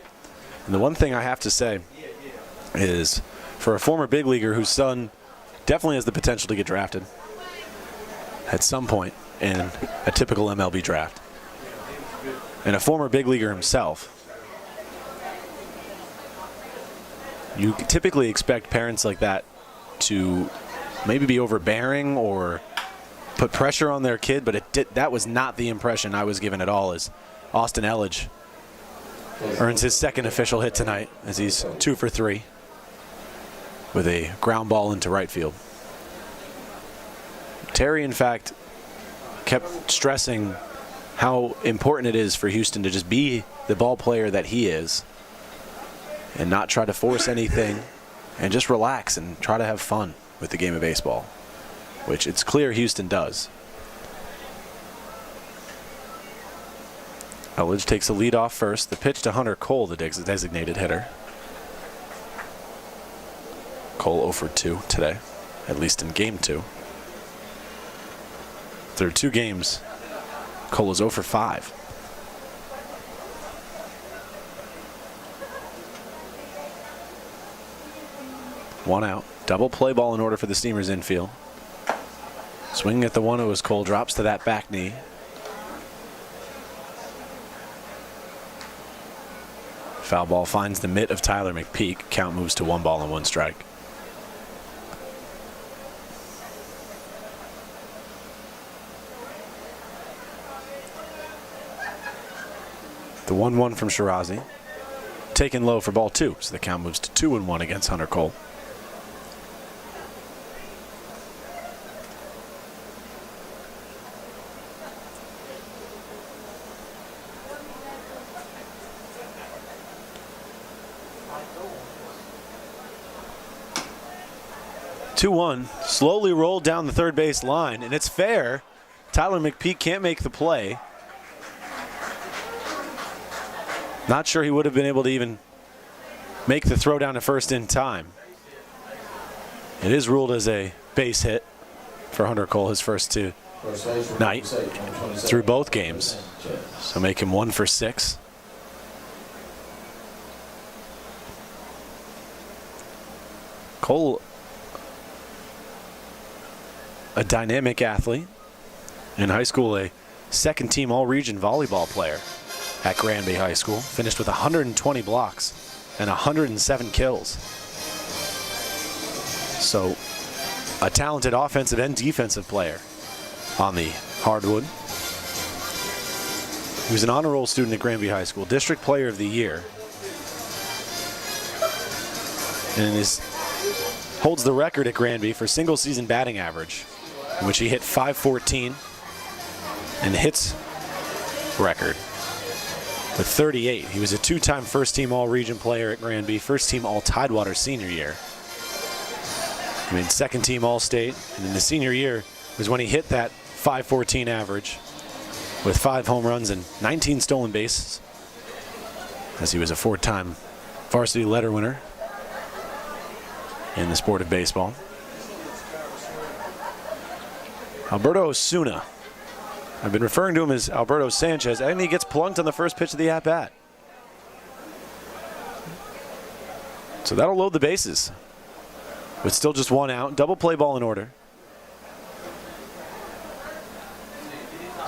Speaker 1: And the one thing I have to say is, for a former big leaguer whose son definitely has the potential to get drafted at some point in a typical MLB draft, and a former big leaguer himself, you typically expect parents like that to maybe be overbearing or put pressure on their kid, but that was not the impression I was given at all, as Austin Elledge earns his 2nd official hit tonight as he's 2 for 3 with a ground ball into right field. Terry, in fact, kept stressing how important it is for Houston to just be the ball player that he is and not try to force anything and just relax and try to have fun with the game of baseball, which it's clear Houston does. Elledge takes the lead off first. The pitch to Hunter Cole, the designated hitter. Cole 0 for 2 today, at least in game 2. Through 2 games, Cole is 0 for 5. One out. Double play ball in order for the Steamers infield. Swinging at the 1-0 as Cole drops to that back knee. Foul ball finds the mitt of Tyler McPeak. Count moves to 1 ball and 1 strike. The 1-1 from Shirazi. Taken low for ball 2, so the count moves to 2-1 against Hunter Cole. Slowly rolled down the third base line, and it's fair. Tyler McPeak can't make the play. Not sure he would have been able to even make the throw down to first in time. It is ruled as a base hit for Hunter Cole, his first tonight through both games. So make him 1 for 6. Cole, a dynamic athlete. In high school, a second-team all-region volleyball player at Granby High School. Finished with 120 blocks and 107 kills. So, a talented offensive and defensive player on the hardwood. He was an honor roll student at Granby High School, District Player of the Year. And holds the record at Granby for single-season batting average, in which he hit .514, and hits record with 38. He was a 2-time first-team all-region player at Granby, first-team all-Tidewater senior year. I mean, second team All-State, and in the senior year was when he hit that .514 average with 5 home runs and 19 stolen bases, as he was a 4-time varsity letter winner in the sport of baseball. Alberto Osuna. I've been referring to him as Alberto Sanchez, and he gets plunked on the first pitch of the at-bat. So that'll load the bases. With still just 1 out, double play ball in order.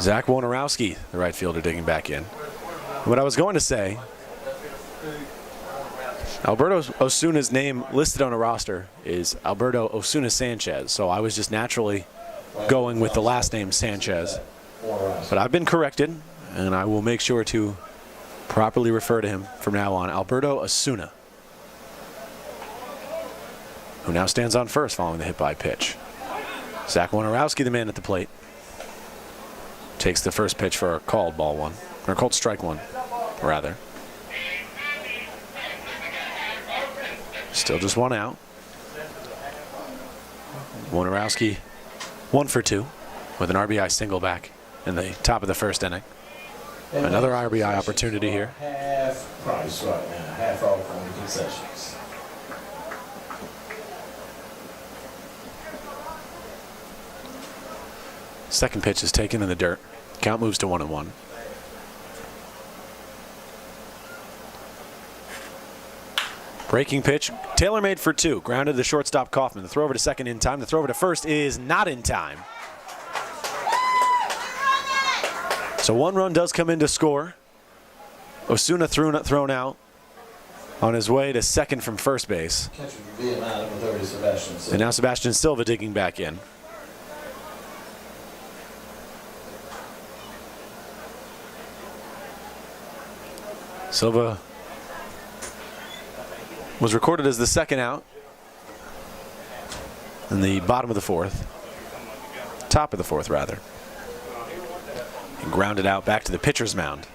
Speaker 1: Zach Wojnarowski, the right fielder, digging back in. What I was going to say, Alberto Osuna's name listed on a roster is Alberto Osuna Sanchez, so I was just naturally going with the last name Sanchez. But I've been corrected, and I will make sure to properly refer to him from now on. Alberto Osuna, who now stands on first following the hit by pitch. Zach Wojnarowski, the man at the plate, takes the first pitch for a called ball one, or called strike one, rather. Still just 1 out. Wojnarowski 1 for 2 with an RBI single back in the top of the first inning. Another RBI opportunity here.
Speaker 6: Half price right now, half off on the concessions.
Speaker 1: Second pitch is taken in the dirt. Count moves to 1-1. Breaking pitch, tailor-made for 2. Grounded to shortstop Kaufman. The throw over to second in time. The throw over to first is not in time. So 1 run does come in to score. Osuna thrown out on his way to second from first base.
Speaker 6: Catcher would be an item with 30, Sebastian Silva.
Speaker 1: And now Sebastian Silva digging back in. Silva was recorded as the second out in the bottom of the 4th. Top of the 4th, rather. And grounded out back to the pitcher's mound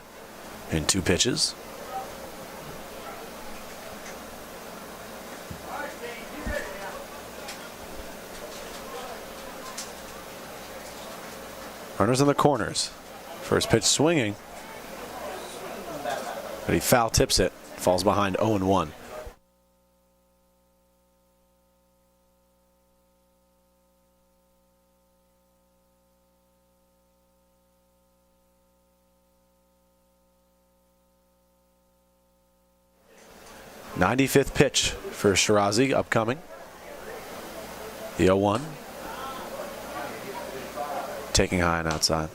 Speaker 1: in 2 pitches. Runners in the corners. First pitch swinging, but he foul tips it. Falls behind 0-1. '95th pitch for Shirazi upcoming. The 0-1. Taking high and outside.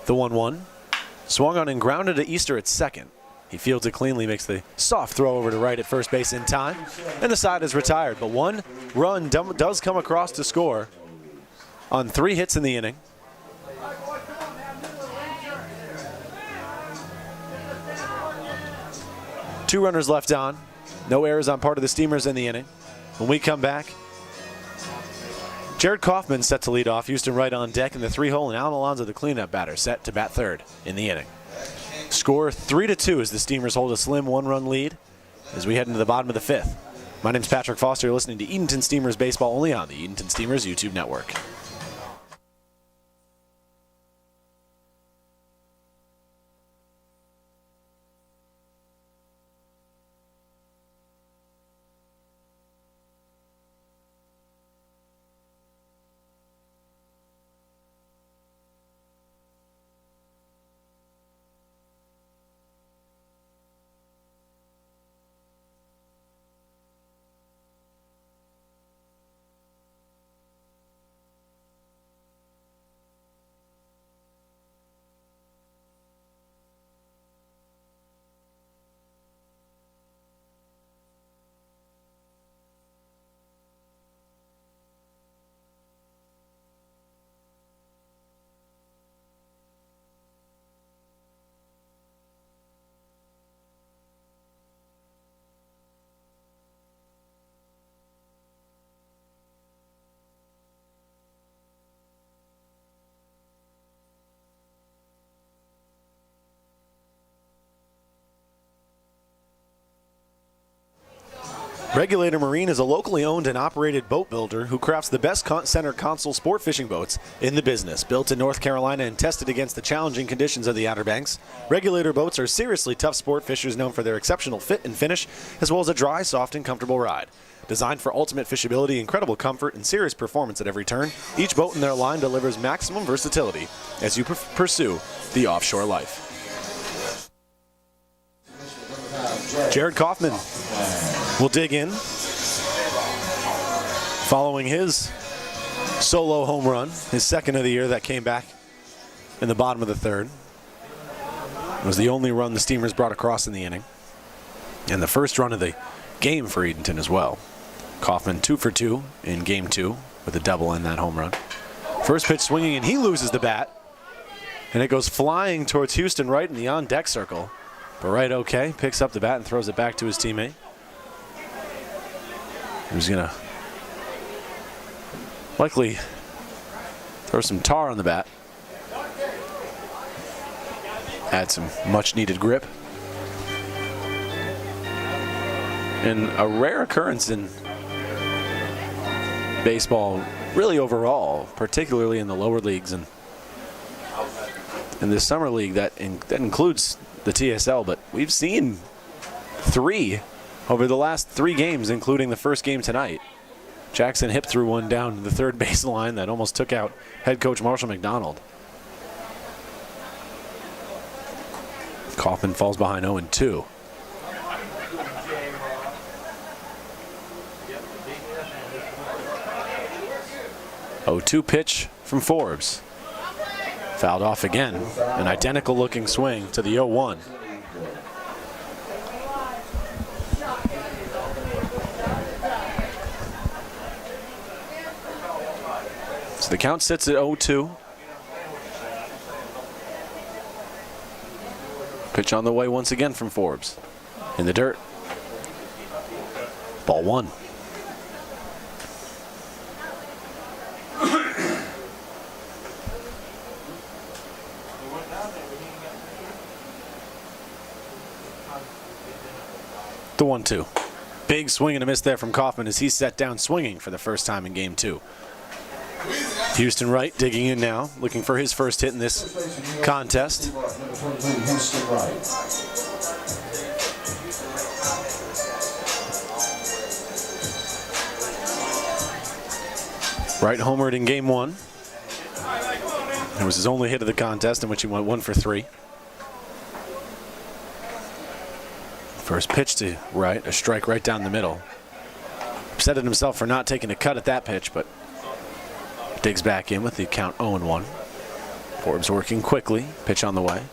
Speaker 1: The 1-1. Swung on and grounded to Easter at second. He fields it cleanly, makes the soft throw over to right at first base in time, and the side is retired. But 1 run does come across to score on 3 hits in the inning. Two runners left on. No errors on part of the Steamers in the inning. When we come back, Jared Kaufman set to lead off. Houston right on deck in the 3-hole, and Alan Alonso, the cleanup batter, set to bat third in the inning. Score 3-2 as the Steamers hold a slim 1-run lead as we head into the bottom of the 5th. My name's Patrick Foster. You're listening to Edenton Steamers Baseball only on the Edenton Steamers YouTube network. Regulator Marine is a locally owned and operated boat builder who crafts the best center console sport fishing boats in the business. Built in North Carolina and tested against the challenging conditions of the Outer Banks, Regulator boats are seriously tough sport fishers known for their exceptional fit and finish, as well as a dry, soft, and comfortable ride. Designed for ultimate fishability, incredible comfort, and serious performance at every turn, each boat in their line delivers maximum versatility as you pursue the offshore life. Jared Kaufman will dig in following his solo home run, his second of the year that came back in the bottom of the third. It was the only run the Steamers brought across in the inning, and the first run of the game for Edenton as well. Kaufman 2 for 2 in game 2 with a double in that home run. First pitch swinging, and he loses the bat, and it goes flying towards Houston Wright in the on-deck circle. But Wright okay, picks up the bat and throws it back to his teammate, who's going to likely throw some tar on the bat. Add some much-needed grip. And a rare occurrence in baseball, really overall, particularly in the lower leagues and in the summer league that includes the TSL, but we've seen 3 over the last 3 games, including the first game tonight. Jackson Hipp threw one down to the third baseline that almost took out head coach Marshall McDonald. Kaufman falls behind 0-2. Oh, 2 pitch from Forbes. Fouled off again. An identical looking swing to the 0-1. So the count sits at 0-2. Pitch on the way once again from Forbes. In the dirt. Ball 1. The 1-2. Big swing and a miss there from Kaufman as he's set down swinging for the first time in game 2. Houston Wright digging in now, looking for his first hit in this contest. Wright homered in game 1. It was his only hit of the contest, in which he went 1 for 3. First pitch to Wright, a strike right down the middle. Upset at himself for not taking a cut at that pitch, but digs back in with the count 0-1. Forbes working quickly, pitch on the way.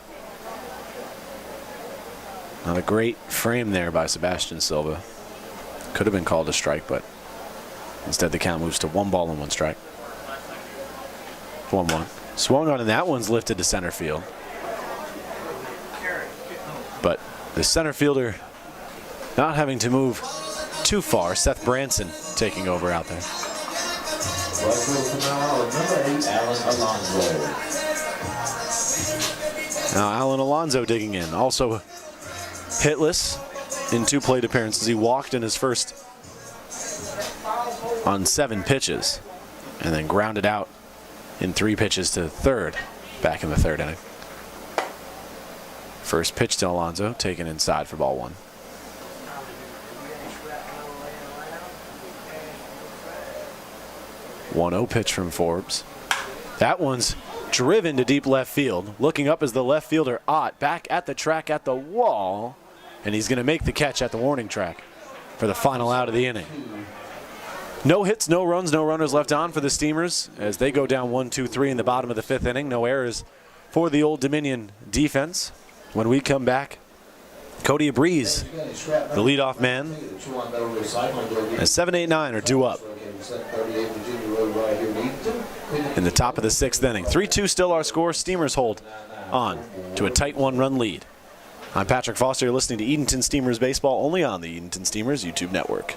Speaker 1: Not a great frame there by Sebastian Silva. Could have been called a strike, but instead the count moves to 1 ball and 1 strike. 1-1. Swung on, and that one's lifted to center field. But the center fielder not having to move too far. Seth Branson taking over out there. Now Alan Alonso digging in. Also hitless in 2 plate appearances. He walked in his first on 7 pitches and then grounded out in 3 pitches to third back in the 3rd inning. First pitch to Alonso, taken inside for ball 1. 1-0 pitch from Forbes. That one's driven to deep left field. Looking up as the left fielder, Ott, back at the track at the wall. And he's going to make the catch at the warning track for the final out of the inning. No hits, no runs, no runners left on for the Steamers as they go down 1-2-3 in the bottom of the 5th inning. No errors for the Old Dominion defense. When we come back, Cody Breeze, the leadoff man, as 7, 8, 9 are due up in the top of the 6th inning. 3-2 still our score. Steamers hold on to a tight 1-run lead. I'm Patrick Foster. You're listening to Edenton Steamers Baseball only on the Edenton Steamers YouTube network.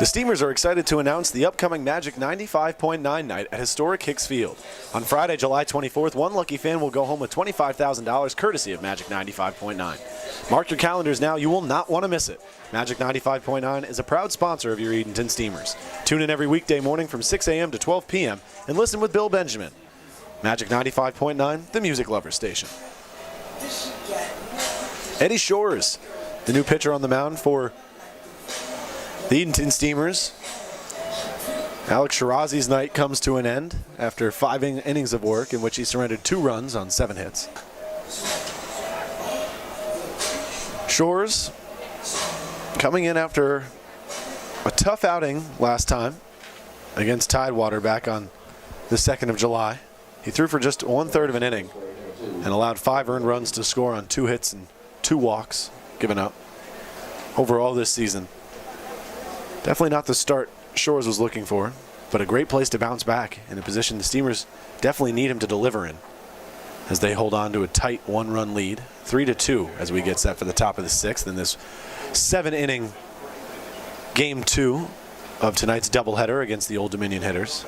Speaker 1: The Steamers are excited to announce the upcoming Magic 95.9 night at historic Hicks Field. On Friday, July 24th, one lucky fan will go home with $25,000 courtesy of Magic 95.9. Mark your calendars now. You will not want to miss it. Magic 95.9 is a proud sponsor of your Edenton Steamers. Tune in every weekday morning from 6 a.m. to 12 p.m. and listen with Bill Benjamin. Magic 95.9, the music lover station. Eddie Shores, the new pitcher on the mound for the Edenton Steamers. Alex Shirazi's night comes to an end after 5 innings of work in which he surrendered 2 runs on 7 hits. Shores coming in after a tough outing last time against Tidewater back on the 2nd of July. He threw for just 1/3 of an inning and allowed 5 earned runs to score on 2 hits and 2 walks given up. Overall this season, definitely not the start Shores was looking for, but a great place to bounce back in a position the Steamers definitely need him to deliver in as they hold on to a tight 1-run lead, 3-2 as we get set for the top of the 6th in this 7-inning Game 2 of tonight's doubleheader against the Old Dominion hitters.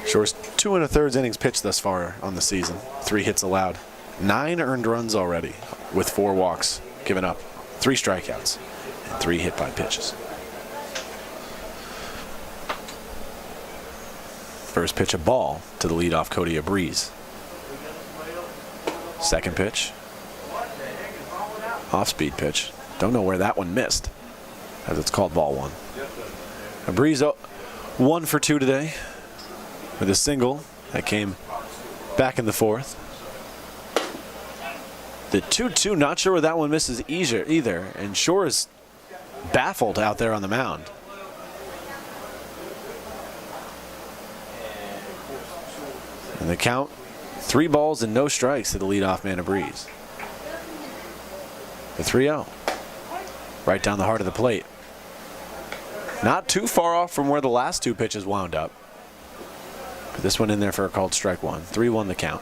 Speaker 1: Shores 2 1/3 innings pitched thus far on the season, 3 hits allowed, 9 earned runs already with 4 walks given up, 3 strikeouts, and 3 hit by pitches. First pitch, a ball to the leadoff Cody Breeze. Second pitch, off-speed pitch. Don't know where that one missed, as it's called ball 1. Breeze 1 for 2 today with a single that came back in the 4th. The 2-2, not sure where that one misses either, and Shores baffled out there on the mound. And the count, 3 balls and no strikes to the leadoff man of Breeze. The 3-0, right down the heart of the plate. Not too far off from where the last 2 pitches wound up. But this one in there for a called strike 1. 3-1 the count.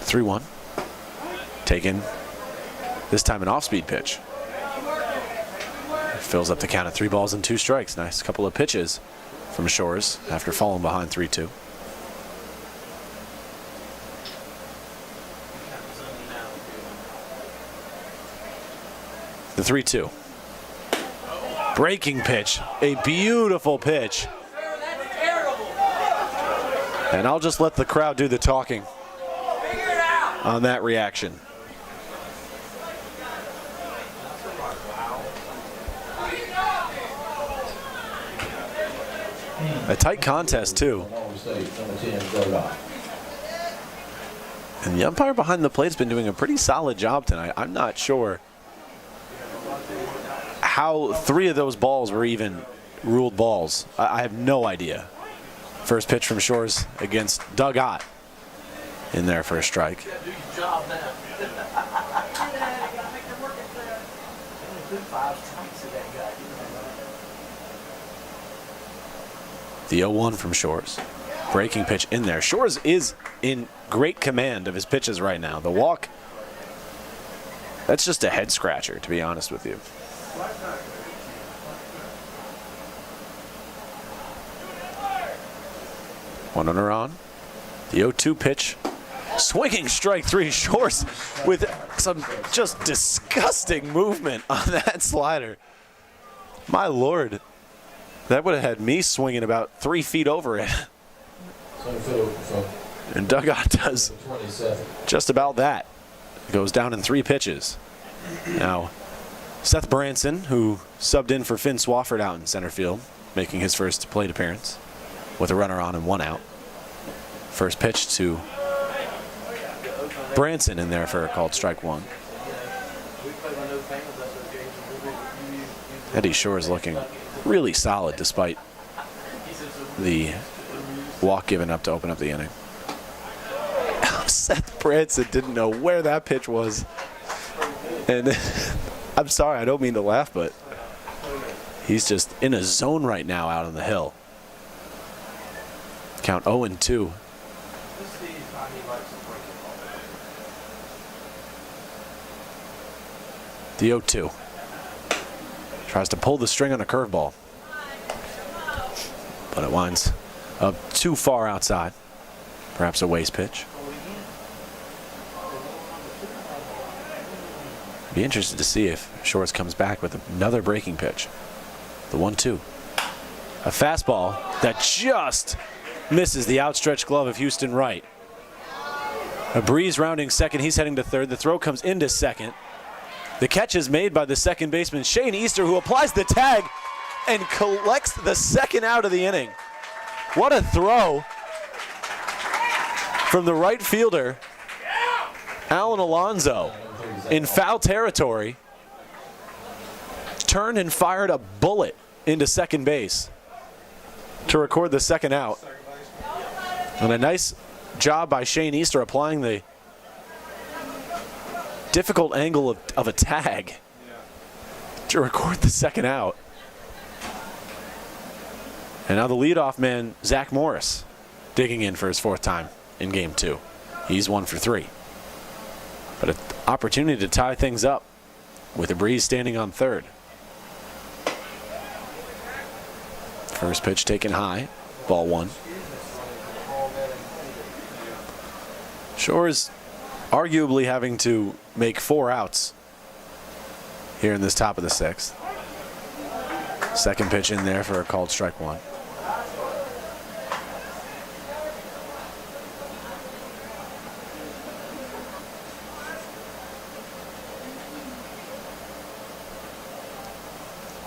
Speaker 1: 3-1. Taken, this time an off-speed pitch. Fills up the count at 3 balls and 2 strikes. Nice couple of pitches from Shores after falling behind 3-2. The 3-2. Breaking pitch, a beautiful pitch. And I'll just let the crowd do the talking on that reaction. A tight contest too. And the umpire behind the plate's been doing a pretty solid job tonight. I'm not sure how 3 of those balls were even ruled balls. I have no idea. First pitch from Shores against Doug Ott in there for a strike. The 0-1 from Shores. Breaking pitch in there. Shores is in great command of his pitches right now. The walk, that's just a head scratcher, to be honest with you. One runner on. The 0-2 pitch. Swinging strike 3. Shores with some just disgusting movement on that slider. My Lord. That would have had me swinging about 3 feet over it. And Doug Ott does just about that. It goes down in 3 pitches. Now, Seth Branson, who subbed in for Finn Swafford out in center field, making his first plate appearance with a runner on and 1 out. First pitch to Branson in there for a called strike 1. Eddie Shores looking really solid despite the walk given up to open up the inning. Seth Branson didn't know where that pitch was. And I'm sorry, I don't mean to laugh, but he's just in a zone right now out on the hill. Count 0-2. The 0-2. Tries to pull the string on a curveball, but it winds up too far outside. Perhaps a waste pitch. Be interested to see if Shores comes back with another breaking pitch. The 1-2. A fastball that just misses the outstretched glove of Houston Wright. A Breeze rounding second. He's heading to third. The throw comes into second. The catch is made by the second baseman, Shane Easter, who applies the tag and collects the second out of the inning. What a throw from the right fielder, Alan Alonso, in foul territory. Turned and fired a bullet into second base to record the second out. And a nice job by Shane Easter applying the difficult angle of a tag to record the second out. And now the leadoff man, Zach Morris, digging in for his fourth time in game 2. He's 1 for 3. But an opportunity to tie things up with a Breeze standing on third. First pitch taken high, ball 1. Shores arguably having to make 4 outs here in this top of the 6th. Second pitch in there for a called strike 1.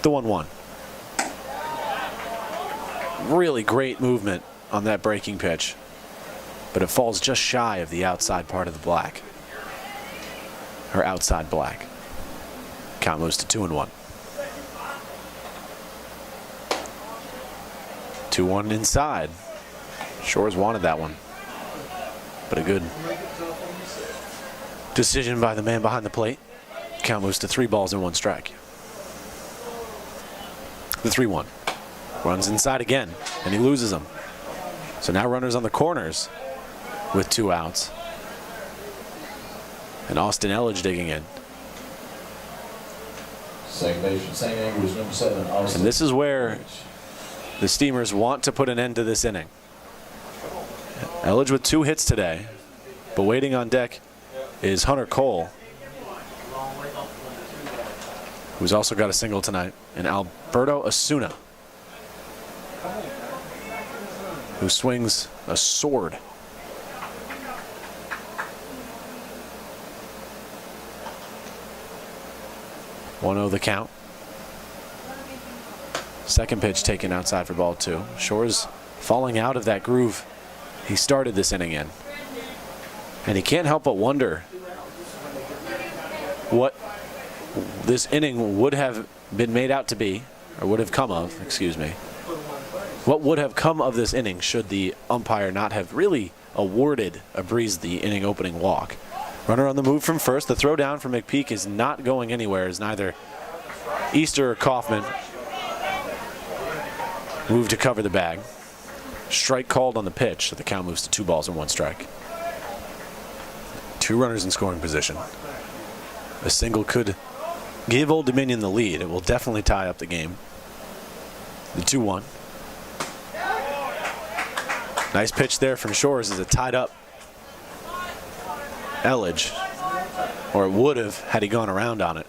Speaker 1: The 1-1. Really great movement on that breaking pitch, but it falls just shy of the outside part of the black. Or outside black. Count moves to 2-1. 2-1 inside. Shores wanted that one, but a good decision by the man behind the plate. Count moves to 3 balls and 1 strike. The 3-1. Runs inside again, and he loses them. So now runners on the corners with 2 outs. And Austin Elledge digging in.
Speaker 6: Second baseman, St. Andrews, number 7, Austin.
Speaker 1: And this is where the Steamers want to put an end to this inning. Elledge with 2 hits today, but waiting on deck is Hunter Cole, who's also got a single tonight, and Alberto Osuna, who swings a sword. (1-0) the count. Second pitch taken outside for ball 2. Shores falling out of that groove he started this inning in. And he can't help but wonder what this inning would have been made out to be, or would have come of, excuse me. What would have come of this inning should the umpire not have really awarded a Breeze the inning opening walk. Runner on the move from first. The throw down from McPeak is not going anywhere, as neither Easter or Kaufman move to cover the bag. Strike called on the pitch, so the count moves to 2 balls and 1 strike. 2 runners in scoring position. A single could give Old Dominion the lead. It will definitely tie up the game. The 2-1. Nice pitch there from Shores as it tied up Elledge, or it would have had he gone around on it.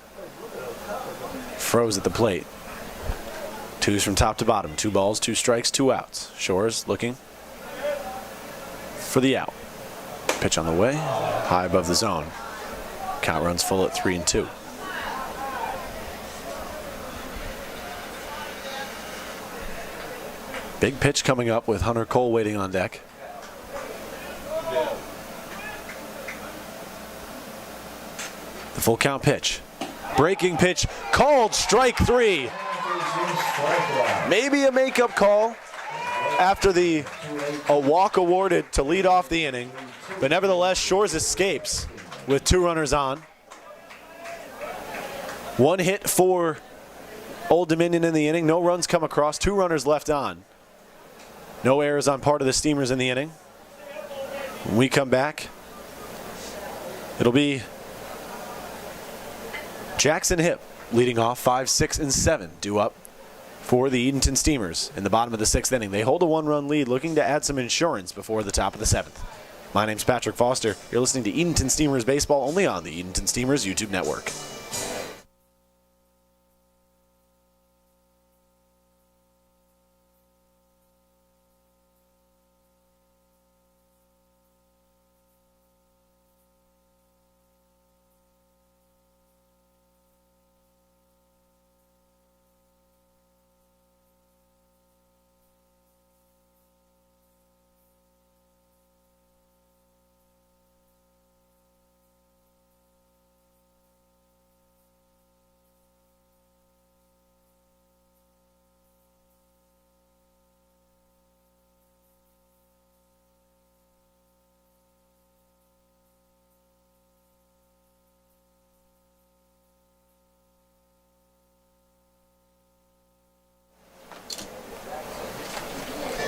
Speaker 1: Froze at the plate. 2s from top to bottom. 2 balls, 2 strikes, 2 outs. Shores looking for the out. Pitch on the way, high above the zone. Count runs full at 3-2. Big pitch coming up with Hunter Cole waiting on deck. The full count pitch. Breaking pitch, called strike 3. Maybe a makeup call after a walk awarded to lead off the inning. But nevertheless, Shores escapes with 2 runners on. 1 hit for Old Dominion in the inning. No runs come across. 2 runners left on. No errors on part of the Steamers in the inning. When we come back, it'll be Jackson Hipp leading off 5, 6, and 7 due up for the Edenton Steamers in the bottom of the 6th inning. They hold a 1-run lead, looking to add some insurance before the top of the 7th. My name's Patrick Foster. You're listening to Edenton Steamers baseball only on the Edenton Steamers YouTube network.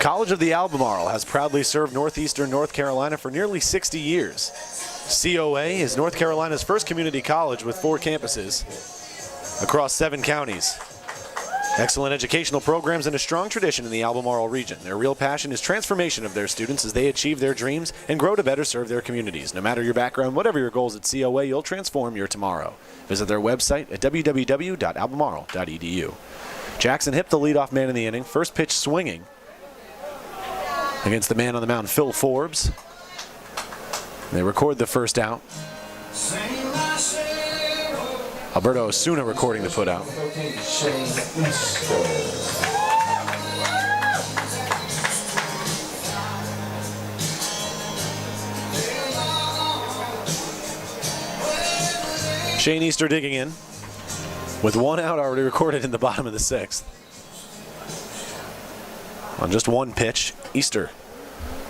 Speaker 1: College of the Albemarle has proudly served northeastern North Carolina for nearly 60 years. COA is North Carolina's first community college with 4 campuses across 7 counties. Excellent educational programs and a strong tradition in the Albemarle region. Their real passion is transformation of their students as they achieve their dreams and grow to better serve their communities. No matter your background, whatever your goals at COA, you'll transform your tomorrow. Visit their website at www.albemarle.edu. Jackson Hipp, the leadoff man in the inning. First pitch swinging against the man on the mound, Phil Forbes. They record the first out. Alberto Osuna recording the putout. Shane Easter digging in with 1 out already recorded in the bottom of the 6th. On just 1 pitch, Easter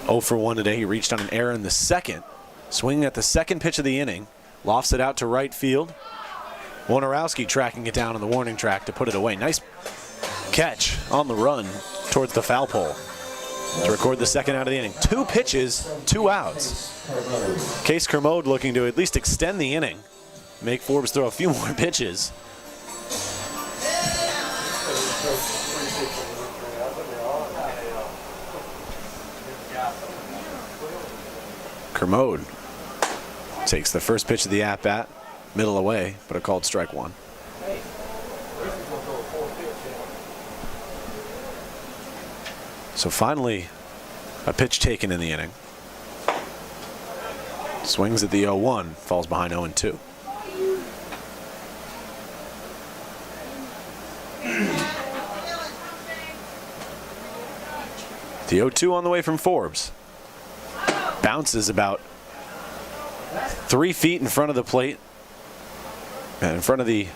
Speaker 1: 0 for 1 today. He reached on an error in the 2nd. Swinging at the 2nd pitch of the inning. Lofts it out to right field. Wojnarowski tracking it down on the warning track to put it away. Nice catch on the run towards the foul pole to record the 2nd out of the inning. 2 pitches, 2 outs. Case Kermode looking to at least extend the inning. Make Forbes throw a few more pitches. Kermode takes the first pitch of the at-bat, middle away, but a called strike 1. So finally, a pitch taken in the inning. Swings at the 0-1, falls behind 0-2. The 0-2 on the way from Forbes. Bounces about 3 feet in front of the plate, in front of the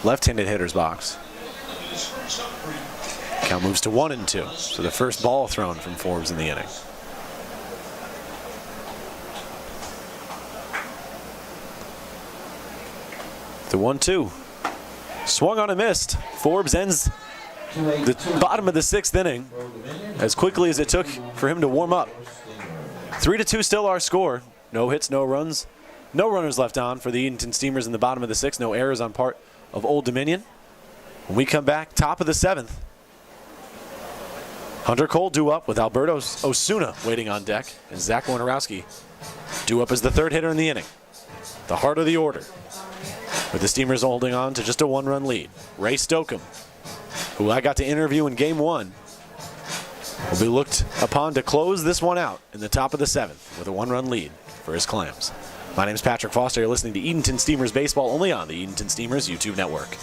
Speaker 1: left-handed hitter's box. Count moves to 1-2. So the first ball thrown from Forbes in the inning. The 1-2. Swung on and missed. Forbes ends the bottom of the 6th inning as quickly as it took for him to warm up. 3-2 still our score. No hits, no runs. No runners left on for the Edenton Steamers in the bottom of the 6th. No errors on part of Old Dominion. When we come back, top of the 7th. Hunter Cole due up with Alberto Osuna waiting on deck. And Zach Wojnarowski due up as the 3rd hitter in the inning. The heart of the order. With the Steamers holding on to just a 1-run lead. Ray Stokeham, who I got to interview in Game 1, will be looked upon to close this one out in the top of the 7th with a 1-run lead for his Clams. My name is Patrick Foster. You're listening to Edenton Steamers baseball only on the Edenton Steamers YouTube network.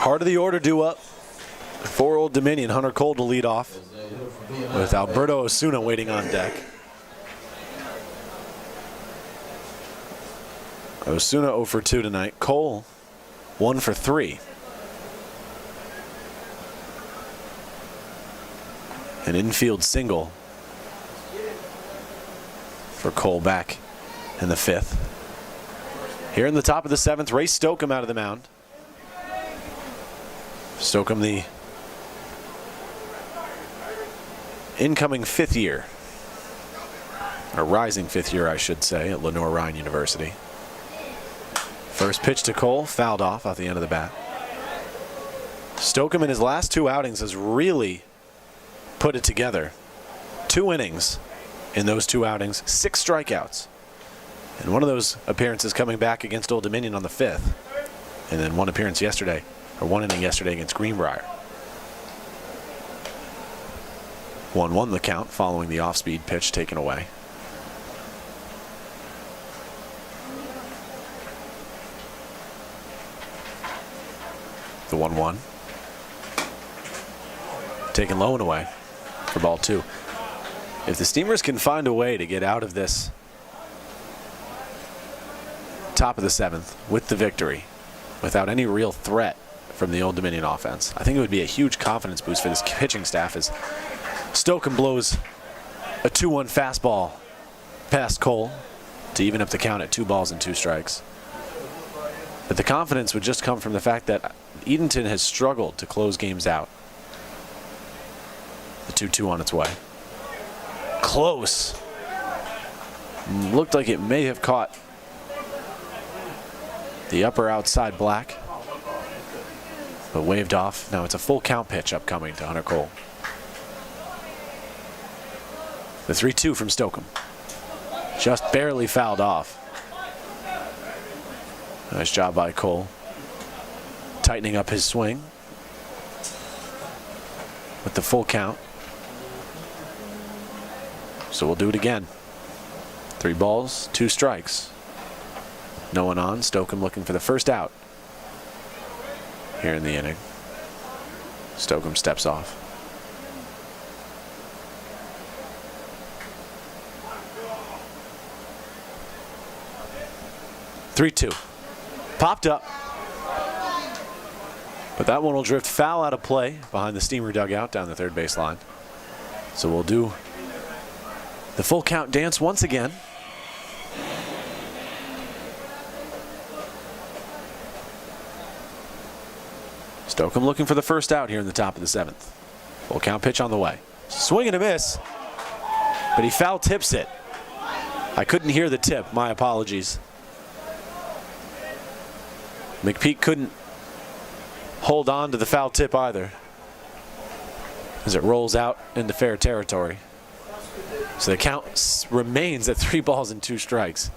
Speaker 1: Heart of the order due up for Old Dominion. Hunter Cole to lead off with Alberto Osuna waiting on deck. Osuna 0 for 2 tonight. Cole 1 for 3. An infield single for Cole back in the 5th. Here in the top of the 7th, Ray Stokeham out of the mound. Stokeham, the incoming 5th year, or rising 5th year, I should say, at Lenore-Ryan University. First pitch to Cole, fouled off at the end of the bat. Stokeham in his last 2 outings has really put it together. 2 innings in those 2 outings, 6 strikeouts. And one of those appearances coming back against Old Dominion on the 5th. And then 1 appearance yesterday, or 1 inning yesterday against Greenbrier. 1-1 the count following the off-speed pitch taken away. The 1-1. Taken low and away for ball 2. If the Steamers can find a way to get out of this top of the 7th with the victory, without any real threat from the Old Dominion offense, I think it would be a huge confidence boost for this pitching staff as Stokeham blows a 2-1 fastball past Cole to even up the count at 2 balls and 2 strikes. But the confidence would just come from the fact that Edenton has struggled to close games out. The 2-2 on its way. Close. Looked like it may have caught the upper outside black, but waved off. Now it's a full count pitch upcoming to Hunter Cole. The 3-2 from Stokeham. Just barely fouled off. Nice job by Cole. Tightening up his swing with the full count. So we'll do it again. 3 balls, 2 strikes. No one on. Stokeham looking for the first out here in the inning. Stokeham steps off. Three-two. Popped up. But that one will drift foul out of play behind the Steamer dugout down the third base line. So we'll do the full count dance once again. Stokeham looking for the first out here in the top of the 7th. Full count pitch on the way. Swing and a miss, but he foul tips it. I couldn't hear the tip, my apologies. McPeak couldn't hold on to the foul tip either, as it rolls out into fair territory. So the count remains at 3 balls and 2 strikes.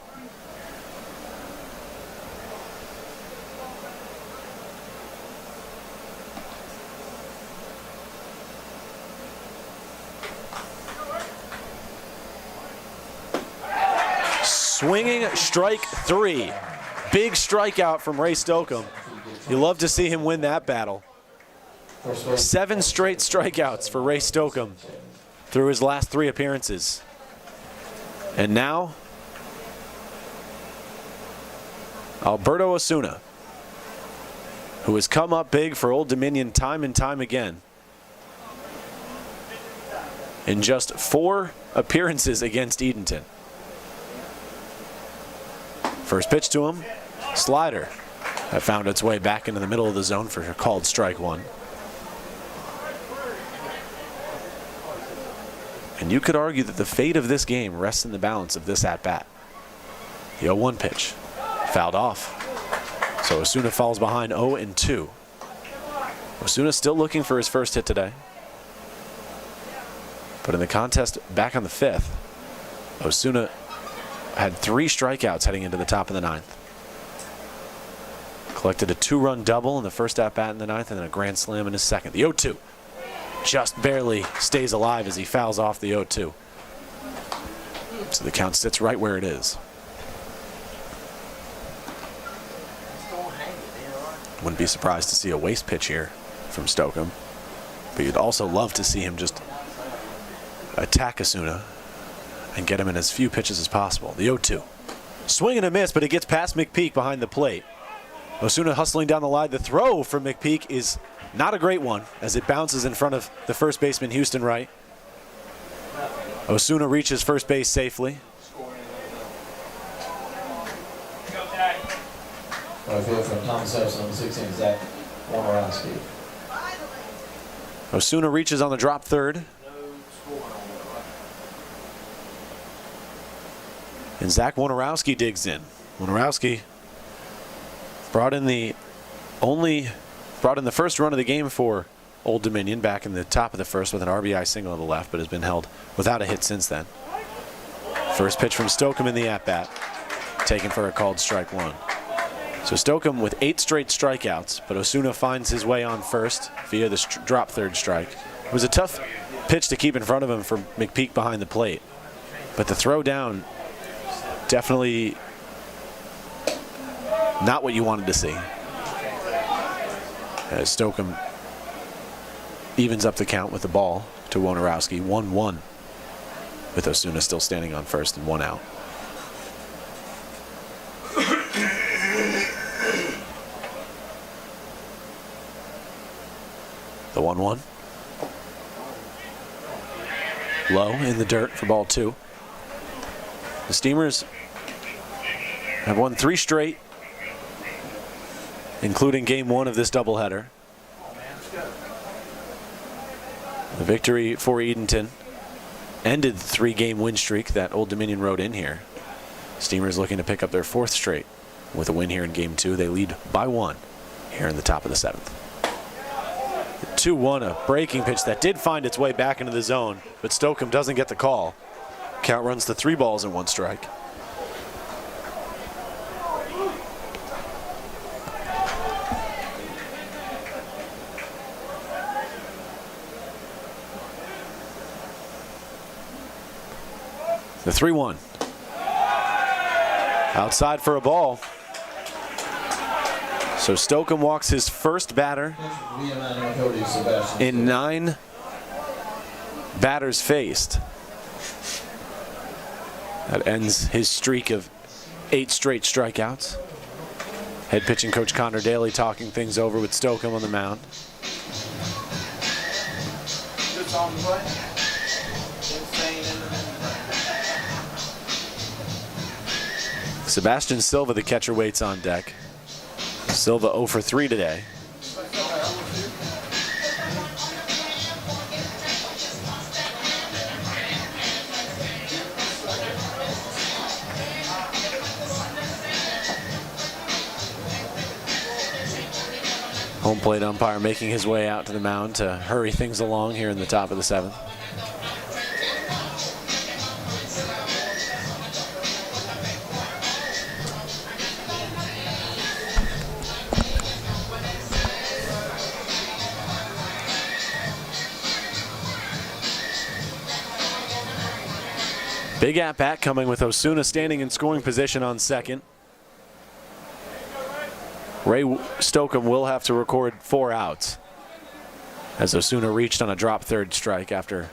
Speaker 1: Swinging strike 3. Big strikeout from Ray Stokeham. You love to see him win that battle. 7 straight strikeouts for Ray Stokeham through his last 3 appearances. And now, Alberto Osuna, who has come up big for Old Dominion time and time again. In just 4 appearances against Edenton. First pitch to him, slider that found its way back into the middle of the zone for a called strike 1. And you could argue that the fate of this game rests in the balance of this at-bat. The 0-1 pitch, fouled off. So Osuna falls behind 0-2. Osuna still looking for his first hit today. But in the contest back on the 5th, Osuna had 3 strikeouts heading into the top of the 9th. Collected a 2-run double in the first at-bat in the 9th and then a grand slam in his second. The 0-2 just barely stays alive as he fouls off the 0-2. So the count sits right where it is. Wouldn't be surprised to see a waste pitch here from Stokem. But you'd also love to see him just attack Osuna and get him in as few pitches as possible. The 0-2. Swing and a miss, but it gets past McPeak behind the plate. Osuna hustling down the line. The throw from McPeak is not a great one as it bounces in front of the first baseman, Houston Wright. Osuna reaches first base safely.
Speaker 6: Right field from Thomas Jefferson, number 16, Zach Wondrowski.
Speaker 1: Osuna reaches on the drop third. And Zach Wondrowski digs in. Wondrowski brought in the first run of the game for Old Dominion back in the top of the first with an RBI single on the left, but has been held without a hit since then. First pitch from Stokem in the at-bat, taken for a called strike one. So Stokem with 8 straight strikeouts, but Osuna finds his way on first via the drop third strike. It was a tough pitch to keep in front of him for McPeak behind the plate, but the throw down definitely not what you wanted to see. As Stokem evens up the count with the ball to Wondrowski, 1-1, with Osuna still standing on first and 1 out. The 1-1. Low in the dirt for ball 2. The Steamers have won 3 straight, including game 1 of this doubleheader. The victory for Edenton ended the 3-game win streak that Old Dominion rode in here. Steamers looking to pick up their 4th straight with a win here in game 2. They lead by 1 here in the top of the 7th. 2-1, a breaking pitch that did find its way back into the zone, but Stokem doesn't get the call. Count runs to 3 balls and 1 strike. The 3-1. Outside for a ball. So Stokem walks his first batter in 9 batters faced. That ends his streak of 8 straight strikeouts. Head pitching coach Connor Daly talking things over with Stokem on the mound. Sebastian Silva, the catcher, waits on deck. Silva 0 for 3 today. Home plate umpire making his way out to the mound to hurry things along here in the top of the 7th. Big at-bat coming with Osuna standing in scoring position on second. Ray Stokem will have to record 4 outs as Osuna reached on a drop third strike after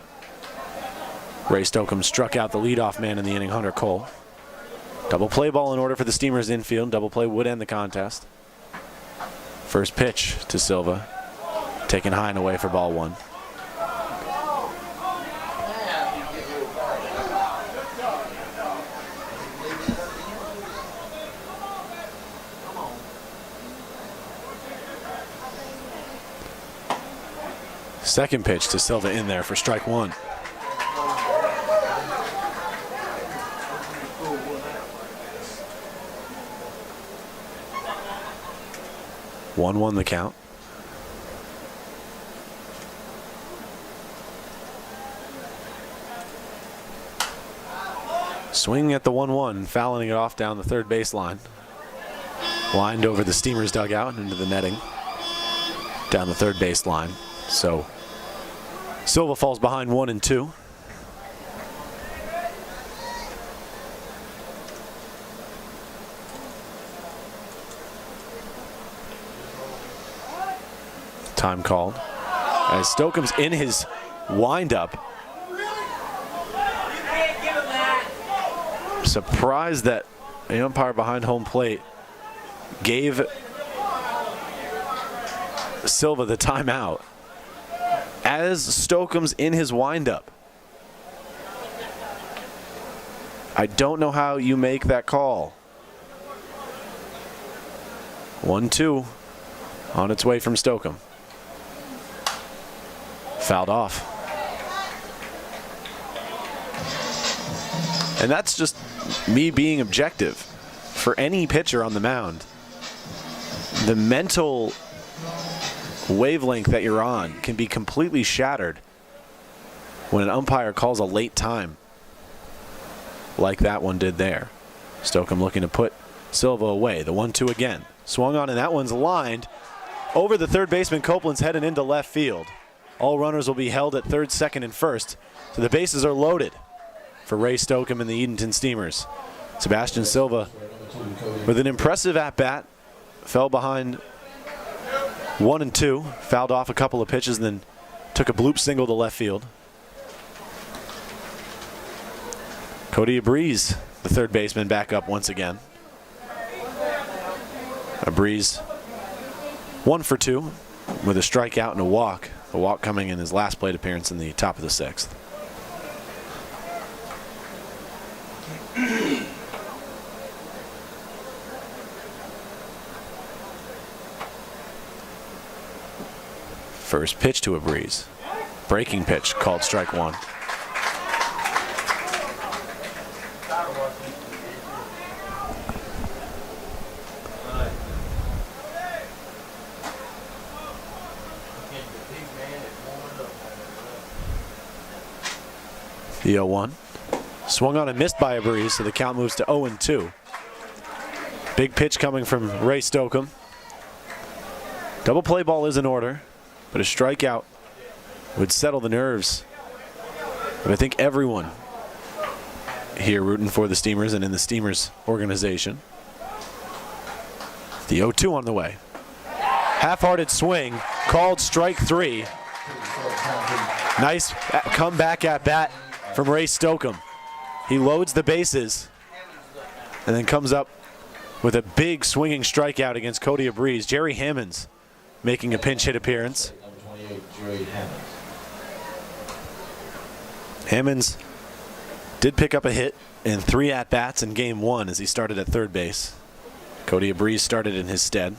Speaker 1: Ray Stokem struck out the leadoff man in the inning, Hunter Cole. Double play ball in order for the Steamers infield. Double play would end the contest. First pitch to Silva, taken high and away for ball 1. Second pitch to Silva in there for strike 1. One the count. Swinging at the 1-1, fouling it off down the third baseline. Lined over the Steamers dugout and into the netting down the third baseline. So Silva falls behind 1 and 2. Time called. As Stokeham's in his windup. Surprised that the umpire behind home plate gave Silva the timeout as Stokeham's in his windup. I don't know how you make that call. 1-2 on its way from Stokem. Fouled off. And that's just me being objective. For any pitcher on the mound, the mental wavelength that you're on can be completely shattered when an umpire calls a late time like that one did there. Stokem looking to put Silva away. The 1-2 again. Swung on, and that one's lined over the third baseman. Copeland's heading into left field. All runners will be held at third, second, and first. So the bases are loaded for Ray Stokem and the Edenton Steamers. Sebastian Silva with an impressive at-bat. Fell behind 1-2. Fouled off a couple of pitches and then took a bloop single to left field. Cody Breeze, the third baseman, back up once again. Breeze 1 for 2 with a strikeout and a walk. A walk coming in his last plate appearance in the top of the 6th. First pitch to a Breeze. Breaking pitch called strike 1. The 0-1. Swung on and missed by a Breeze, so the count moves to 0-2. Big pitch coming from Ray Stokem. Double play ball is in order, but a strikeout would settle the nerves. But I think everyone here rooting for the Steamers and in the Steamers organization. The 0-2 on the way. Half-hearted swing, called strike 3. Nice comeback at bat from Ray Stokem. He loads the bases and then comes up with a big swinging strikeout against Cody Breeze. Jerry Hammonds making a pinch hit appearance. Hammonds did pick up a hit in 3 at-bats in game 1 as he started at third base. Cody Breeze started in his stead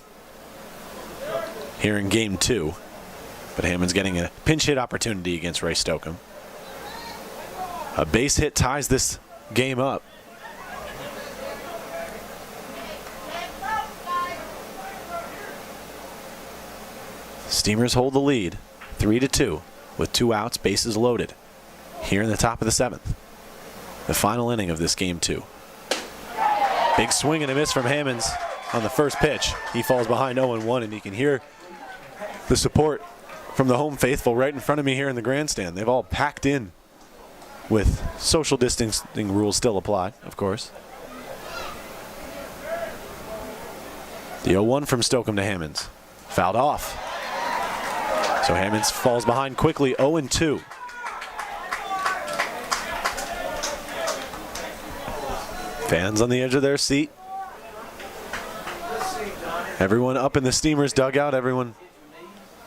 Speaker 1: here in game 2. But Hammonds getting a pinch hit opportunity against Ray Stokem. A base hit ties this game up. Steamers hold the lead 3-2 with 2 outs, bases loaded here in the top of the 7th. The final inning of this game 2. Big swing and a miss from Hammonds on the first pitch. He falls behind 0-1, and you can hear the support from the home faithful right in front of me here in the grandstand. They've all packed in with social distancing rules still apply, of course. The 0-1 from Stokem to Hammonds. Fouled off. So Hammonds falls behind quickly, 0-2. Fans on the edge of their seat. Everyone up in the Steamers dugout. Everyone,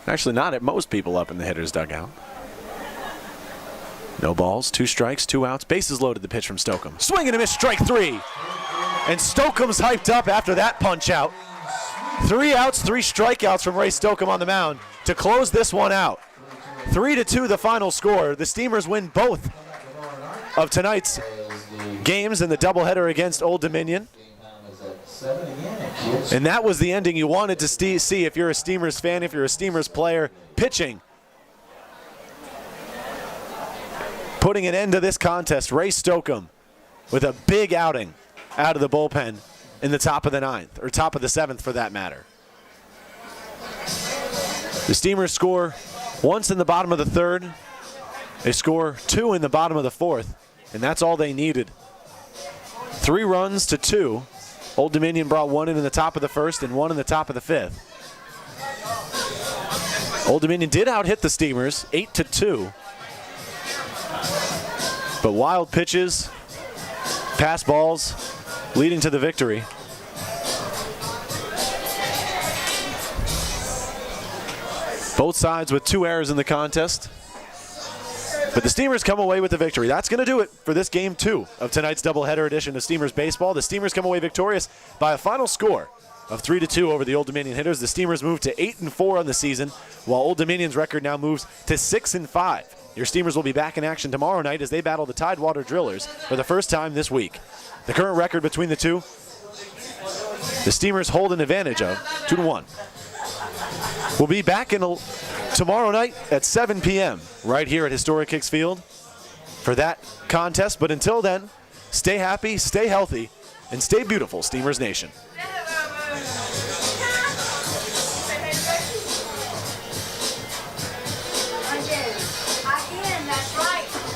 Speaker 1: actually not at most people up in the hitters dugout. No balls, 2 strikes, 2 outs. Bases loaded, the pitch from Stokem. Swing and a miss, strike 3. And Stokem's hyped up after that punch out. 3 outs, 3 strikeouts from Ray Stokem on the mound to close this one out. 3-2 the final score. The Steamers win both of tonight's games in the doubleheader against Old Dominion. And that was the ending you wanted to see if you're a Steamers fan, if you're a Steamers player. Pitching, putting an end to this contest, Ray Stokem with a big outing out of the bullpen in the top of the 9th, or top of the 7th for that matter. The Steamers score once in the bottom of the 3rd. They score 2 in the bottom of the 4th, and that's all they needed. 3 runs to 2. Old Dominion brought 1 in the top of the 1st and 1 in the top of the 5th. Old Dominion did out-hit the Steamers 8-2. But wild pitches, pass balls, leading to the victory. Both sides with 2 errors in the contest. But the Steamers come away with the victory. That's going to do it for this Game 2 of tonight's doubleheader edition of Steamers Baseball. The Steamers come away victorious by a final score of 3-2 over the Old Dominion Hitters. The Steamers move to 8-4 on the season, while Old Dominion's record now moves to 6-5. Your Steamers will be back in action tomorrow night as they battle the Tidewater Drillers for the first time this week. The current record between the two, the Steamers hold an advantage of 2-1. We'll be back tomorrow night at 7 p.m. right here at Historic Hicks Field for that contest. But until then, stay happy, stay healthy, and stay beautiful, Steamers Nation.